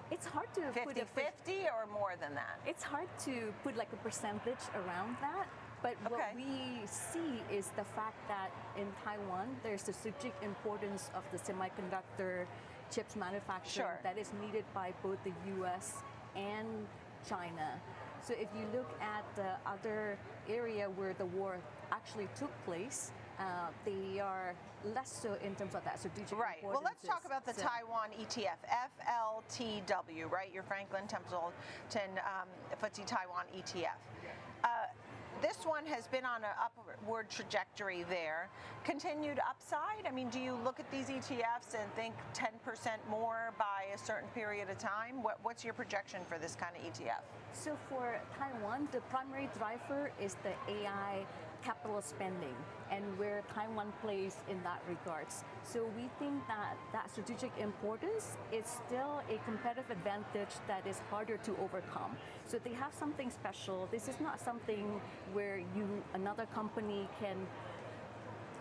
It's hard to 50-50 or more than that? It's hard to put like a percentage around that. But what we see is the fact that in Taiwan, there's the strategic importance of the semiconductor chips manufacturing that is needed by both the U.S. and China. So if you look at the other area where the war actually took place, they are less so in terms of that strategic importance. Well, let's talk about the Taiwan ETF, FLTW, right? Your Franklin Templeton FTSE Taiwan ETF. this one has been on an upward trajectory there. Continued upside? I mean, do you look at these ETFs and think 10% more by a certain period of time? What's your projection for this kind of ETF? So for Taiwan, the primary driver is the AI capital spending and where Taiwan plays in that regards. So we think that that strategic importance is still a competitive advantage that is harder to overcome. So they have something special. This is not something where another company can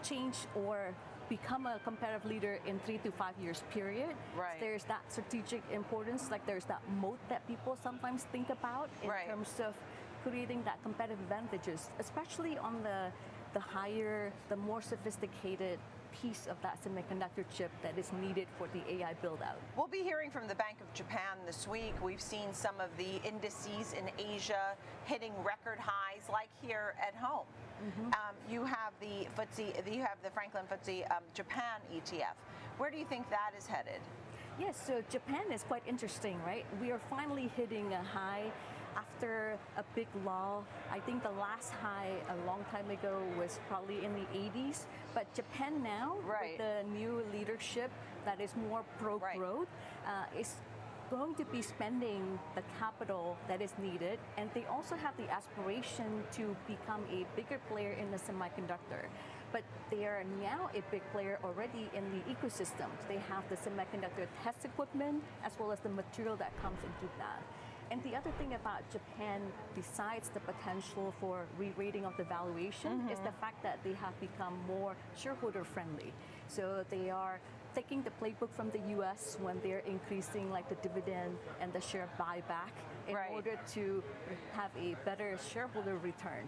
change or become a competitive leader in 3 to 5 years period. Right. There's that strategic importance, like there's that moat that people sometimes think about in terms of creating that competitive advantages, especially on the higher, the more sophisticated piece of that semiconductor chip that is needed for the AI build out. We'll be hearing from the Bank of Japan this week. We've seen some of the indices in Asia hitting record highs, like here at home. You have the FTSE, you have the Franklin FTSE Japan ETF. Where do you think that is headed? Yes, so Japan is quite interesting, right? We are finally hitting a high after a big lull. I think the last high a long time ago was probably in the 80s. But Japan now, with the new leadership that is more pro-growth, is going to be spending the capital that is needed, and they also have the aspiration to become a bigger player in the semiconductor. But they are now a big player already in the ecosystem. They have the semiconductor test equipment as well as the material that comes into that. And the other thing about Japan, besides the potential for re-rating of the valuation, is the fact that they have become more shareholder friendly. So they are taking the playbook from the US when they're increasing like the dividend and the share buyback in order to have a better shareholder return.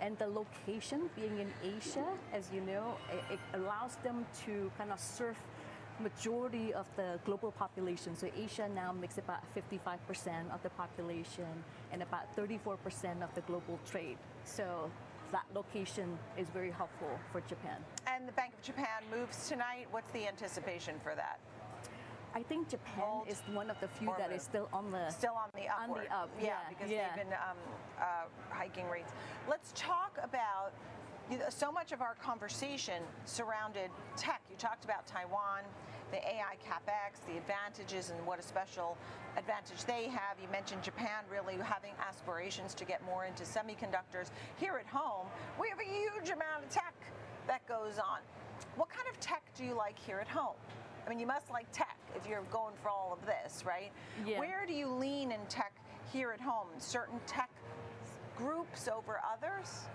And the location being in Asia, as you know, it allows them to kind of serve majority of the global population. So Asia now makes about 55% of the population and about 34% of the global trade. So that location is very helpful for Japan. And the Bank of Japan moves tonight. What's the anticipation for that? I think Japan is one of the few that is still on the upward. up. Yeah, because they've been hiking rates. Let's talk about so much of our conversation surrounded tech. You talked about Taiwan, the AI CapEx, the advantages, and what a special advantage they have. You mentioned Japan really having aspirations to get more into semiconductors. Here at home, we have a huge amount of tech that goes on. What kind of tech do you like here at home? I mean, you must like tech if you're going for all of this, right? Yeah. Where do you lean in tech here at home? Certain tech groups over others?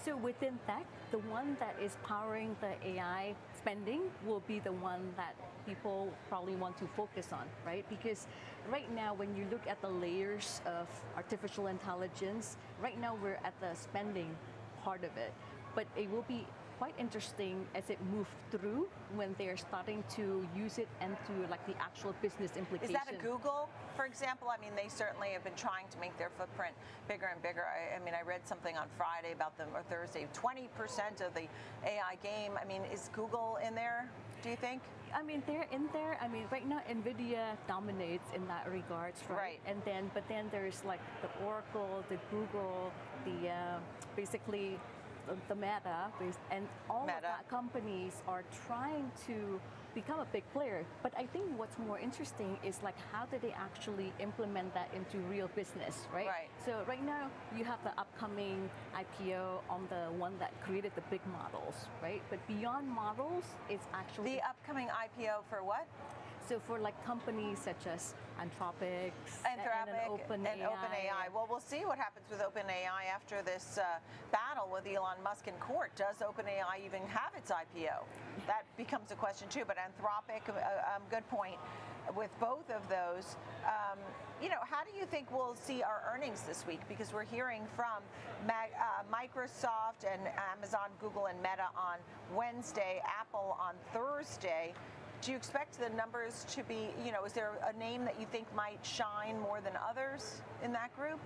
So within tech, the one that is powering the AI spending will be the one that people probably want to focus on, right? Because right now, when you look at the layers of artificial intelligence, right now we're at the spending part of it. But it will be quite interesting as it moves through when they're starting to use it and to like the actual business implication. Is that a Google, for example? I mean, they certainly have been trying to make their footprint bigger and bigger. I mean, I read something on Friday about them, or Thursday, 20% of the AI game. I mean, is Google in there, do you think? I mean, they're in there. I mean, right now, NVIDIA dominates in that regards, right? But then there's like the Oracle, the Google, the basically the Meta, and all of that companies are trying to become a big player. But I think what's more interesting is like how do they actually implement that into real business, right? So right now you have the upcoming IPO on the one that created the big models, right? But beyond models, it's actually the upcoming IPO for what? So for like companies such as Anthropic and OpenAI. Well, we'll see what happens with OpenAI after this battle with Elon Musk in court. Does OpenAI even have its IPO? That becomes a question too. But Anthropic, good point. With both of those, you know, how do you think we'll see our earnings this week? Because we're hearing from Microsoft and Amazon, Google, and Meta on Wednesday, Apple on Thursday. Do you expect the numbers to be, you know, is there a name that you think might shine more than others in that group?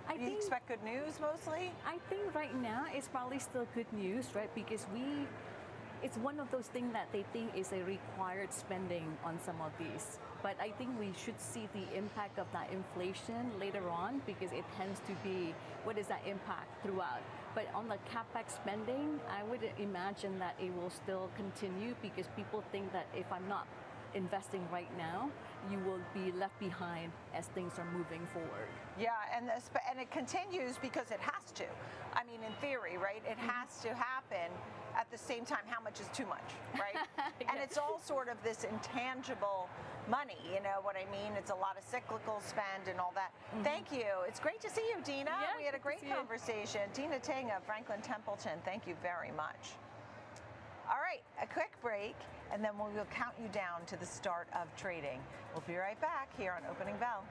Do you expect good news mostly? I think right now it's probably still good news, right? Because it's one of those things that they think is a required spending on some of these. But I think we should see the impact of that inflation later on, because it tends to be what is that impact throughout. But on the capex spending, I would imagine that it will still continue, because people think that if I'm not investing right now, you will be left behind as things are moving forward. Yeah, and it continues because it has to. I mean, in theory, right? It has to happen. At the same time, how much is too much, right? And it's all sort of this intangible money, you know what I mean? It's a lot of cyclical spend and all that. Thank you. It's great to see you, Dina. Yeah, we had a great good to see you. conversation. Dina Ting of Franklin Templeton, thank you very much. All right, a quick break, and then we'll count you down to the start of trading. We'll be right back here on Opening Bell.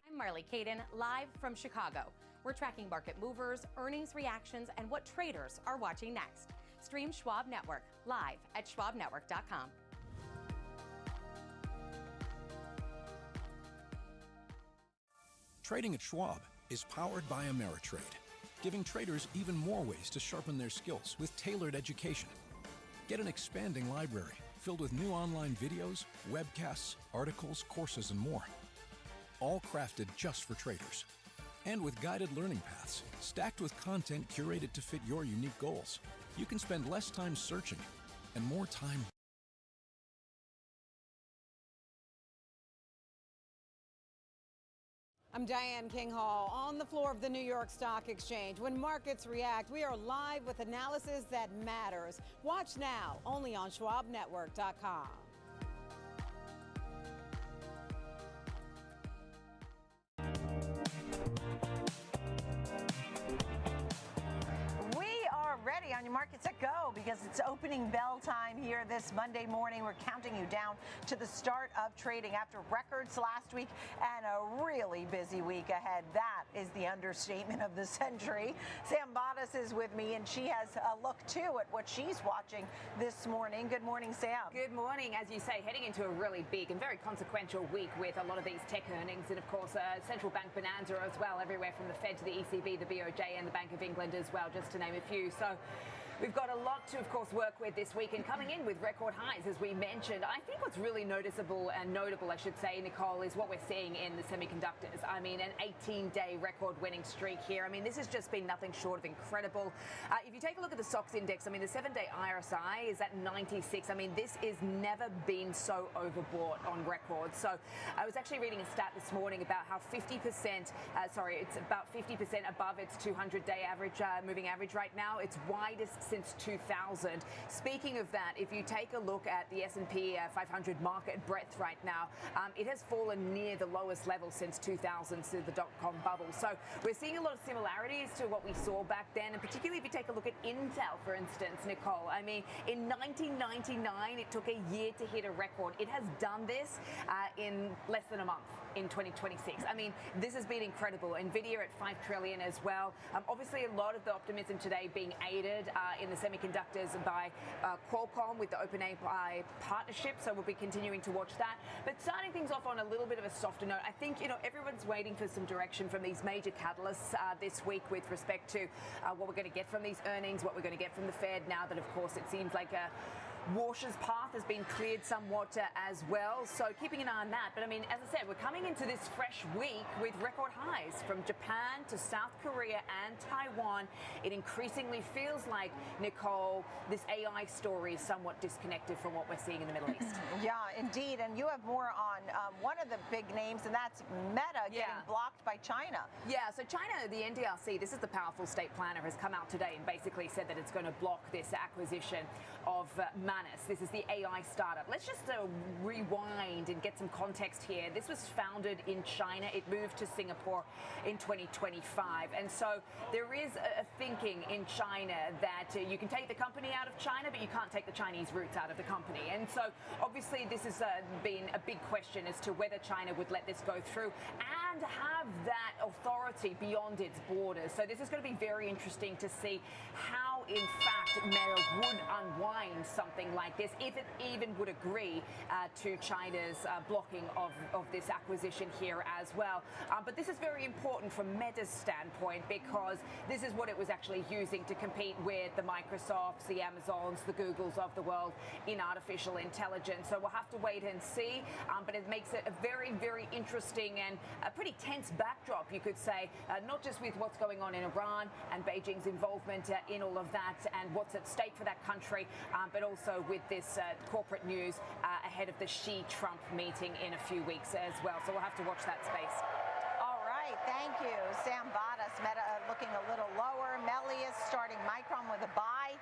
I'm Marley Caden, live from Chicago. We're tracking market movers, earnings reactions, and what traders are watching next. Stream Schwab Network live at schwabnetwork.com. Trading at Schwab is powered by Ameritrade, giving traders even more ways to sharpen their skills with tailored education. Get an expanding library filled with new online videos, webcasts, articles, courses, and more. All crafted just for traders. And with guided learning paths, stacked with content curated to fit your unique goals. You can spend less time searching and more time. I'm Diane King Hall on the floor of the New York Stock Exchange. When markets react, we are live with analysis that matters. Watch now, only on schwabnetwork.com. Ready on your market set go, because it's opening bell time here this Monday morning. We're counting you down to the start of trading after records last week and a really busy week ahead. That is the understatement of the century. Sam Bottas is with me, and she has a look too at what she's watching this morning. Good morning, Sam. Good morning. As you say, heading into a really big and very consequential week with a lot of these tech earnings, and of course central bank bonanza as well, everywhere from the Fed to the ECB, the BOJ, and the Bank of England as well, just to name a few. So we've got a lot to, of course, work with this week, and coming in with record highs, as we mentioned. I think what's really noticeable and notable, I should say, Nicole, is what we're seeing in the semiconductors. I mean, an 18-day record-winning streak here. I mean, this has just been nothing short of incredible. If you take a look at the SOX index, I mean, the 7-day RSI is at 96. I mean, this is never been so overbought on record. So I was actually reading a stat this morning about how 50%, it's about 50% above its 200-day average, moving average right now. It's widest since 2000. Speaking of that, if you take a look at the S&P 500 market breadth right now, it has fallen near the lowest level since 2000, to the dot-com bubble. So we're seeing a lot of similarities to what we saw back then, and particularly if you take a look at Intel, for instance, Nicole. I mean, in 1999, it took a year to hit a record. It has done this in less than a month. In 2026. I mean, this has been incredible. Nvidia at $5 trillion as well. Obviously, a lot of the optimism today being aided in the semiconductors by Qualcomm with the OpenAI partnership. So we'll be continuing to watch that. But starting things off on a little bit of a softer note, I think, everyone's waiting for some direction from these major catalysts this week with respect to what we're going to get from these earnings, what we're going to get from the Fed, now that, of course, it seems like Walsh's path has been cleared somewhat as well, so keeping an eye on that. But I mean, as I said, we're coming into this fresh week with record highs from Japan to South Korea and Taiwan. It increasingly feels like, Nicole, this AI story is somewhat disconnected from what we're seeing in the Middle East. Yeah, indeed. And you have more on one of the big names, and that's Meta getting blocked by China. Yeah, so China, the NDRC, this is the powerful state planner, has come out today and basically said that it's going to block this acquisition of Manus. This is the AI startup. Let's just rewind and get some context here. This was founded in China. It moved to Singapore in 2025. And so there is a thinking in China that you can take the company out of China, but you can't take the Chinese roots out of the company. And so obviously this has been a big question as to whether China would let this go through and have that authority beyond its borders. So this is going to be very interesting to see how in fact, Meta would unwind something like this, if it even would agree to China's blocking of this acquisition here as well. But this is very important from Meta's standpoint, because this is what it was actually using to compete with the Microsofts, the Amazons, the Googles of the world in artificial intelligence. So we'll have to wait and see, but it makes it a very, very interesting and a pretty tense backdrop, you could say, not just with what's going on in Iran and Beijing's involvement in all of that and what's at stake for that country, but also with this corporate news ahead of the Xi-Trump meeting in a few weeks as well. So we'll have to watch that space. All right, thank you. Sam Badas, Meta looking a little lower. Melius starting Micron with a buy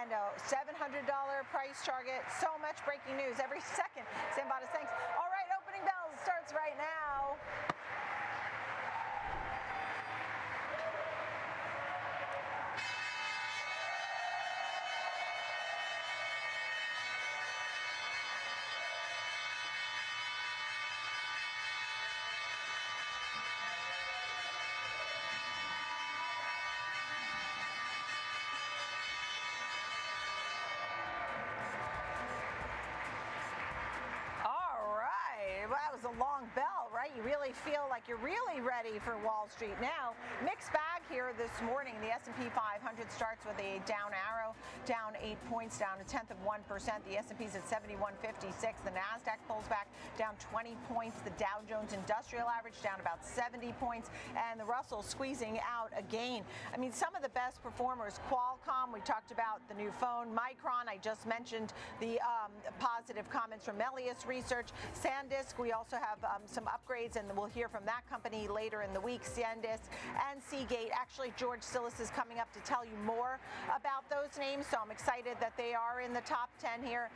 and a $700 price target. So much breaking news every second. Sam Badas, thanks. All right, opening bell starts right now. That was a long bell, right? You really feel like you're really ready for Wall Street now. Mixed bag here this morning. The S&P 500 starts with a down arrow, down 8 points, down 1/10%. The S&P's at 71.56. The Nasdaq pulls back, down 20 points. The Dow Jones Industrial Average down about 70 points, and the Russell squeezing out again. I mean, some of the best performers: Qualcomm. We talked about the new phone. Micron. I just mentioned the positive comments from Melius Research. SanDisk. We also have some upgrades, and we'll hear from that company later in the week. SanDisk and Seagate. Actually, George Silas is coming up to tell you more about those names, so I'm excited that they are in the top 10 here.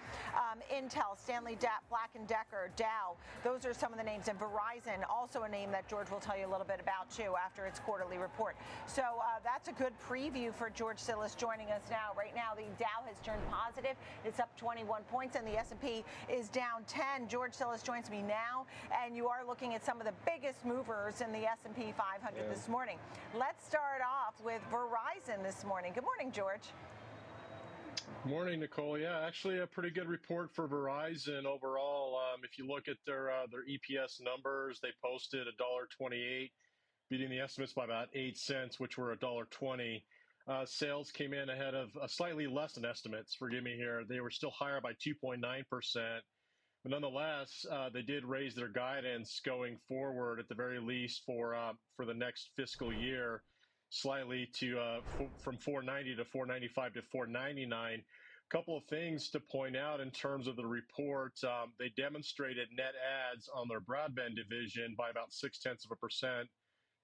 Intel, Stanley Black & Decker, Dow. Those are some of the names. And Verizon, also a name that George will tell you a little bit about, too, after its quarterly report. So that's a good preview for George Silas joining us now. Right now, the Dow has turned positive. It's up 21 points, and the S&P is down 10. George Silas joins me now, and you are looking at some of the biggest movers in the S&P 500 this morning. Let's start off with Verizon this morning. Good morning, George. Morning, Nicole. Yeah, actually a pretty good report for Verizon overall. If you look at their EPS numbers, they posted $1.28, beating the estimates by about 8 cents, which were $1.20. Sales came in ahead of slightly less than estimates. Forgive me here. They were still higher by 2.9%. But nonetheless, they did raise their guidance going forward, at the very least, for the next fiscal year, slightly to from 490 to 495 to 499. A couple of things to point out in terms of the report. They demonstrated net adds on their broadband division by about 0.6%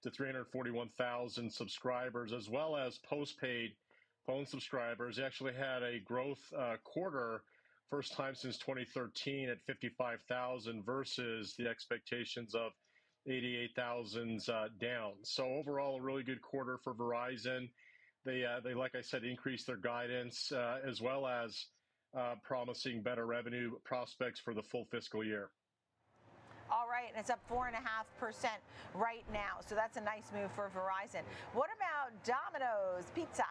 to 341,000 subscribers, as well as postpaid phone subscribers. They actually had a growth quarter, first time since 2013, at 55,000 versus the expectations of 88,000 down. So overall, a really good quarter for Verizon. They like I said, increased their guidance as well as promising better revenue prospects for the full fiscal year. All right, and it's up 4.5% right now. So that's a nice move for Verizon. What about Domino's Pizza?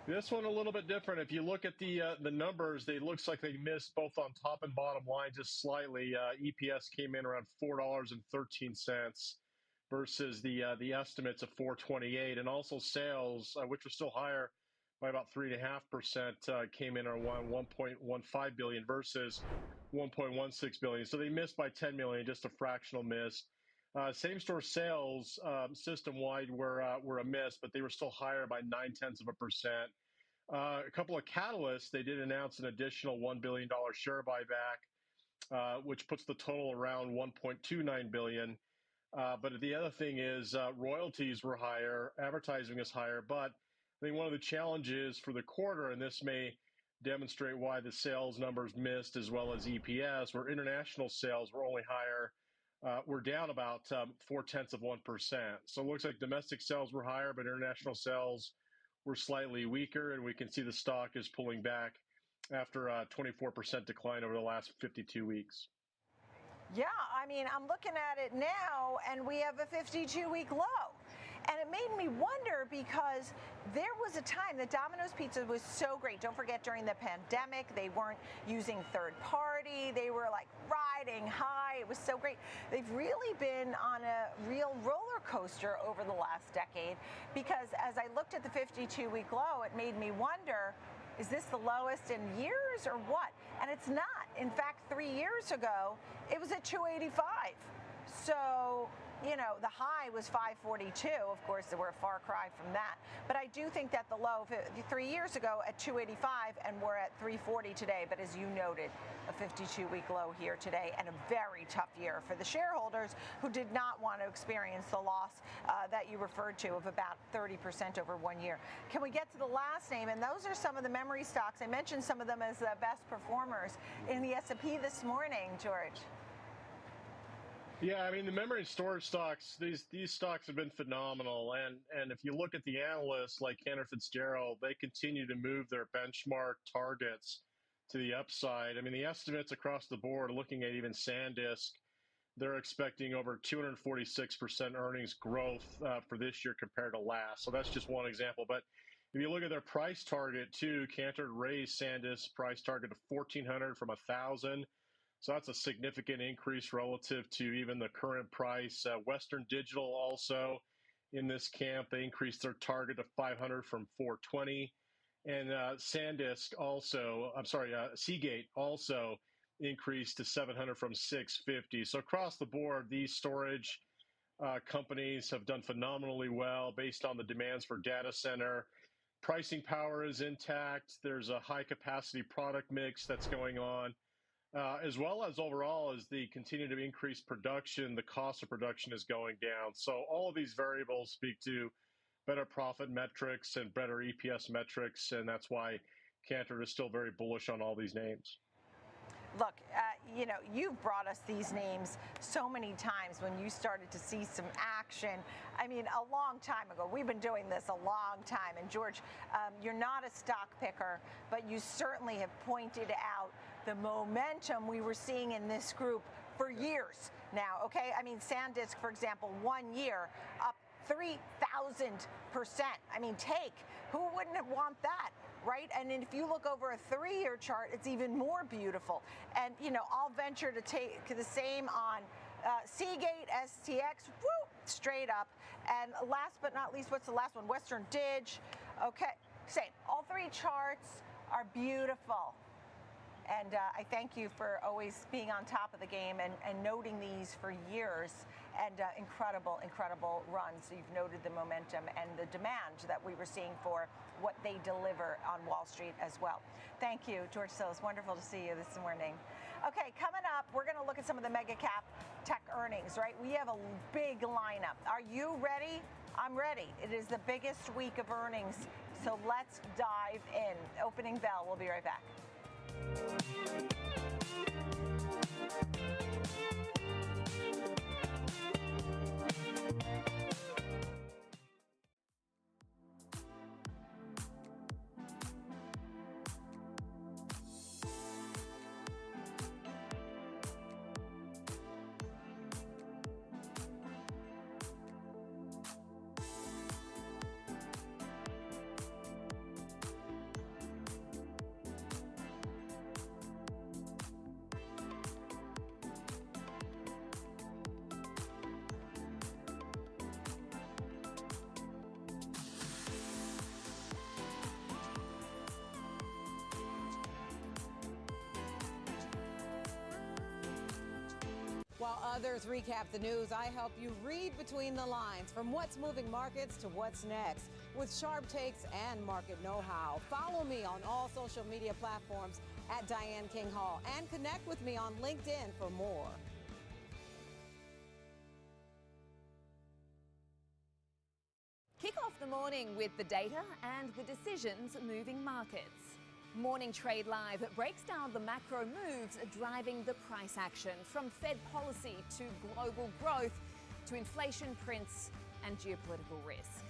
This one a little bit different. If you look at the numbers, it looks like they missed both on top and bottom line just slightly. EPS came in around $4.13 versus the estimates of $4.28, and also sales, which were still higher by about 3.5%, came in around $1.15 billion versus $1.16 billion. So they missed by $10 million, just a fractional miss. Same-store sales system-wide were a miss, but they were still higher by 0.9%. A couple of catalysts: they did announce an additional $1 billion share buyback, which puts the total around $1.29 billion. But the other thing is royalties were higher, advertising is higher. But I think one of the challenges for the quarter, and this may demonstrate why the sales numbers missed as well as EPS, where international sales were only higher. We're down about 0.4%. So it looks like domestic sales were higher, but international sales were slightly weaker, and we can see the stock is pulling back after a 24% decline over the last 52 weeks. Yeah, I mean, I'm looking at it now, and we have a 52-week low. And it made me wonder because there was a time that Domino's Pizza was so great. Don't forget, during the pandemic, they weren't using third party. They were like riding high. It was so great. They've really been on a real roller coaster over the last decade because as I looked at the 52-week low, it made me wonder, is this the lowest in years or what? And it's not. In fact, 3 years ago, it was at 285. So, you know, the high was 542. Of course, we're a far cry from that. But I do think that the low 3 years ago at 285, and we're at 340 today. But as you noted, a 52-week low here today, and a very tough year for the shareholders who did not want to experience the loss that you referred to of about 30% over 1 year. Can we get to the last name? And those are some of the memory stocks. I mentioned some of them as the best performers in the S&P this morning, George. Yeah, I mean, the memory and storage stocks, these stocks have been phenomenal. And if you look at the analysts like Cantor Fitzgerald, they continue to move their benchmark targets to the upside. I mean, the estimates across the board, looking at even SanDisk, they're expecting over 246% earnings growth for this year compared to last. So that's just one example. But if you look at their price target too, Cantor raised SanDisk price target to $1,400 from $1,000. So that's a significant increase relative to even the current price. Western Digital also in this camp, they increased their target to $500 from $420. And SanDisk also, Seagate also increased to $700 from $650. So across the board, these storage companies have done phenomenally well based on the demands for data center. Pricing power is intact. There's a high capacity product mix that's going on. As well as overall, as they continue to increase production, the cost of production is going down. So all of these variables speak to better profit metrics and better EPS metrics, and that's why Cantor is still very bullish on all these names. Look, you know, you've brought us these names so many times when you started to see some action. I mean, a long time ago. We've been doing this a long time. And George, you're not a stock picker, but you certainly have pointed out the momentum we were seeing in this group for years now, okay? I mean, SanDisk, for example, 1 year up 3,000%. I mean, who wouldn't want that? Right? And if you look over a 3-year chart, it's even more beautiful. And, you know, I'll venture to take the same on Seagate, STX, woo, straight up. And last but not least, what's the last one? Western Dig. Okay, same. All three charts are beautiful. And I thank you for always being on top of the game and noting these for years, and incredible runs. So you've noted the momentum and the demand that we were seeing for what they deliver on Wall Street as well. Thank you, George Tsillis. Wonderful to see you this morning. Okay, coming up, we're going to look at some of the mega cap tech earnings, right? We have a big lineup. Are you ready? I'm ready. It is the biggest week of earnings, so let's dive in. Opening bell. We'll be right back. While others recap the news, I help you read between the lines from what's moving markets to what's next with sharp takes and market know-how. Follow me on all social media platforms at Diane King Hall and connect with me on LinkedIn for more. Kick off the morning with the data and the decisions moving markets. Morning Trade Live breaks down the macro moves driving the price action, from Fed policy to global growth to inflation prints and geopolitical risk.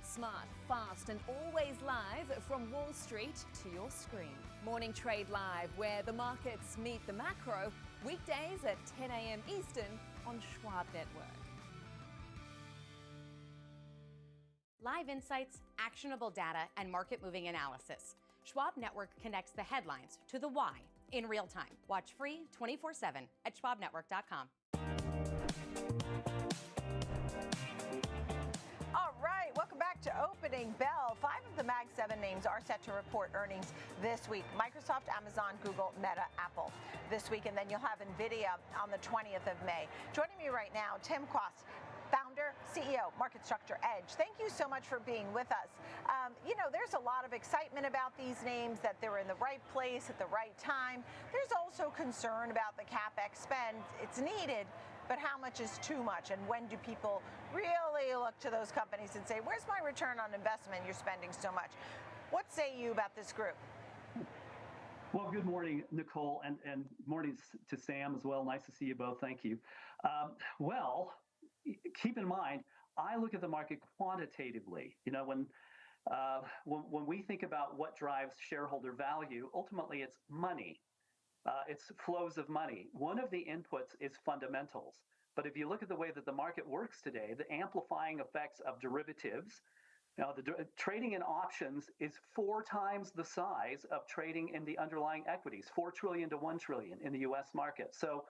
Smart, fast and always live from Wall Street to your screen. Morning Trade Live, where the markets meet the macro, weekdays at 10 a.m. Eastern on Schwab Network. Live insights, actionable data, and market-moving analysis. Schwab Network connects the headlines to the why in real time. Watch free 24/7 at schwabnetwork.com. All right, welcome back to Opening Bell. 5 of the Mag 7 names are set to report earnings this week. Microsoft, Amazon, Google, Meta, Apple this week, and then you'll have NVIDIA on the 20th of May. Joining me right now, Tim Quast, founder, CEO, Market Structure Edge. Thank you so much for being with us. You know, there's a lot of excitement about these names, that they're in the right place at the right time. There's also concern about the CapEx spend. It's needed, but how much is too much? And when do people really look to those companies and say, where's my return on investment? You're spending so much. What say you about this group? Well, good morning, Nicole, and morning to Sam as well. Nice to see you both. Thank you. Well, keep in mind, I look at the market quantitatively. You know, when we think about what drives shareholder value, ultimately it's money. It's flows of money. One of the inputs is fundamentals. But if you look at the way that the market works today, the amplifying effects of derivatives, you know, trading in options is 4 times the size of trading in the underlying equities, 4 trillion to 1 trillion in the US market. So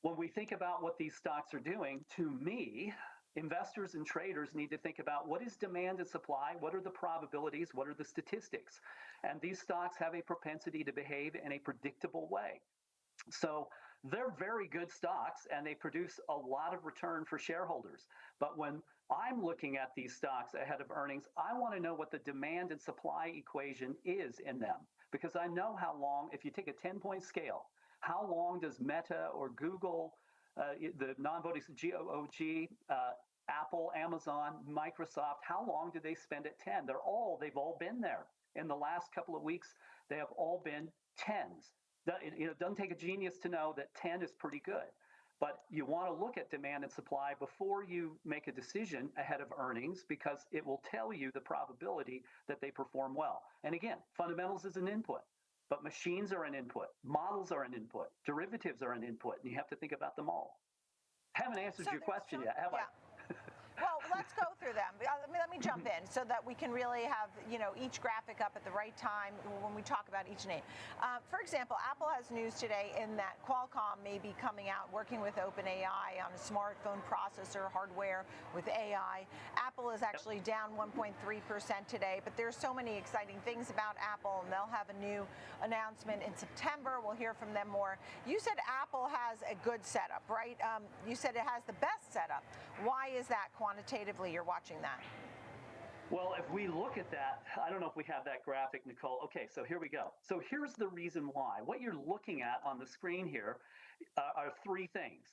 when we think about what these stocks are doing, to me, investors and traders need to think about what is demand and supply, what are the probabilities, what are the statistics. And these stocks have a propensity to behave in a predictable way. So they're very good stocks and they produce a lot of return for shareholders. But when I'm looking at these stocks ahead of earnings, I want to know what the demand and supply equation is in them. Because I know how long, if you take a 10-point scale, how long does Meta or Google, the non-voting GOOG, Apple, Amazon, Microsoft, how long do they spend at 10? They've all been there. In the last couple of weeks, they have all been 10s. It doesn't take a genius to know that 10 is pretty good. But you want to look at demand and supply before you make a decision ahead of earnings, because it will tell you the probability that they perform well. And again, fundamentals is an input, but machines are an input, models are an input, derivatives are an input, and you have to think about them all. Haven't answered your question yet, have I? Well, let's go through them. Let me jump in so that we can really have, you know, each graphic up at the right time when we talk about each name. For example, Apple has news today in that Qualcomm may be coming out working with OpenAI on a smartphone processor hardware with AI. Apple is actually down 1.3% today, but there's so many exciting things about Apple, and they'll have a new announcement in September. We'll hear from them more. You said Apple has a good setup, right? You said it has the best setup. Why is that quantitatively you're watching that? Well, if we look at that, I don't know if we have that graphic, Nicole. Okay, so here we go. So here's the reason why. What you're looking at on the screen here are 3 things.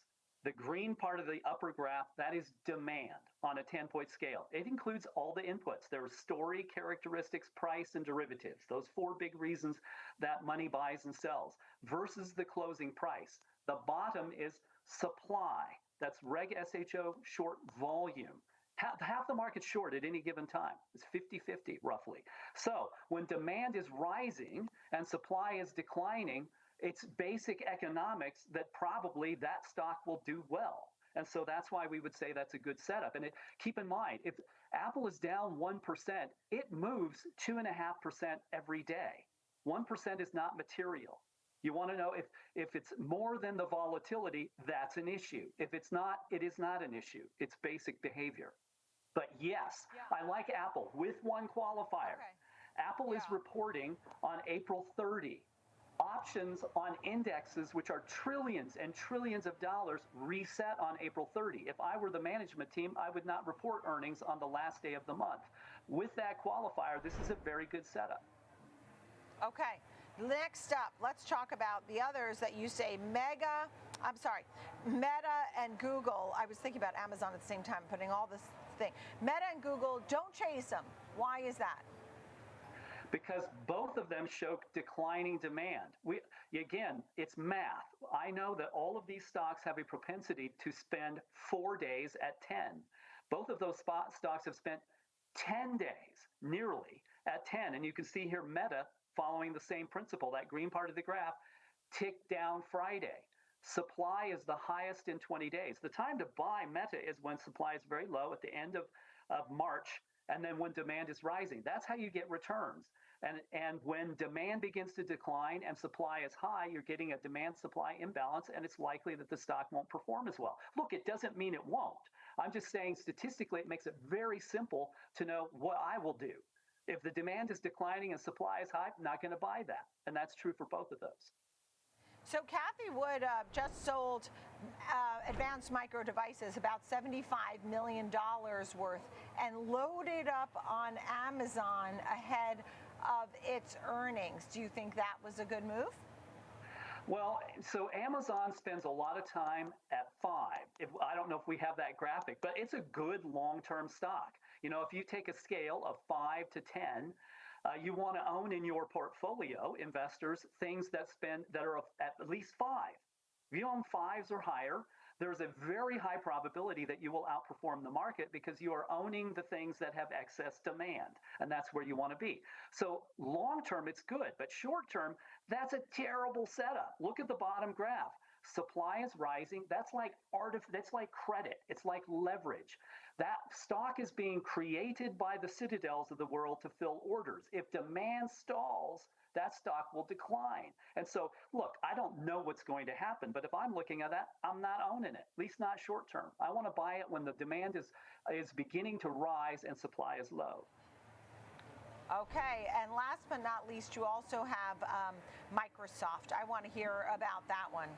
The green part of the upper graph, that is demand on a 10-point scale. It includes all the inputs. There are story, characteristics, price, and derivatives. Those 4 big reasons that money buys and sells versus the closing price. The bottom is supply. That's Reg SHO short volume. Half the market's short at any given time. It's 50-50 roughly. So when demand is rising and supply is declining, it's basic economics that probably that stock will do well. And so that's why we would say that's a good setup. And keep in mind, if Apple is down 1%, it moves 2.5% every day. 1% is not material. You want to know if it's more than the volatility, that's an issue. If it's not, it is not an issue. It's basic behavior. But yes, I like Apple with one qualifier. Apple is reporting on April 30. Options on indexes, which are trillions and trillions of dollars, reset on April 30. If I were the management team, I would not report earnings on the last day of the month. With that qualifier, this is a very good setup. Okay. Next up, let's talk about the others that you say Meta and Google. I was thinking about Amazon at the same time, putting all this thing. Meta and Google, don't chase them. Why is that? Because both of them show declining demand. Again, it's math. I know that all of these stocks have a propensity to spend 4 days at 10. Both of those stocks have spent 10 days, nearly, at 10. And you can see here Meta, following the same principle, that green part of the graph, ticked down Friday. Supply is the highest in 20 days. The time to buy Meta is when supply is very low at the end of March And then when demand is rising, that's how you get returns. And when demand begins to decline and supply is high, you're getting a demand-supply imbalance, and it's likely that the stock won't perform as well. Look, it doesn't mean it won't. I'm just saying statistically, it makes it very simple to know what I will do. If the demand is declining and supply is high, I'm not going to buy that. And that's true for both of those. So Kathy Wood just sold Advanced Micro Devices about $75 million worth and loaded up on Amazon ahead of its earnings. Do you think that was a good move? Well, so Amazon spends a lot of time at 5. I don't know if we have that graphic, but it's a good long-term stock. You know, if you take a scale of 5 to 10, you want to own in your portfolio, investors, things that are at least 5. If you own 5s or higher, there's a very high probability that you will outperform the market because you are owning the things that have excess demand, and that's where you want to be. So long term, it's good, but short term, that's a terrible setup. Look at the bottom graph. Supply is rising. That's like credit. It's like leverage. That stock is being created by the Citadels of the world to fill orders. If demand stalls, that stock will decline. And so, look, I don't know what's going to happen, but if I'm looking at that, I'm not owning it, at least not short term. I want to buy it when the demand is beginning to rise and supply is low. Okay, and last but not least, you also have Microsoft. I want to hear about that one.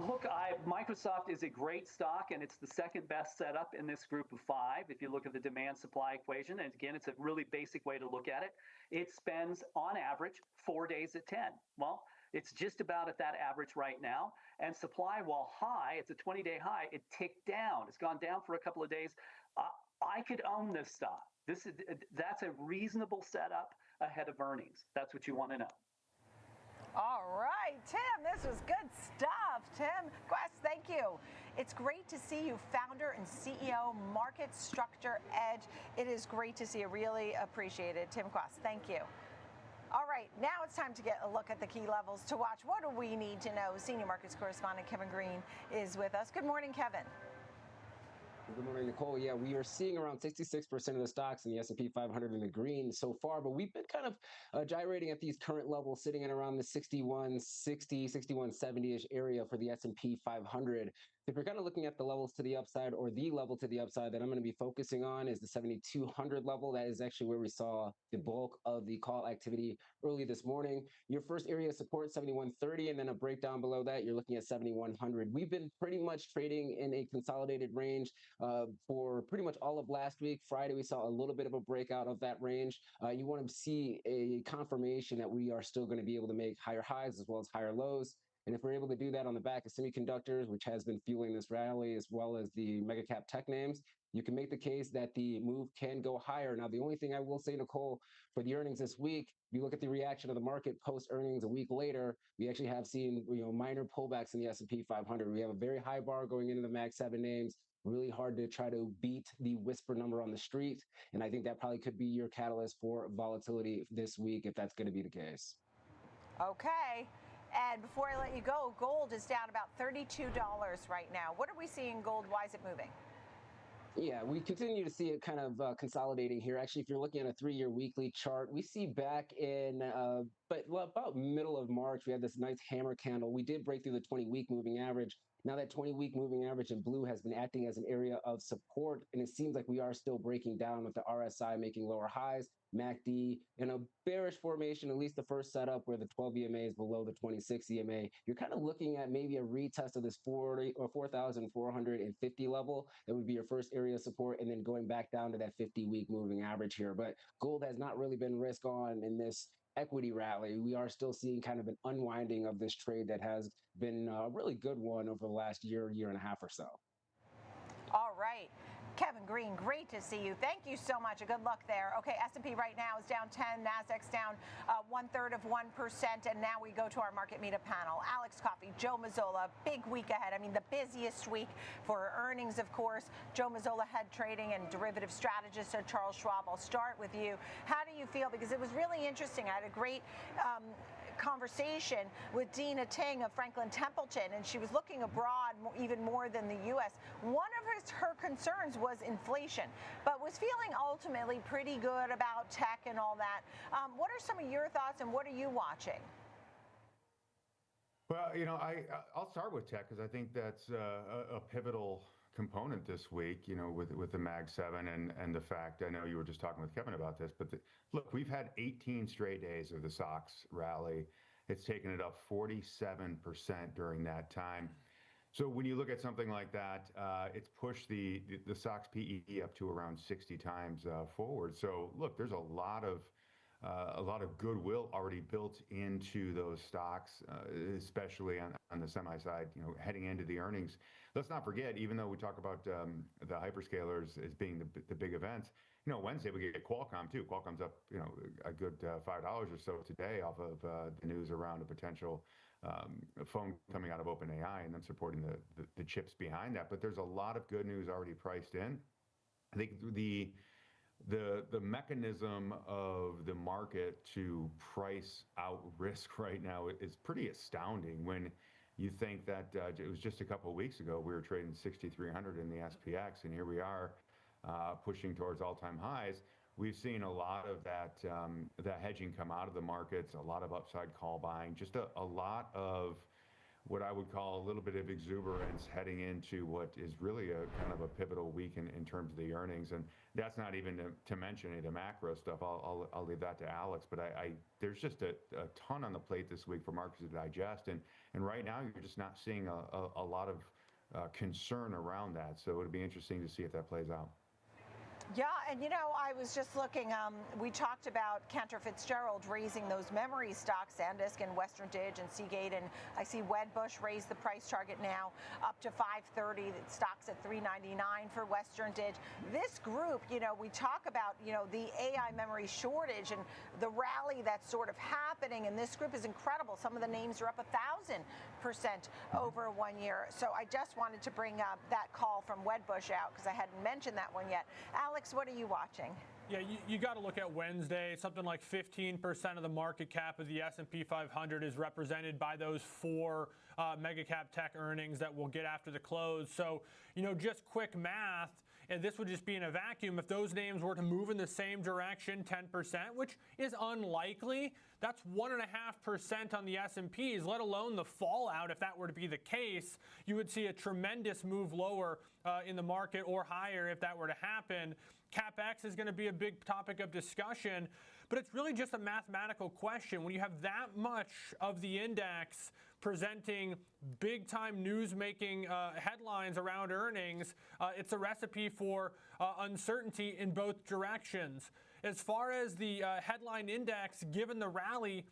Look, Microsoft is a great stock, and it's the second best setup in this group of 5. If you look at the demand-supply equation, and again, it's a really basic way to look at it. It spends, on average, 4 days at 10. Well, it's just about at that average right now. And supply, while high, it's a 20-day high, it ticked down. It's gone down for a couple of days. I could own this stock. That's a reasonable setup ahead of earnings. That's what you want to know. All right, Tim, this was good stuff. Tim Quest, thank you. It's great to see you, founder and CEO, Market Structure Edge. It is great to see you. Really appreciate it. Tim Quest, thank you. All right, now it's time to get a look at the key levels to watch. What do we need to know? Senior markets correspondent Kevin Green is with us. Good morning, Kevin. Good morning, Nicole. Yeah, we are seeing around 66% of the stocks in the S&P 500 in the green so far, but we've been kind of gyrating at these current levels, sitting at around the 6160, 6170-ish area for the S&P 500. If you're kind of looking at the levels to the upside, or the level to the upside that I'm going to be focusing on is the 7200 level. That is actually where we saw the bulk of the call activity early this morning. Your first area of support, 7130, and then a breakdown below that, you're looking at 7100. We've been pretty much trading in a consolidated range for pretty much all of last week. Friday, we saw a little bit of a breakout of that range. You want to see a confirmation that we are still going to be able to make higher highs as well as higher lows. And if we're able to do that on the back of semiconductors, which has been fueling this rally, as well as the mega cap tech names, you can make the case that the move can go higher. Now, the only thing I will say, Nicole, for the earnings this week, if you look at the reaction of the market post earnings a week later, we actually have seen minor pullbacks in the S&P 500. We have a very high bar going into the Mag 7 names. Really hard to try to beat the whisper number on the street. And I think that probably could be your catalyst for volatility this week, if that's going to be the case. Okay. And before I let you go, gold is down about $32 right now. What are we seeing gold? Why is it moving? Yeah, we continue to see it kind of consolidating here. Actually, if you're looking at a 3-year weekly chart, we see back in about middle of March, we had this nice hammer candle. We did break through the 20-week moving average. Now that 20-week moving average in blue has been acting as an area of support, and it seems like we are still breaking down with the RSI making lower highs, MACD in a bearish formation, at least the first setup where the 12 EMA is below the 26 EMA. You're kind of looking at maybe a retest of this 4,450 level. That would be your first area of support, and then going back down to that 50-week moving average here. But gold has not really been risk on in this equity rally. We are still seeing kind of an unwinding of this trade that has been a really good one over the last year and a half or so. All right. Kevin Green, great to see you. Thank you so much. Good luck there. Okay, S&P right now is down 10. Nasdaq's down 1/3 of 1%. And now we go to our market meetup panel. Alex Coffey, Joe Mazzola, big week ahead. I mean, the busiest week for earnings, of course. Joe Mazzola, head trading and derivative strategist at Charles Schwab. I'll start with you. How do you feel? Because it was really interesting. I had a great conversation with Dina Ting of Franklin Templeton, and she was looking abroad even more than the U.S. One of her concerns was inflation, but was feeling ultimately pretty good about tech and all that. What are some of your thoughts, and what are you watching? Well, I'll start with tech because I think that's a pivotal component this week, with the Mag 7 and the fact, I know you were just talking with Kevin about this, but look, we've had 18 straight days of the SOX rally. It's taken it up 47% during that time. So when you look at something like that, it's pushed the SOX PE up to around 60 times forward. So look, there's a lot of goodwill already built into those stocks, especially on the semi side, heading into the earnings. Let's not forget, even though we talk about the hyperscalers as being the big events, Wednesday we get Qualcomm too. Qualcomm's up, a good $5 or so today off of the news around a potential phone coming out of OpenAI and them supporting the chips behind that. But there's a lot of good news already priced in. I think the mechanism of the market to price out risk right now is pretty astounding when you think that it was just a couple of weeks ago we were trading 6,300 in the SPX, and here we are pushing towards all-time highs. We've seen a lot of that hedging come out of the markets, a lot of upside call buying, just a lot of what I would call a little bit of exuberance heading into what is really a kind of a pivotal week in terms of the earnings. And that's not even to mention any of the macro stuff. I'll leave that to Alex, but there's just a ton on the plate this week for markets to digest. And right now you're just not seeing a lot of concern around that. So it'll be interesting to see if that plays out. Yeah, and I was just looking, we talked about Cantor Fitzgerald raising those memory stocks, SanDisk and Western Dig and Seagate, and I see Wedbush raised the price target now up to $530. The stock's at $399 for Western Dig. This group, we talk about, the AI memory shortage and the rally that's sort of happening, and this group is incredible. Some of the names are up 1,000% over 1 year. So I just wanted to bring up that call from Wedbush out because I hadn't mentioned that one yet. Alex, what are you watching? Yeah, you got to look at Wednesday. Something like 15% of the market cap of the S&P 500 is represented by those four mega cap tech earnings that we'll get after the close. So, just quick math, and this would just be in a vacuum. If those names were to move in the same direction, 10%, which is unlikely, that's 1.5% on the S&Ps, let alone the fallout. If that were to be the case, you would see a tremendous move lower in the market or higher if that were to happen. CapEx is going to be a big topic of discussion, but it's really just a mathematical question. When you have that much of the index presenting big-time news-making headlines around earnings, it's a recipe for uncertainty in both directions. As far as the headline index, given the rally,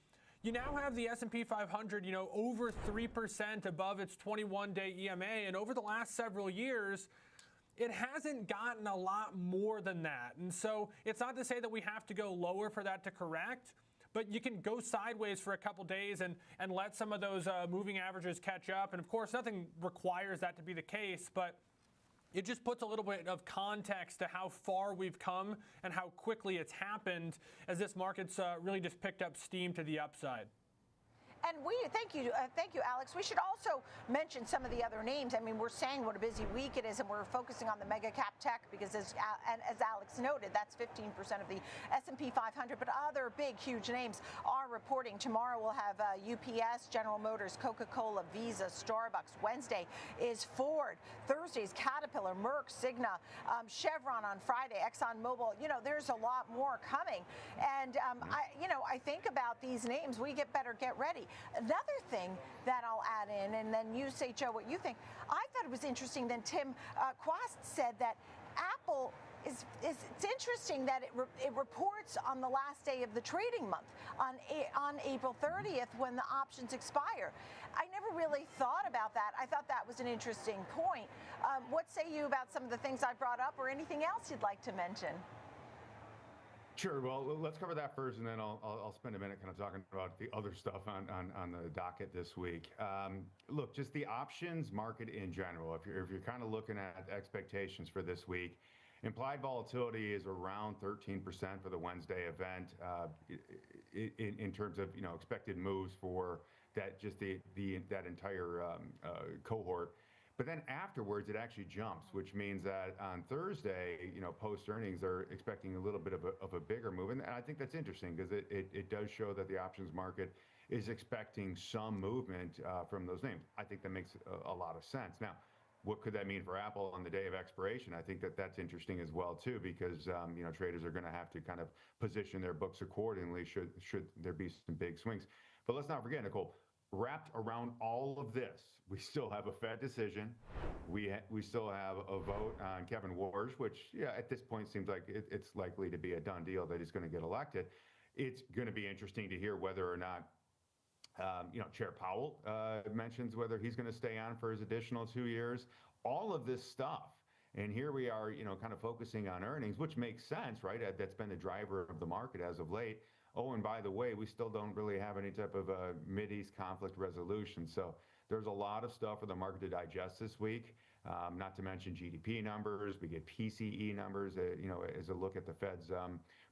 you now have the S&P 500, over 3% above its 21-day EMA, and over the last several years, it hasn't gotten a lot more than that. And so it's not to say that we have to go lower for that to correct, but you can go sideways for a couple days and let some of those moving averages catch up. And of course, nothing requires that to be the case, but it just puts a little bit of context to how far we've come and how quickly it's happened as this market's really just picked up steam to the upside. And thank you, Alex. We should also mention some of the other names. I mean, we're saying what a busy week it is, and we're focusing on the mega cap tech because, as Alex noted, that's 15% of the S&P 500. But other big, huge names are reporting. Tomorrow we'll have UPS, General Motors, Coca-Cola, Visa, Starbucks. Wednesday is Ford. Thursday's Caterpillar, Merck, Cigna, Chevron on Friday, ExxonMobil. There's a lot more coming. And I think about these names. We get ready. Another thing that I'll add in, and then you say, Joe, what you think. I thought it was interesting that Tim Quast said that Apple it's interesting that it reports on the last day of the trading month, on April 30th when the options expire. I never really thought about that. I thought that was an interesting point. What say you about some of the things I brought up, or anything else you'd like to mention? Sure. Well, let's cover that first, and then I'll spend a minute kind of talking about the other stuff on the docket this week. Look, just the options market in general. If you're kind of looking at expectations for this week, Implied volatility is around 13% for the Wednesday event in terms of expected moves for that that entire cohort. But then afterwards, it actually jumps, which means that on Thursday, post earnings, they're expecting a little bit of a bigger move, and I think that's interesting because it does show that the options market is expecting some movement from those names. I think that makes a lot of sense. Now, what could that mean for Apple on the day of expiration? I think that's interesting as well too, because traders are going to have to kind of position their books accordingly should there be some big swings. But let's not forget, Nicole, wrapped around all of this, we still have a Fed decision. We still have a vote on Kevin Warsh, which at this point seems like it's likely to be a done deal that he's going to get elected. It's going to be interesting to hear whether or not Chair Powell mentions whether he's going to stay on for his additional 2 years. All of this stuff. And here we are, kind of focusing on earnings, which makes sense, right? That's been the driver of the market as of late. Oh, and by the way, we still don't really have any type of Mideast conflict resolution. So there's a lot of stuff for the market to digest this week, not to mention GDP numbers. We get PCE numbers, as a look at the Fed's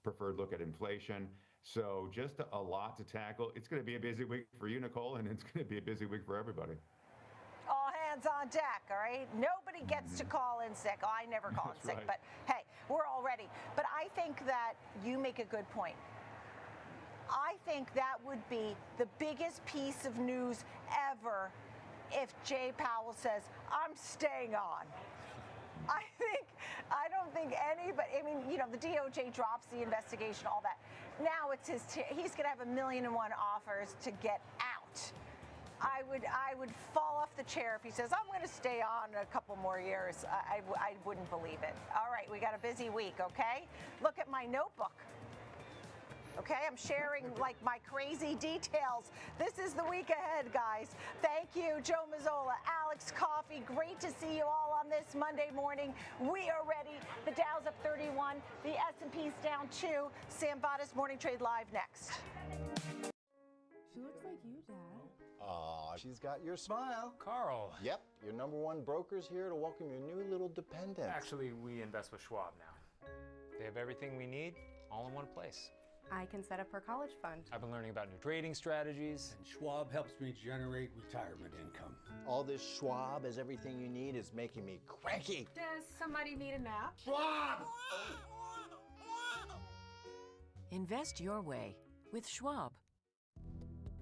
preferred look at inflation. So just a lot to tackle. It's going to be a busy week for you, Nicole, and it's going to be a busy week for everybody. All hands on deck, all right? Nobody gets to call in sick. Oh, I never call in sick, right. But hey, we're all ready. But I think that you make a good point. I think that would be the biggest piece of news ever if Jay Powell says, I'm staying on. I don't think anybody, the DOJ drops the investigation, all that. Now it's he's going to have 1,000,001 offers to get out. I would fall off the chair if he says, I'm going to stay on a couple more years. I wouldn't believe it. All right, we got a busy week, okay? Look at my notebook. Okay, I'm sharing like my crazy details. This is the week ahead, guys. Thank you, Joe Mazzola, Alex Coffey. Great to see you all on this Monday morning. We are ready. The Dow's up 31. The S&P's down 2. Sam Bottas, Morning Trade Live next. She looks like you, Dad. Aw, she's got your smile. Carl. Yep, your #1 broker's here to welcome your new little dependent. Actually, we invest with Schwab now. They have everything we need all in one place. I can set up her college fund. I've been learning about new trading strategies. And Schwab helps me generate retirement income. All this Schwab is everything you need is making me cranky. Does somebody need a nap? Schwab! Invest your way with Schwab.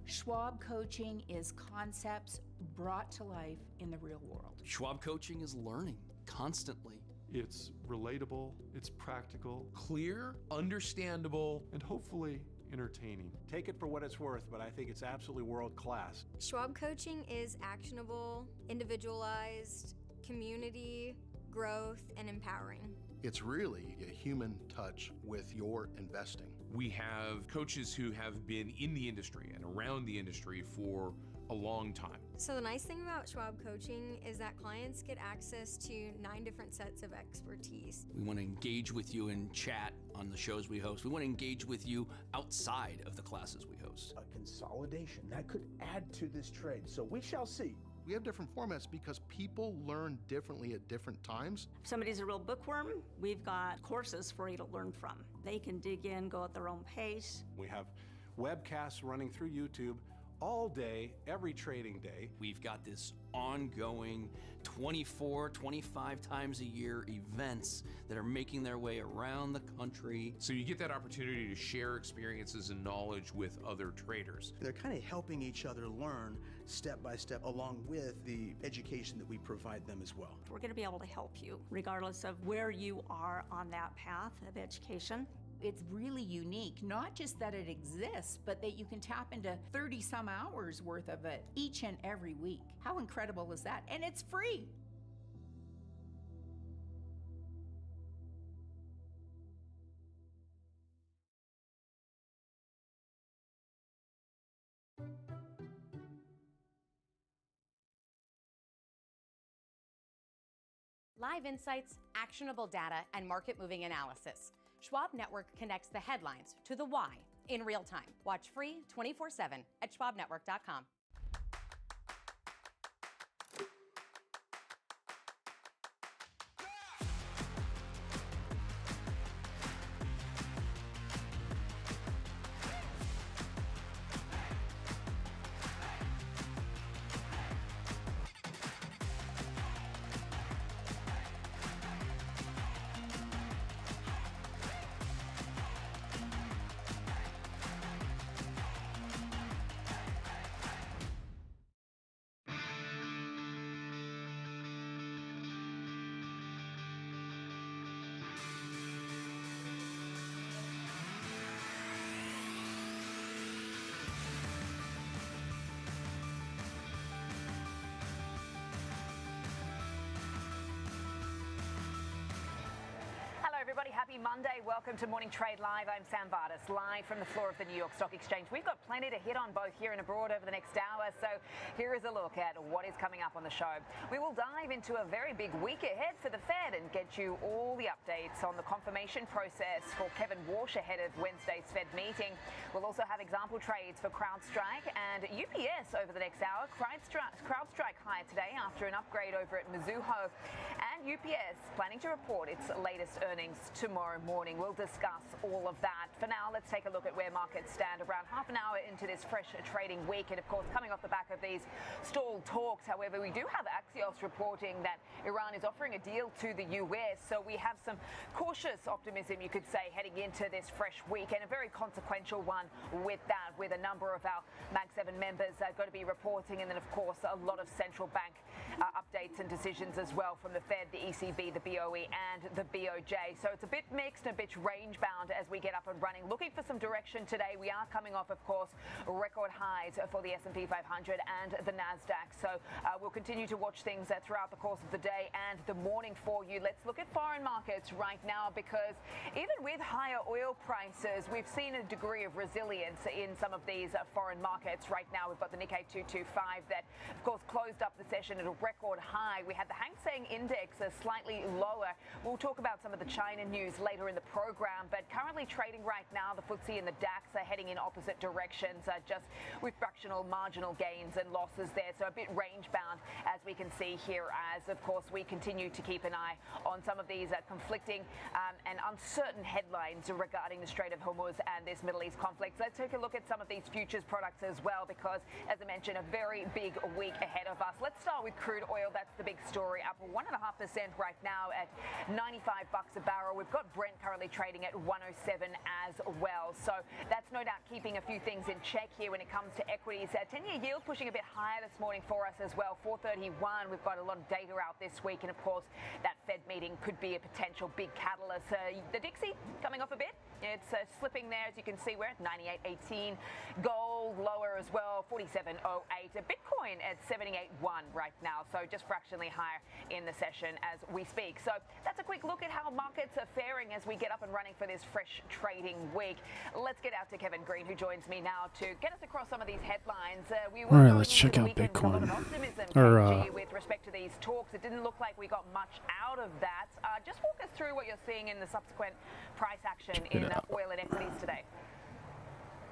Schwab Coaching is concepts brought to life in the real world. Schwab Coaching is learning constantly. It's relatable, it's practical, clear, understandable, and hopefully entertaining. Take it for what it's worth, but I think it's absolutely world class. Schwab Coaching is actionable, individualized, community, growth, and empowering. It's really a human touch with your investing. We have coaches who have been in the industry and around the industry for a long time. So the nice thing about Schwab Coaching is that clients get access to 9 different sets of expertise. We want to engage with you and chat on the shows we host. We want to engage with you outside of the classes we host. A consolidation that could add to this trade. So we shall see. We have different formats because people learn differently at different times. If somebody's a real bookworm, we've got courses for you to learn from. They can dig in, go at their own pace. We have webcasts running through YouTube all day, every trading day. We've got this ongoing 24, 25 times a year events that are making their way around the country. So you get that opportunity to share experiences and knowledge with other traders. They're kind of helping each other learn step by step along with the education that we provide them as well. We're going to be able to help you regardless of where you are on that path of education. It's really unique, not just that it exists, but that you can tap into 30 some hours worth of it each and every week. How incredible is that? And it's free. Live insights, actionable data, and market-moving analysis. Schwab Network connects the headlines to the why in real time. Watch free 24/7 at schwabnetwork.com. Monday. Welcome to Morning Trade Live. I'm Sam Vardis, live from the floor of the New York Stock Exchange. We've got plenty to hit on both here and abroad over the next hour, so here is a look at what is coming up on the show. We will dive into a very big week ahead for the Fed and get you all the updates on the confirmation process for Kevin Warsh ahead of Wednesday's Fed meeting. We'll also have example trades for CrowdStrike and UPS over the next hour. CrowdStrike higher today after an upgrade over at Mizuho, and UPS planning to report its latest earnings tomorrow morning. We'll discuss all of that. For now, let's take a look at where markets stand around half an hour into this fresh trading week. And of course, coming off the back of these stalled talks, however, we do have Axios reporting that Iran is offering a deal to the US. So we have some cautious optimism, you could say, heading into this fresh week, and a very consequential one with that, with a number of our Mag 7 members going to be reporting, and then of course a lot of central bank updates and decisions as well from the Fed, the ECB, the BOE and the BOJ. So it's a bit mixed, a bit range bound as we get up and running. Looking for some direction today. We are coming off, of course, record highs for the S&P 500 and the NASDAQ. So we'll continue to watch things throughout the course of the day and the morning for you. Let's look at foreign markets right now, because even with higher oil prices, we've seen a degree of resilience in some of these foreign markets. Right now, we've got the Nikkei 225 that, of course, closed up the session at a record high. We had the Hang Seng Index slightly lower. We'll talk about some of the China news later in the program, but currently trading right now, the FTSE and the DAX are heading in opposite directions, just with fractional marginal gains and losses there. So a bit range bound, as we can see here, as of course we continue to keep an eye on some of these conflicting and uncertain headlines regarding the Strait of Hormuz and this Middle East conflict. Let's take a look at some of these futures products as well, because as I mentioned, a very big week ahead of us. Let's start with crude oil. That's the big story, up 1.5% right now at $95 a barrel. We've got Brent currently trading at 107 as well. So that's no doubt keeping a few things in check here when it comes to equities. 10-year yield pushing a bit higher this morning for us as well, 431. We've got a lot of data out this week, and of course that Fed meeting could be a potential big catalyst. The Dixie coming off a bit. It's slipping there, as you can see. We're at 98.18. Gold lower as well, 47.08. Bitcoin at 78.1 right now, so just fractionally higher in the session as we speak. So that's a quick look at how markets are faring as we get up and running for this fresh trading week. Let's get out to Kevin Green, who joins me now to get us across some of these headlines. All right, let's check out Bitcoin. With respect to these talks, it didn't look like we got much out of that. Just walk us through what you're seeing in the subsequent price action in oil and equities today.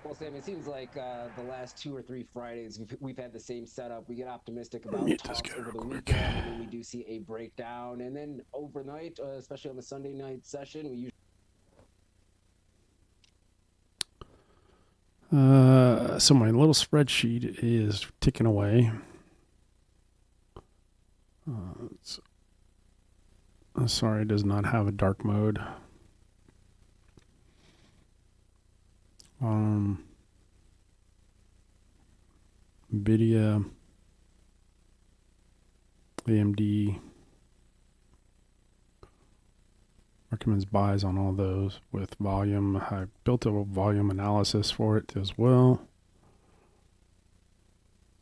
Well, Sam, it seems like the last 2 or 3 Fridays we've had the same setup. We get optimistic about talks over the weekend, and then we do see a breakdown. And then overnight, especially on the Sunday night session, we usually... So my little spreadsheet is ticking away. Sorry, it does not have a dark mode. NVIDIA, AMD, recommends buys on all those with volume. I built a volume analysis for it as well.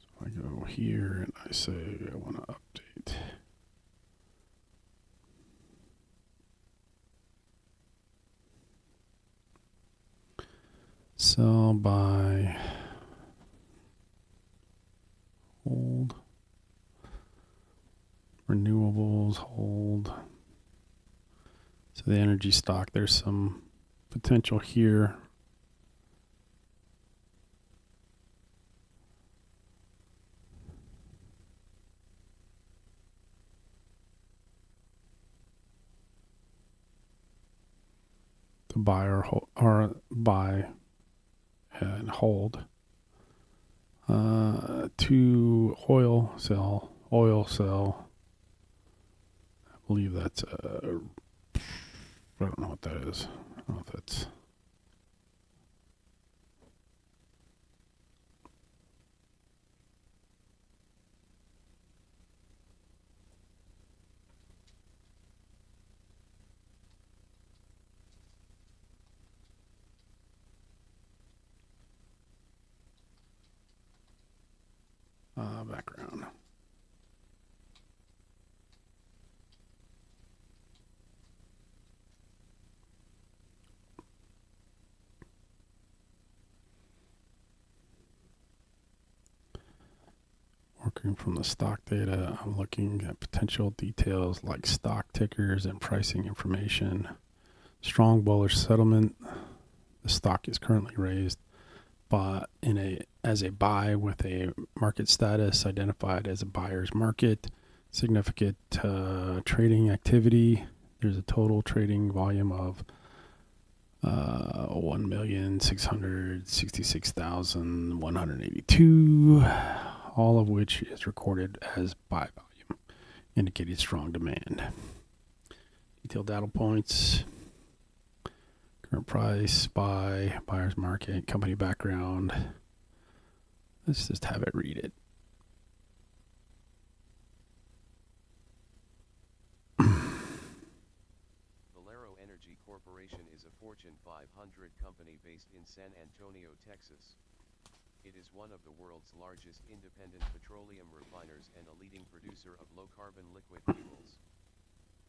So I go here and I say I want to update. Sell, buy, hold, renewables, hold. So the energy stock, there's some potential here. To buy or buy and hold. To oil sell. I believe that's I don't know what that is. I don't know if that's background. working from the stock data. I'm looking at potential details like stock tickers and pricing information. Strong bullish settlement. The stock is currently raised as a buy with a market status identified as a buyer's market. Significant trading activity. There's a total trading volume of 1,666,182, all of which is recorded as buy volume, indicating strong demand. Detailed data points, current price, buy, buyer's market, company background. Let's just have it read it. Valero Energy Corporation is a Fortune 500 company based in San Antonio, Texas. It is one of the world's largest independent petroleum refiners and a leading producer of low-carbon liquid fuels.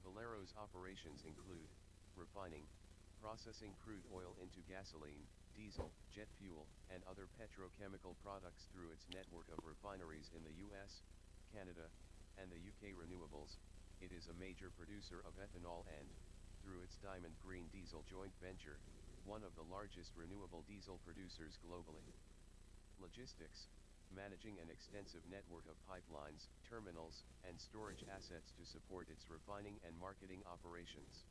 Valero's operations include refining, processing crude oil into gasoline, diesel, jet fuel, and other petrochemical products through its network of refineries in the US, Canada, and the UK. Renewables. It is a major producer of ethanol and, through its Diamond Green Diesel joint venture, one of the largest renewable diesel producers globally. Logistics, managing an extensive network of pipelines, terminals, and storage assets to support its refining and marketing operations.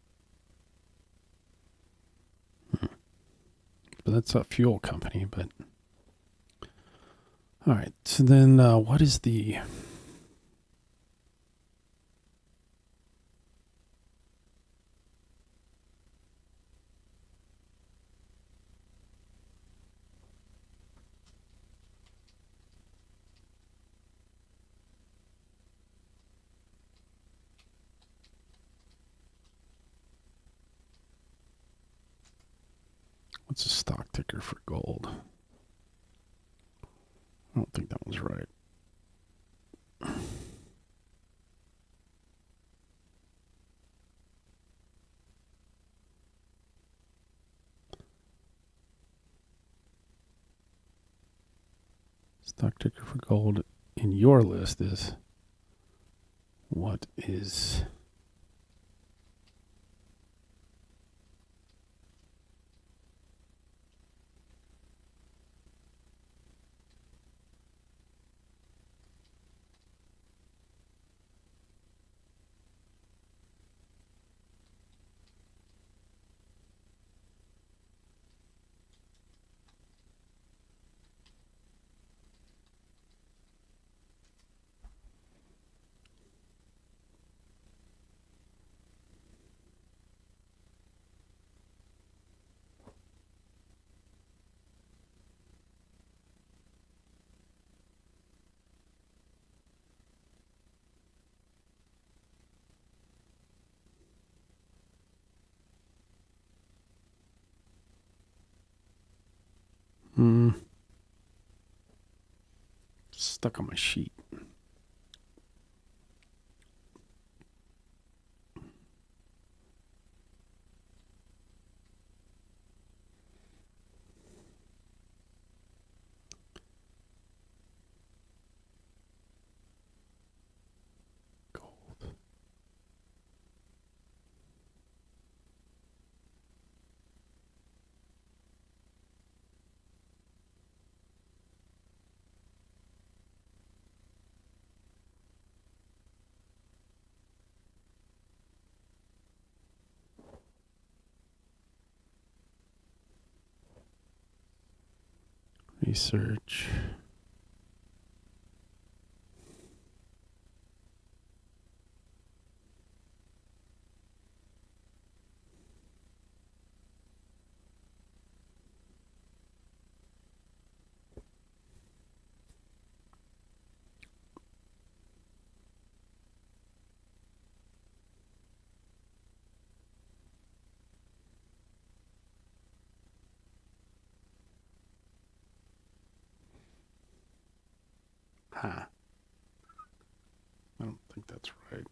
But that's a fuel company, but... Alright, so then what is the... What's a stock ticker for gold? I don't think that was right. Stock ticker for gold in your list is what is... Stuck on my sheet. Research. Huh. I don't think that's right.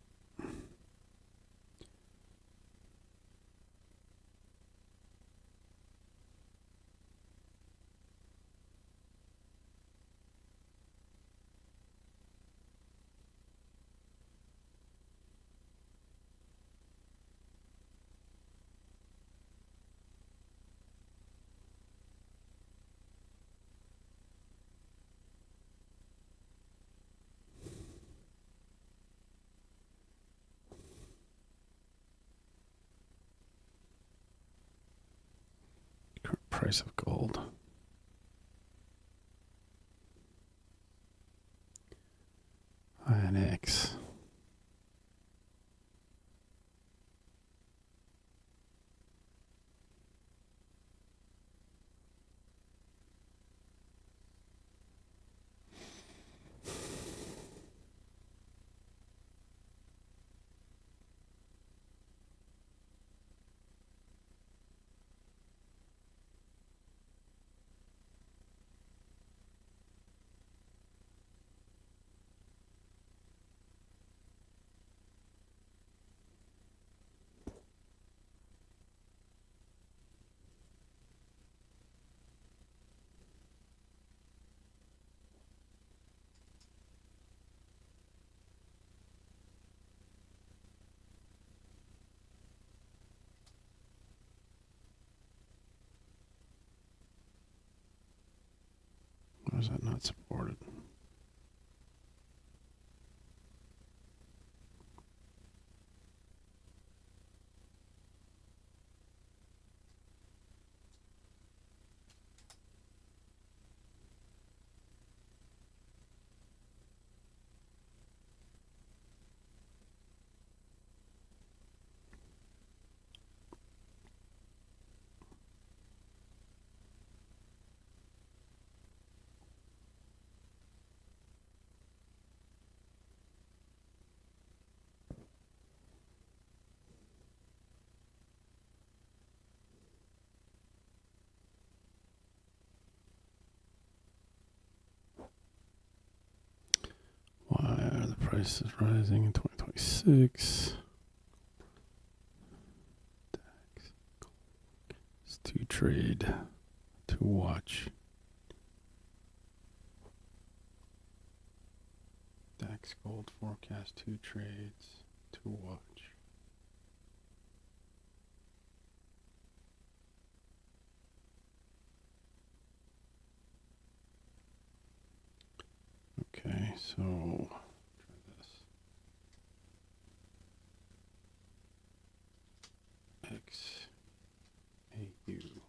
price of gold. INX. Why is that not supported? Why are the prices rising in 2026? It's to trade, to watch. DAX gold forecast, 2 trades, to watch. Okay, so try this. XAU.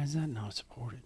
is that not supported?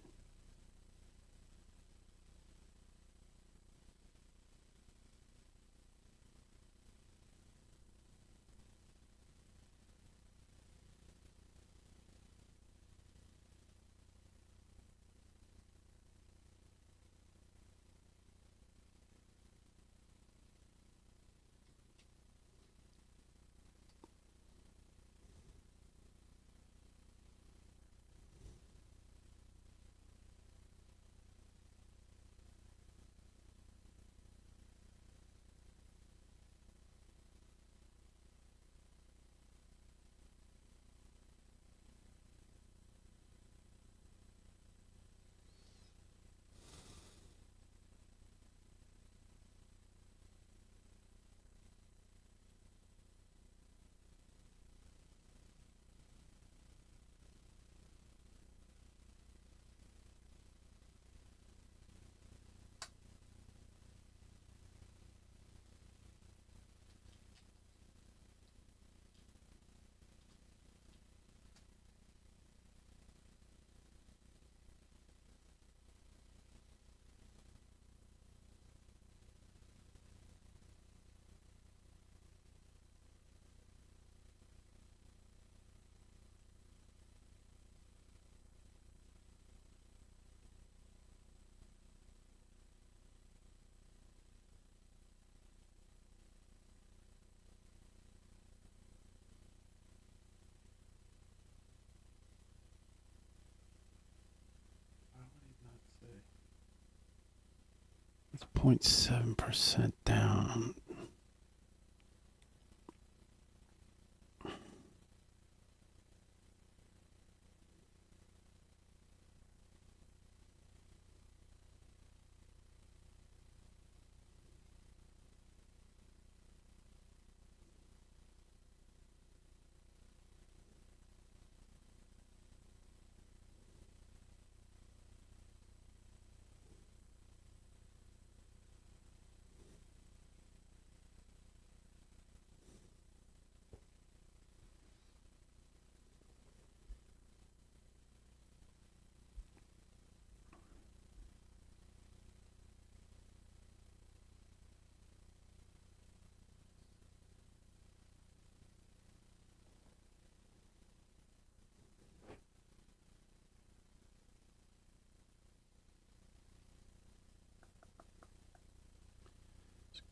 It's 0.7% down.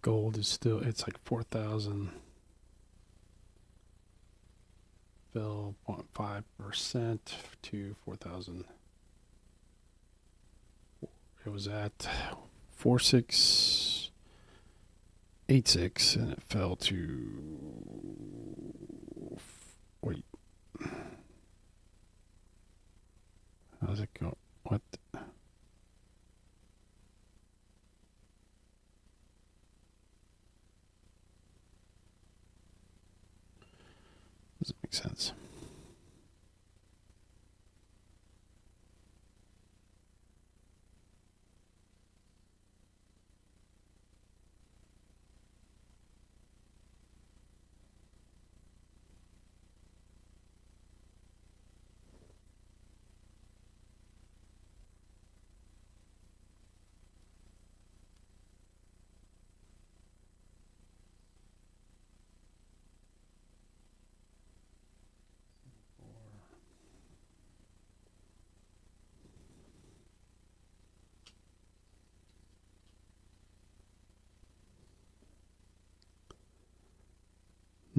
Gold is still, it's like 4,000. Fell 0.5% to 4,000. It was at 4,686 and it fell to, wait. How's it go? What? Doesn't make sense.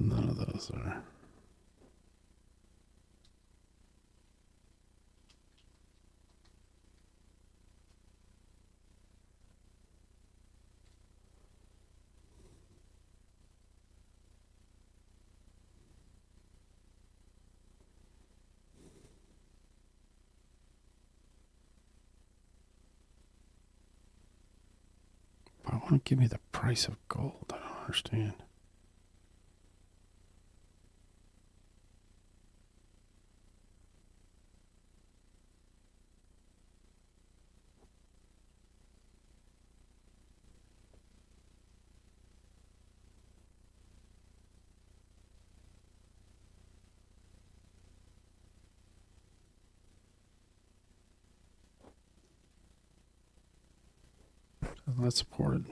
None of those are. I want to give me the price of gold. I don't understand. That's supported.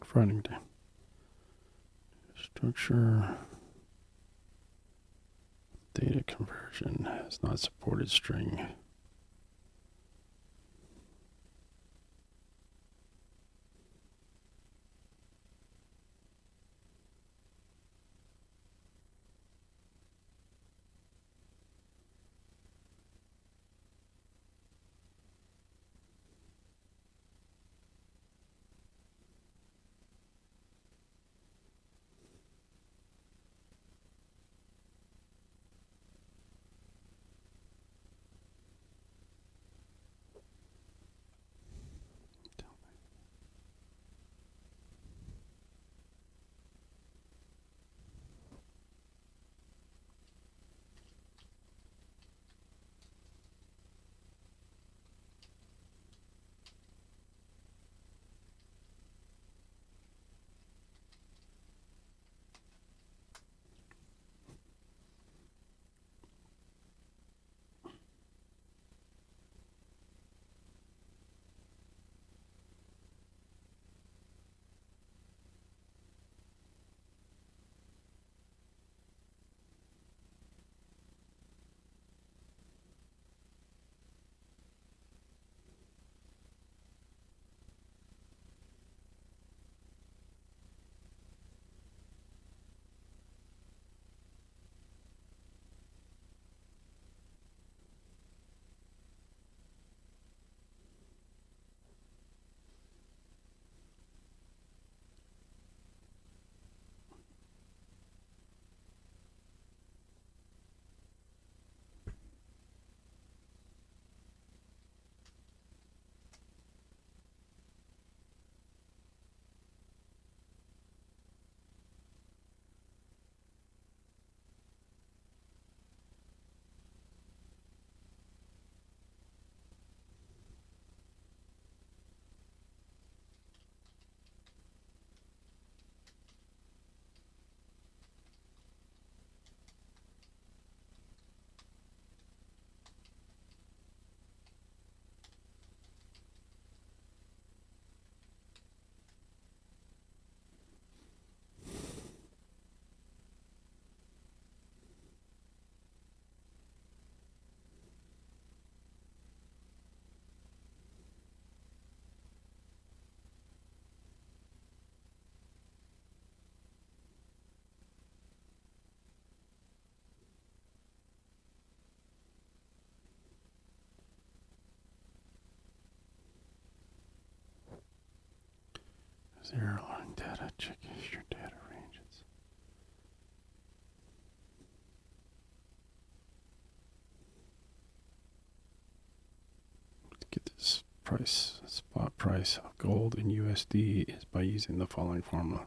Friday. Structure. Data conversion has not supported string. Zero line data, check if your data ranges. Let's get this price, spot price of gold in USD is by using the following formula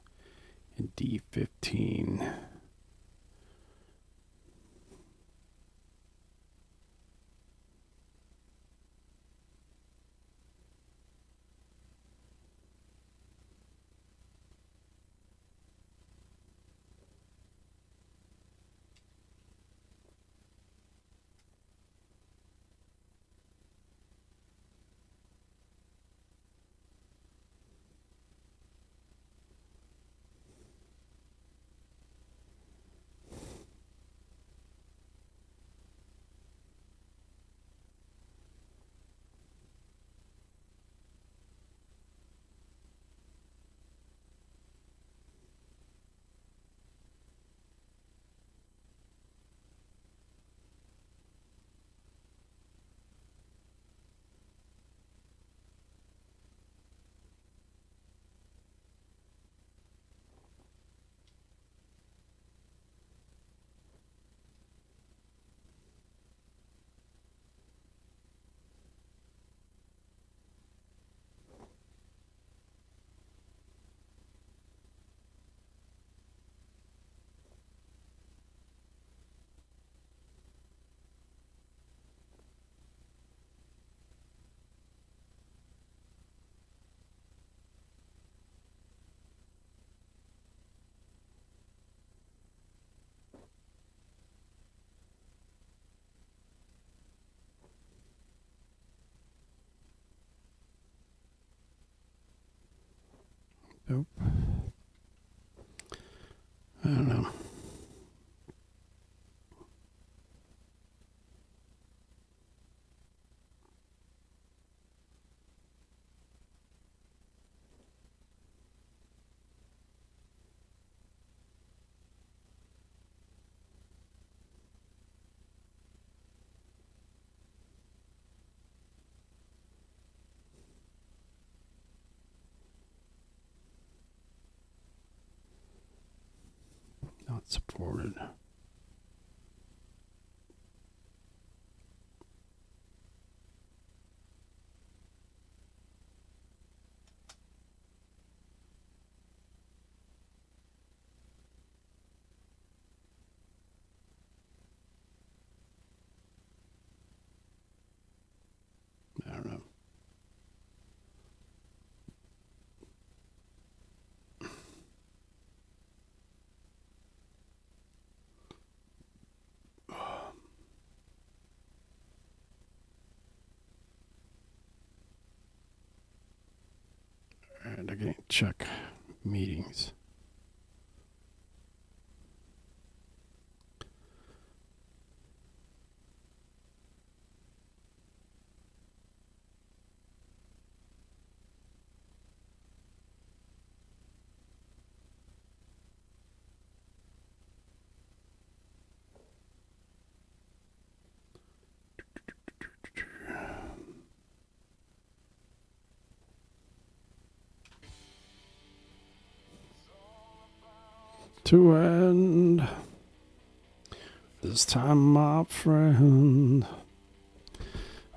in D15. Nope. I don't know. Not supported. I don't know. And I can check meetings. To end this time, my friend,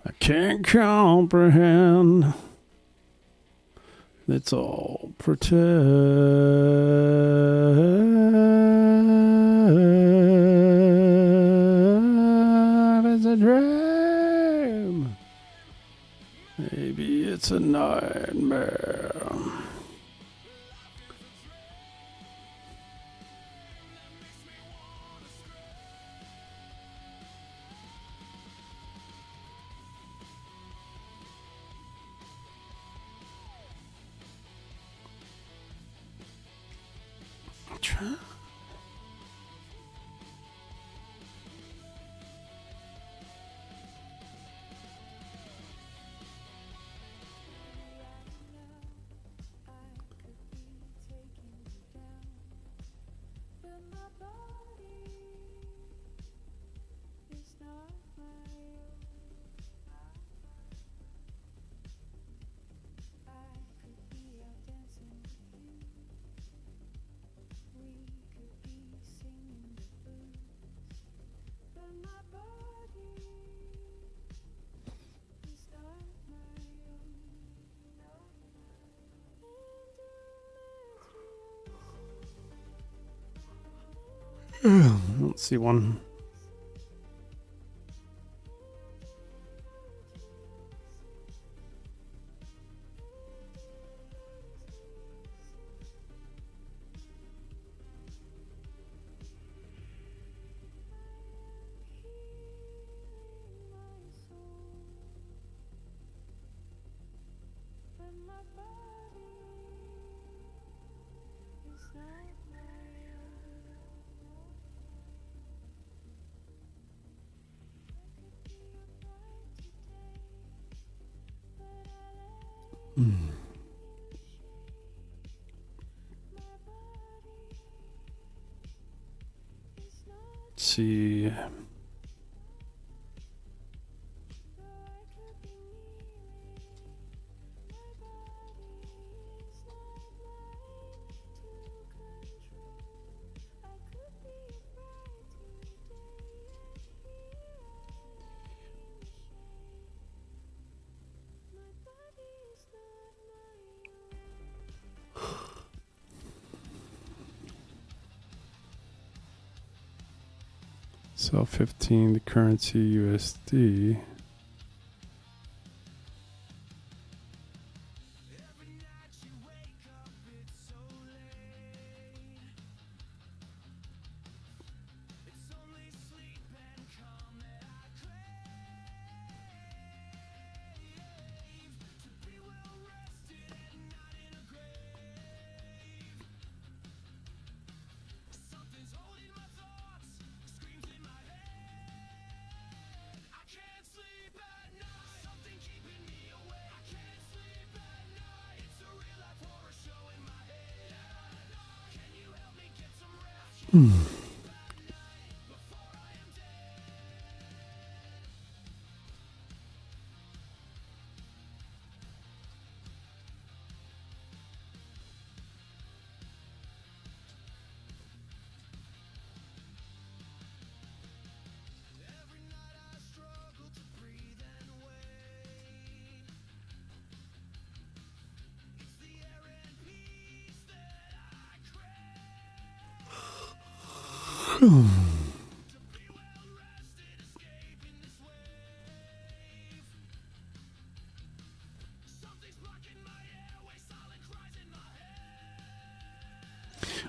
I can't comprehend. It's all pretend. It's a dream. Maybe it's a nightmare. I don't see one. Let's see. So 15, the currency USD.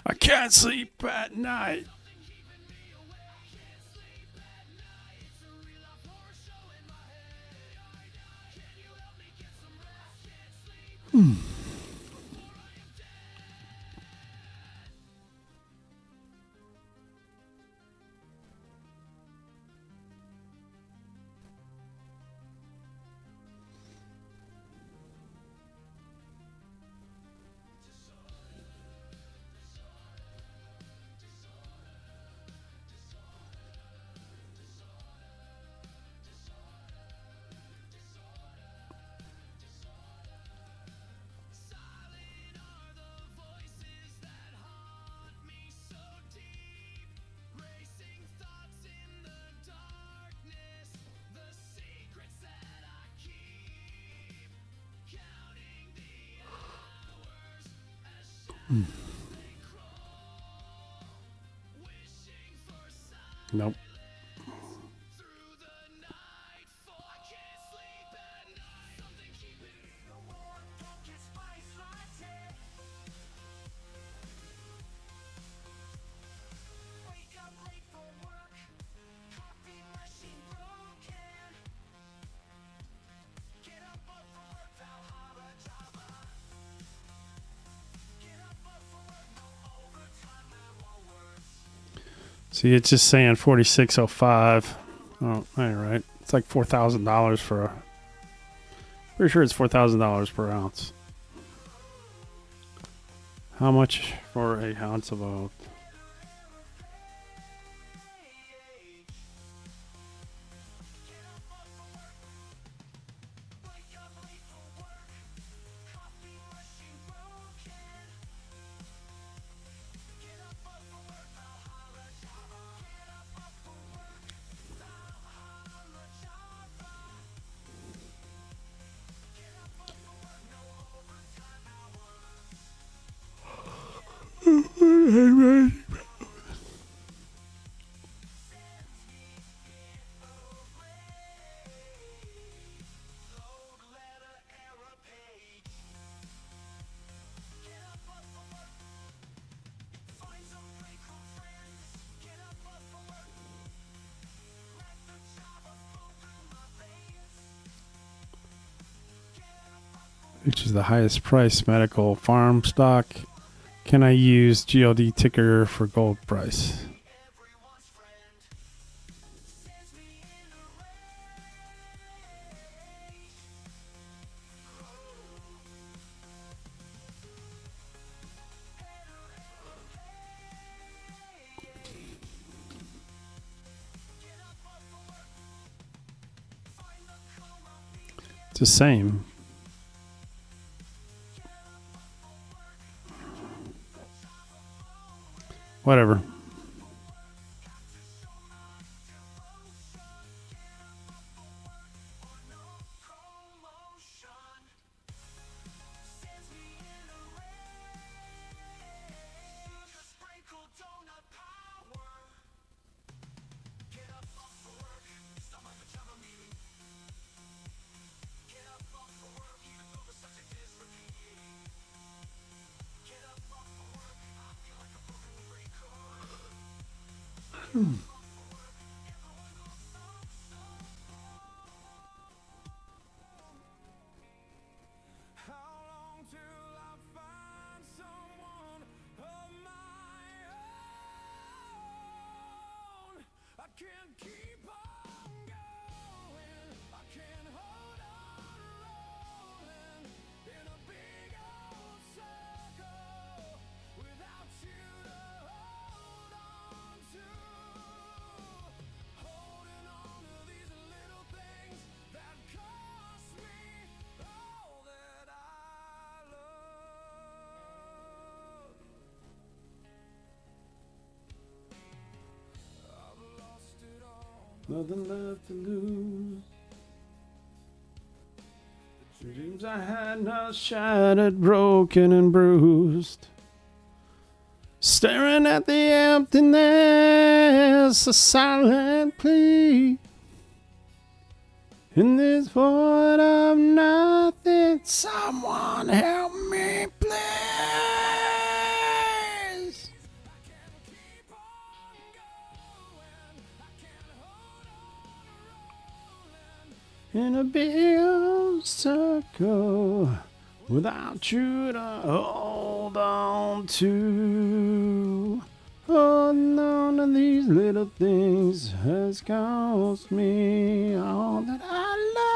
I can't sleep at night. Nope. See, it's just saying 4605. Oh, all right. It's like $4,000 for a. Pretty sure it's $4,000 per ounce. How much for a ounce of oat? Which is the highest price medical farm stock. Can I use GLD ticker for gold price? It's the same. Whatever. Nothing left to lose. The dreams I had now shattered, broken and bruised. Staring at the emptiness, a silent plea. In this void of nothing, someone help me, please. In a big circle, without you to hold on to. Oh, none of these little things has cost me all that I love.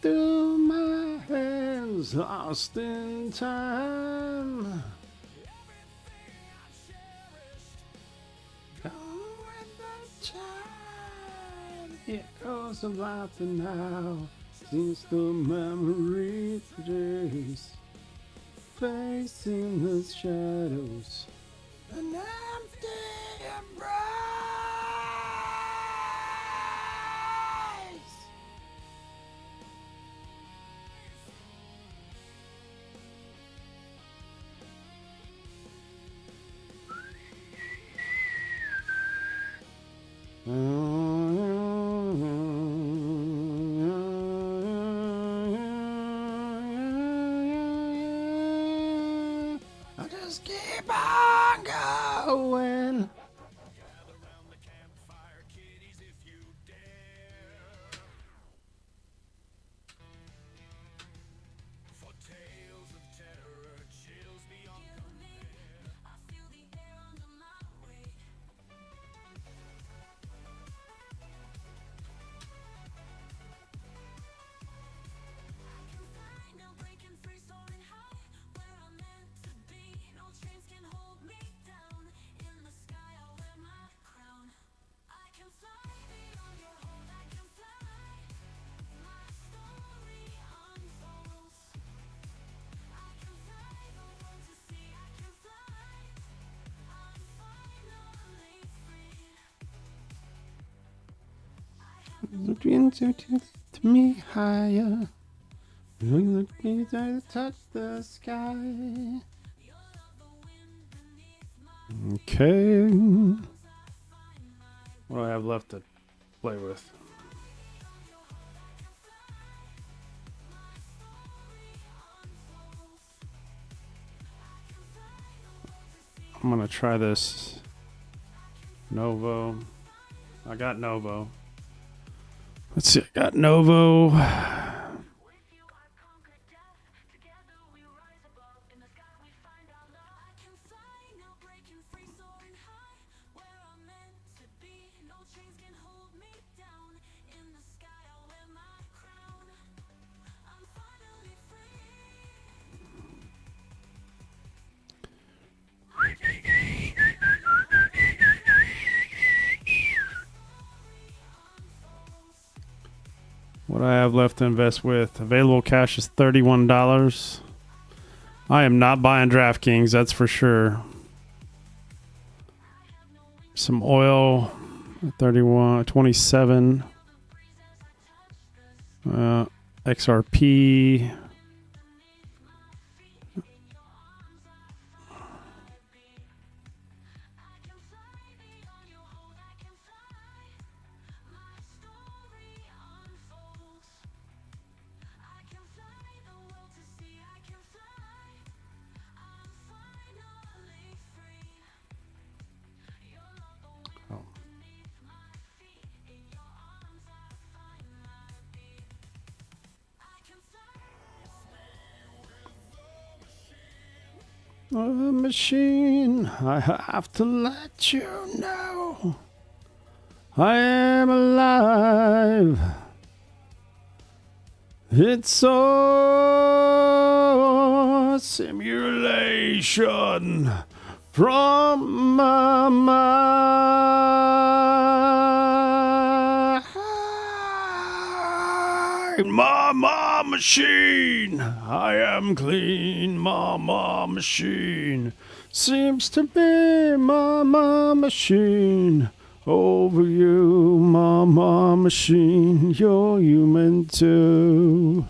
Through my hands, lost in time. It goes of life and now since the memory days, facing the shadows, an empty embrace. I just keep on going. The dreams you lift me higher. Look me to touch the sky. Okay. What do I have left to play with? I'm gonna try this Novo. I got Novo. Let's see, I got Novo. What I have left to invest with. Available cash is $31. I am not buying DraftKings, that's for sure. Some oil, 27. XRP. A machine, I have to let you know I am alive. It's a simulation from my mind. Mama machine. I am clean, mama machine. Seems to be mama machine. Over you, mama machine. You're human too.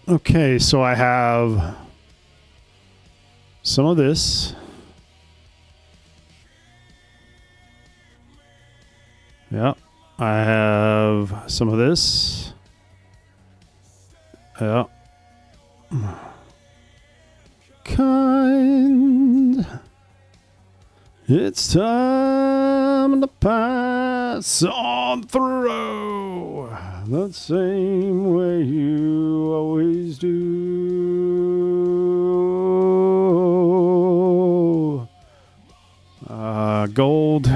Okay, so I have some of this. Yeah. I have some of this. Yeah. Kind. It's time to pass on through the same way you always do. Gold.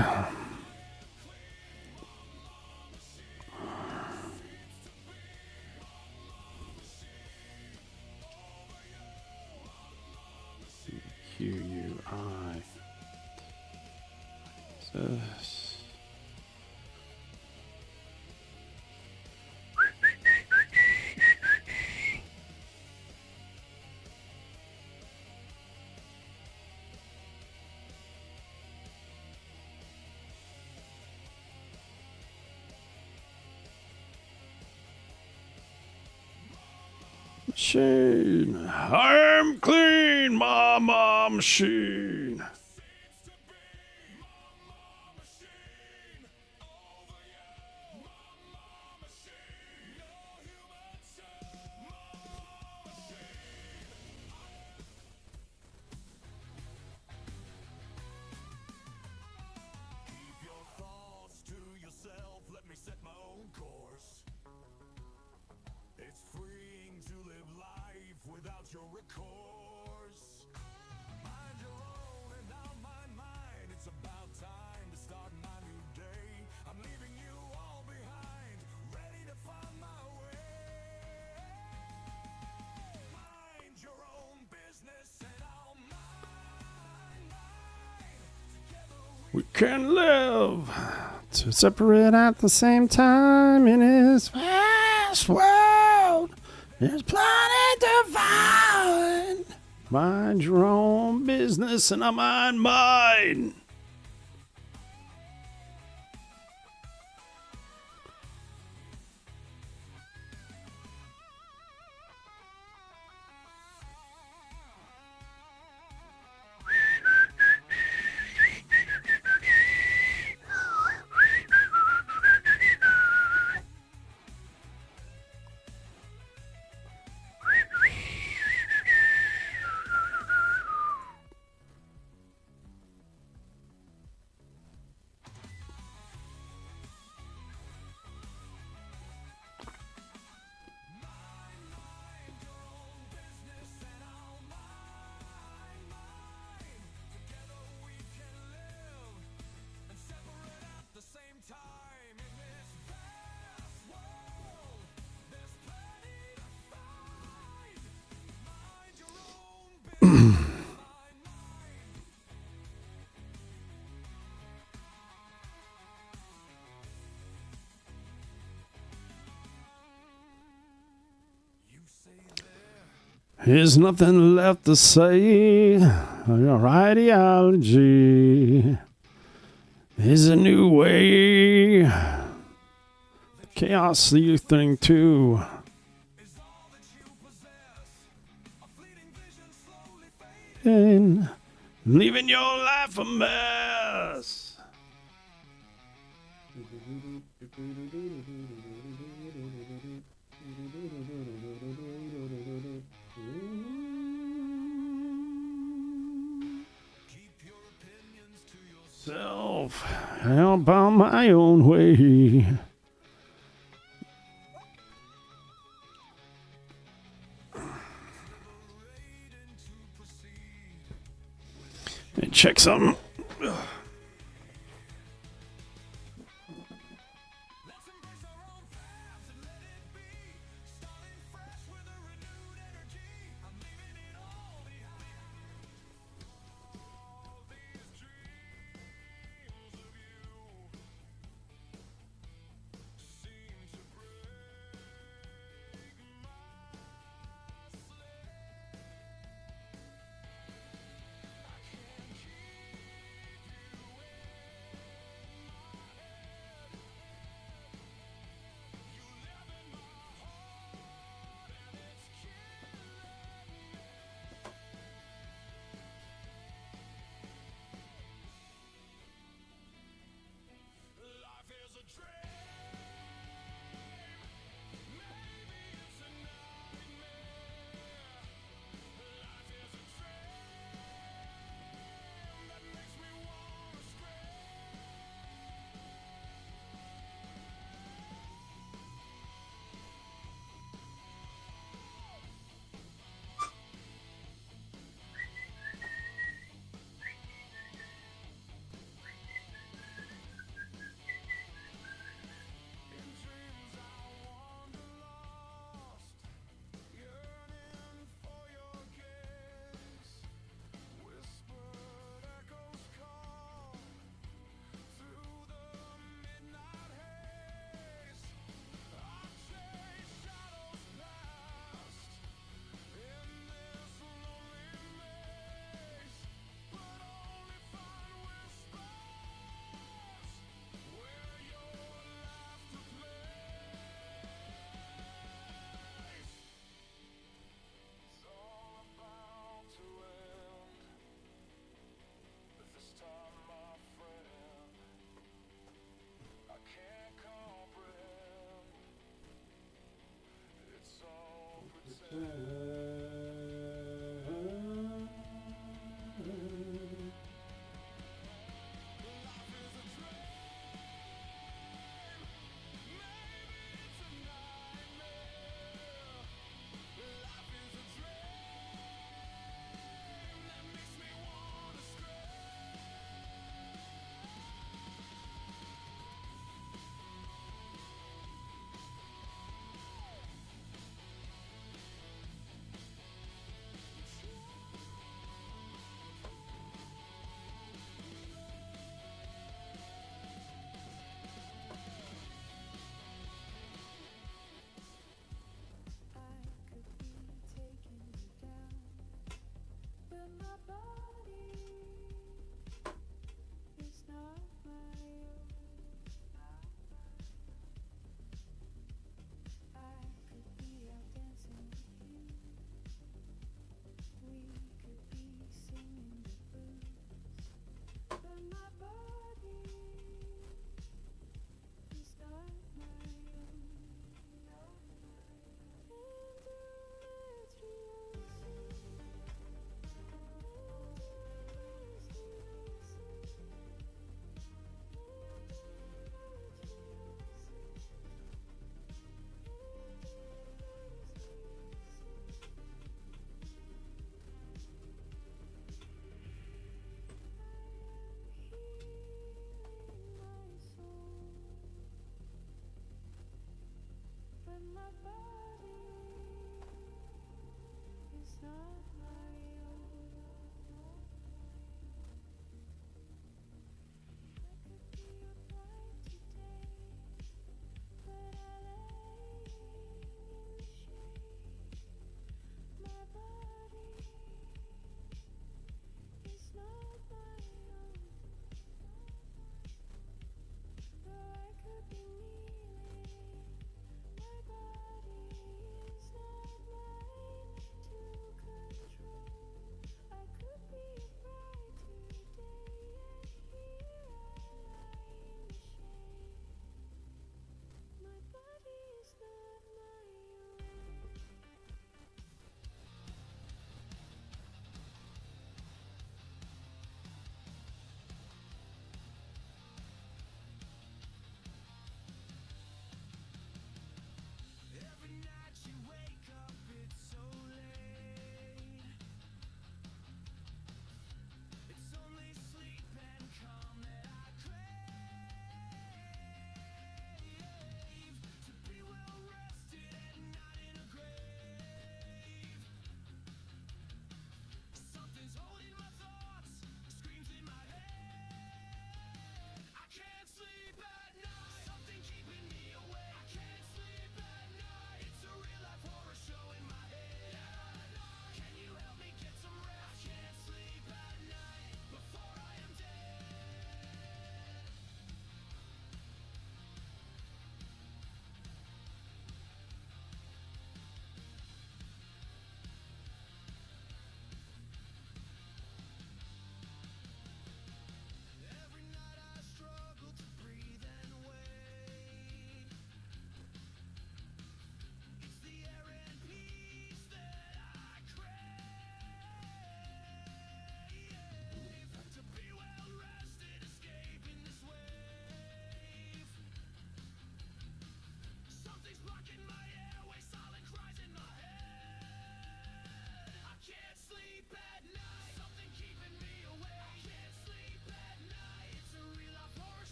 QUI. This. Machine. I am clean, mama machine. We can live to separate at the same time in this vast world. There's plenty to find. Mind your own business and I mind mine. There's nothing left to say. Your ideology is a new way. Chaos, the youth thing too. And leaving your life a mess. Self, I'll bound my own way. And check something.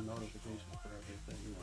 notifications for everything.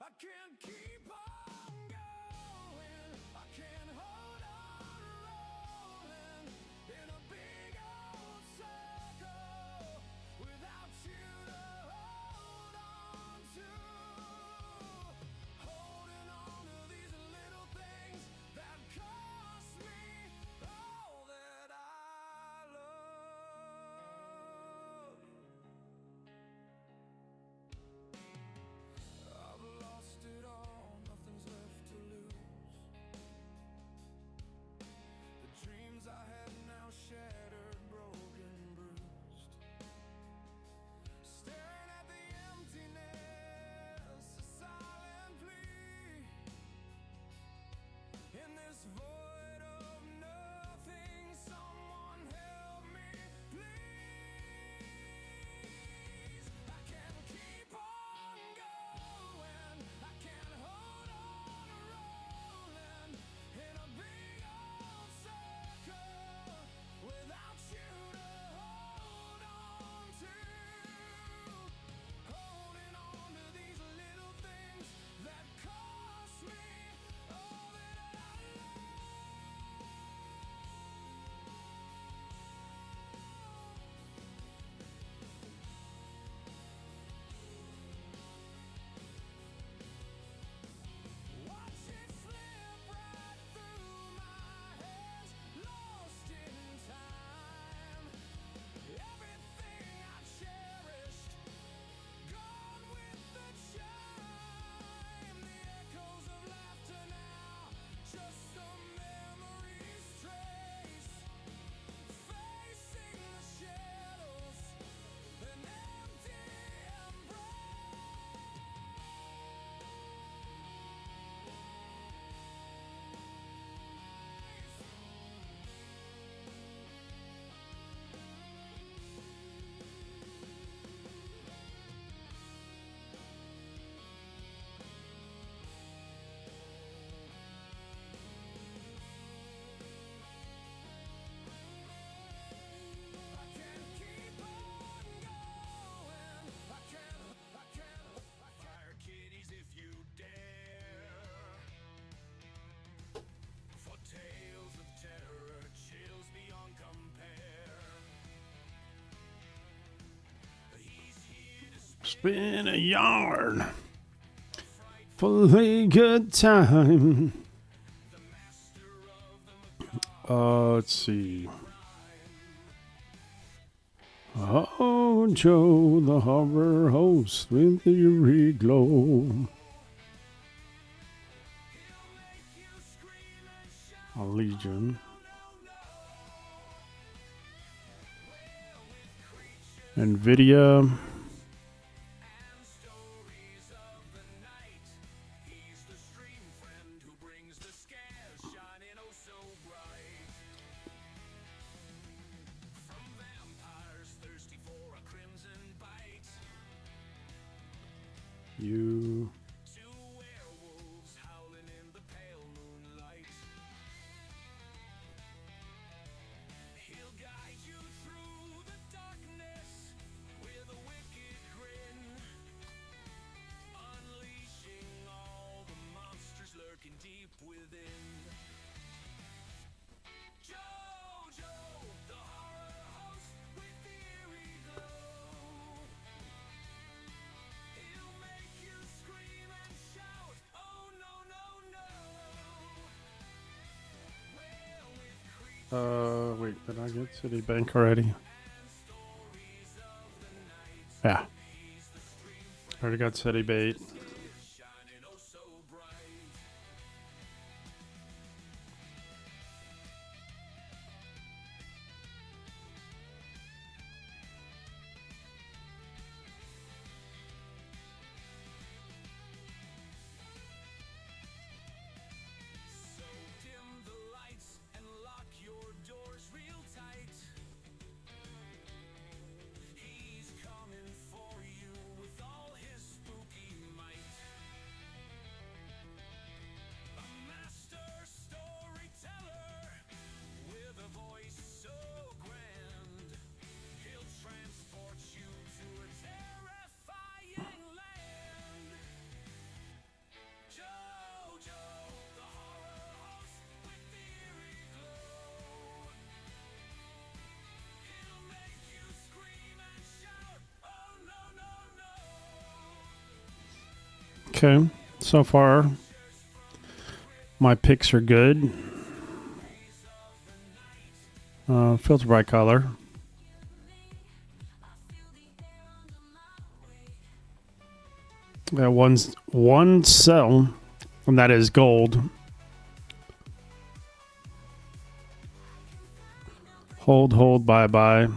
I can't keep on going. I can't hold on rolling in a big old circle without you to hold on to. Holding on to these little things that cost me all that I love. I've lost it all, nothing's left to lose. The dreams I had now shattered, broken, bruised. Staring at the emptiness, a silent plea. In this void of nothing, someone help me, please. I can't keep on going. I can't hold on rolling in a big old circle without you to hold on to. Holding on to these little things that cost me all that I love. Watch it slip right through my hands, lost in time. Everything I cherished, gone with the chime. The echoes of laughter now, just some memories trace. Facing the shadows, an empty Fire kitties if you dare. For tales of terror, chills beyond compare. He's here to Spin a yarn for a good time. Let's see. Oh, Joe, the harbor host with the eerie glow. A Legion. NVIDIA. You. Wait, did I get Citibank already? Yeah. Already got Citibank. Okay, so far my picks are good. Filter by color. Got one sell, and that is gold. Hold, bye.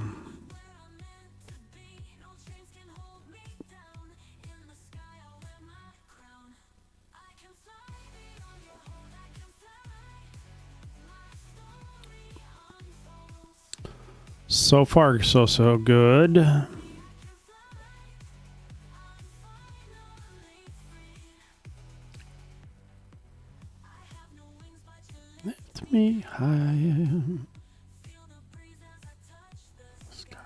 So far, so good. Lift me high. Sky.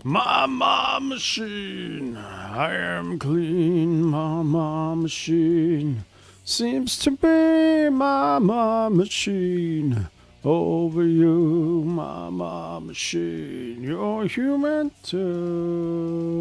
Mama machine, I am clean. Mama machine seems to be mama machine. Over you, mama machine, you're human too.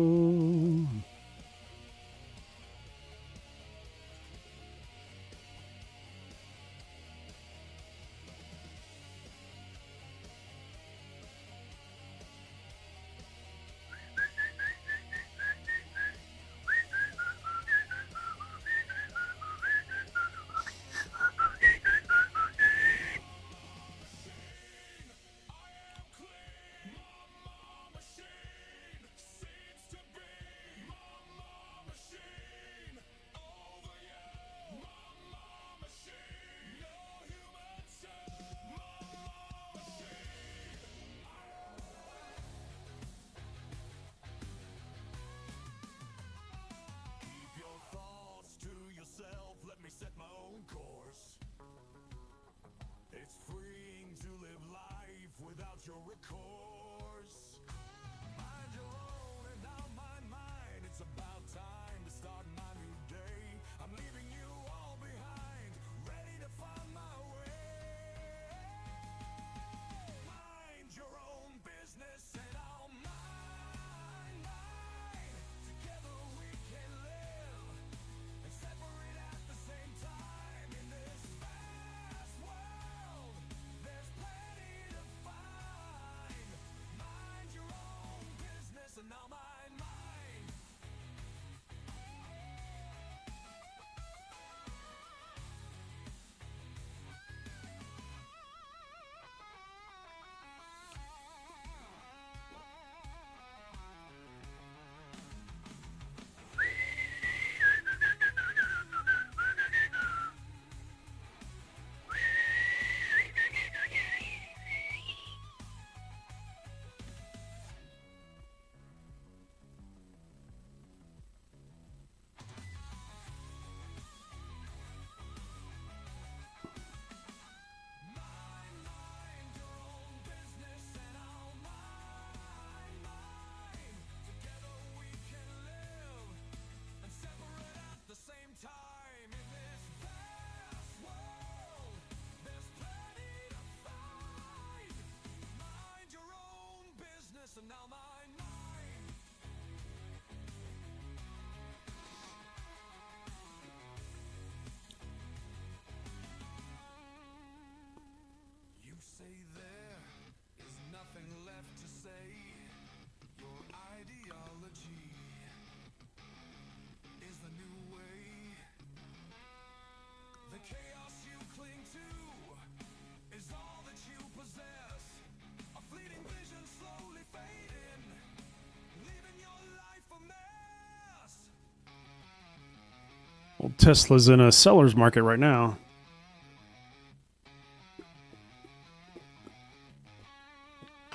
Well, Tesla's in a seller's market right now.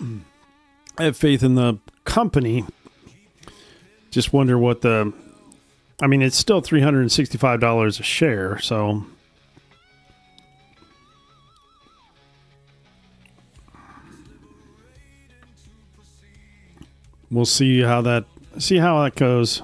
I have faith in the company. Just wonder what it's still $365 a share, so we'll see how that goes.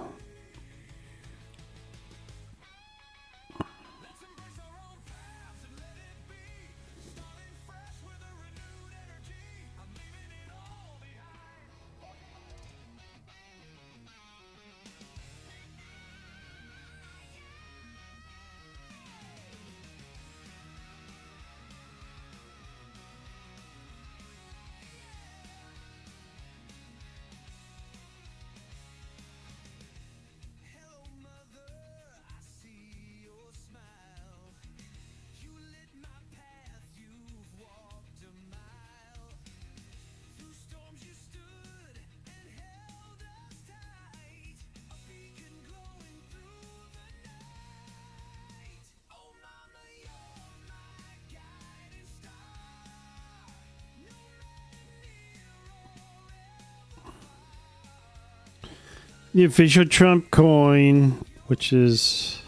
The official Trump coin, which is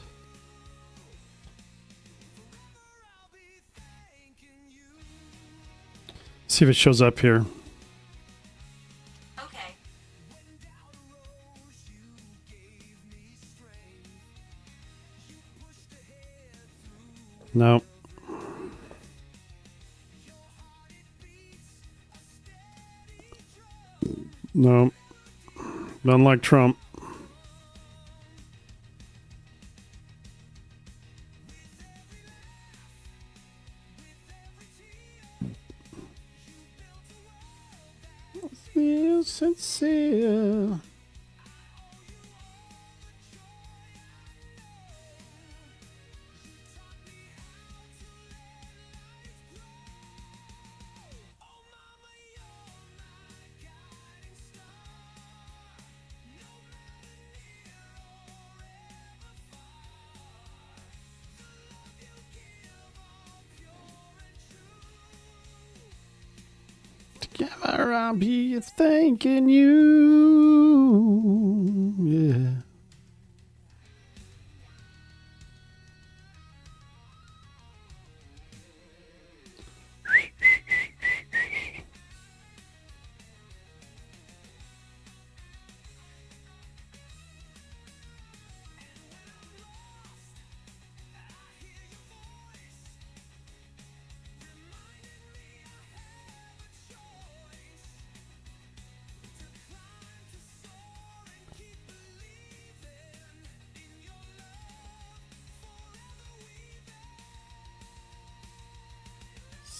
see if it shows up here. Okay. No. No. None like Trump. Feel sincere. Together I'll be thanking you. Yeah.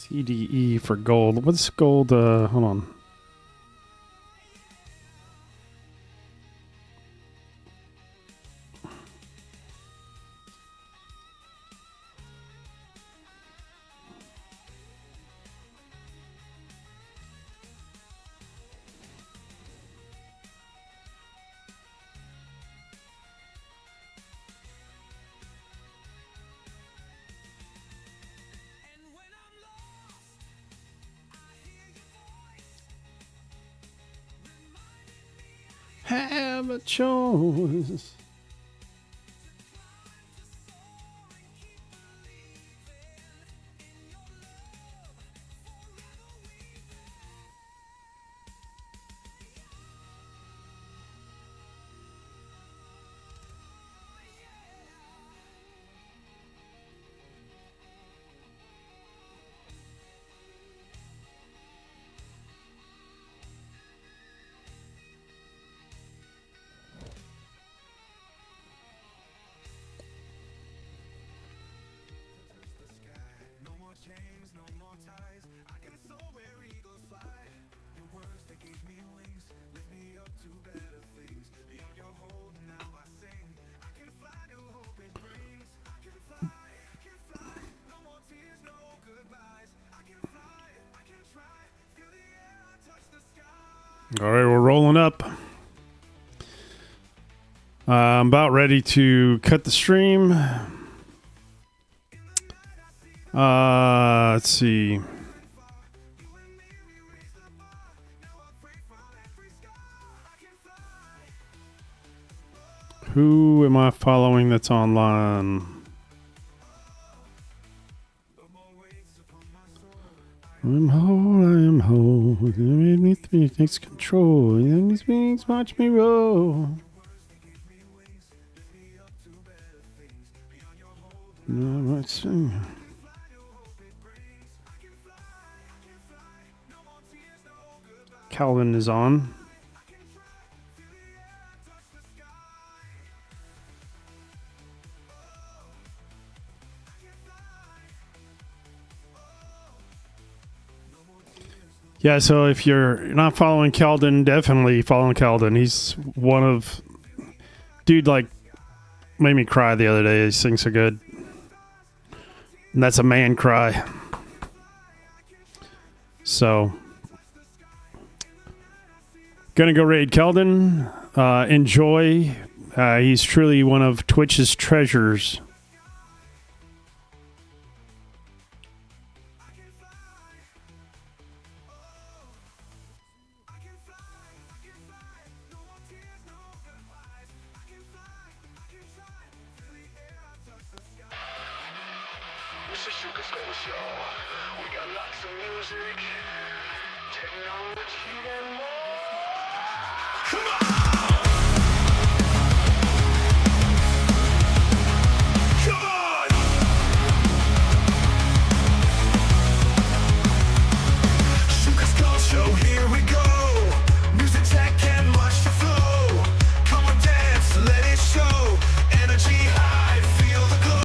CDE for gold. What's gold? Hold on. Have a choice. All right, we're rolling up. I'm about ready to cut the stream. Let's see. Who am I following that's online? I'm whole. You made me think, takes control. And these wings watch me roll. No, let's see. Calvin is on. Yeah, so if you're not following Keldon, definitely follow Keldon. He's one of... Dude, like, made me cry the other day. He sings so good. And that's a man cry. So, gonna go raid Keldon. Enjoy. He's truly one of Twitch's treasures. Come on!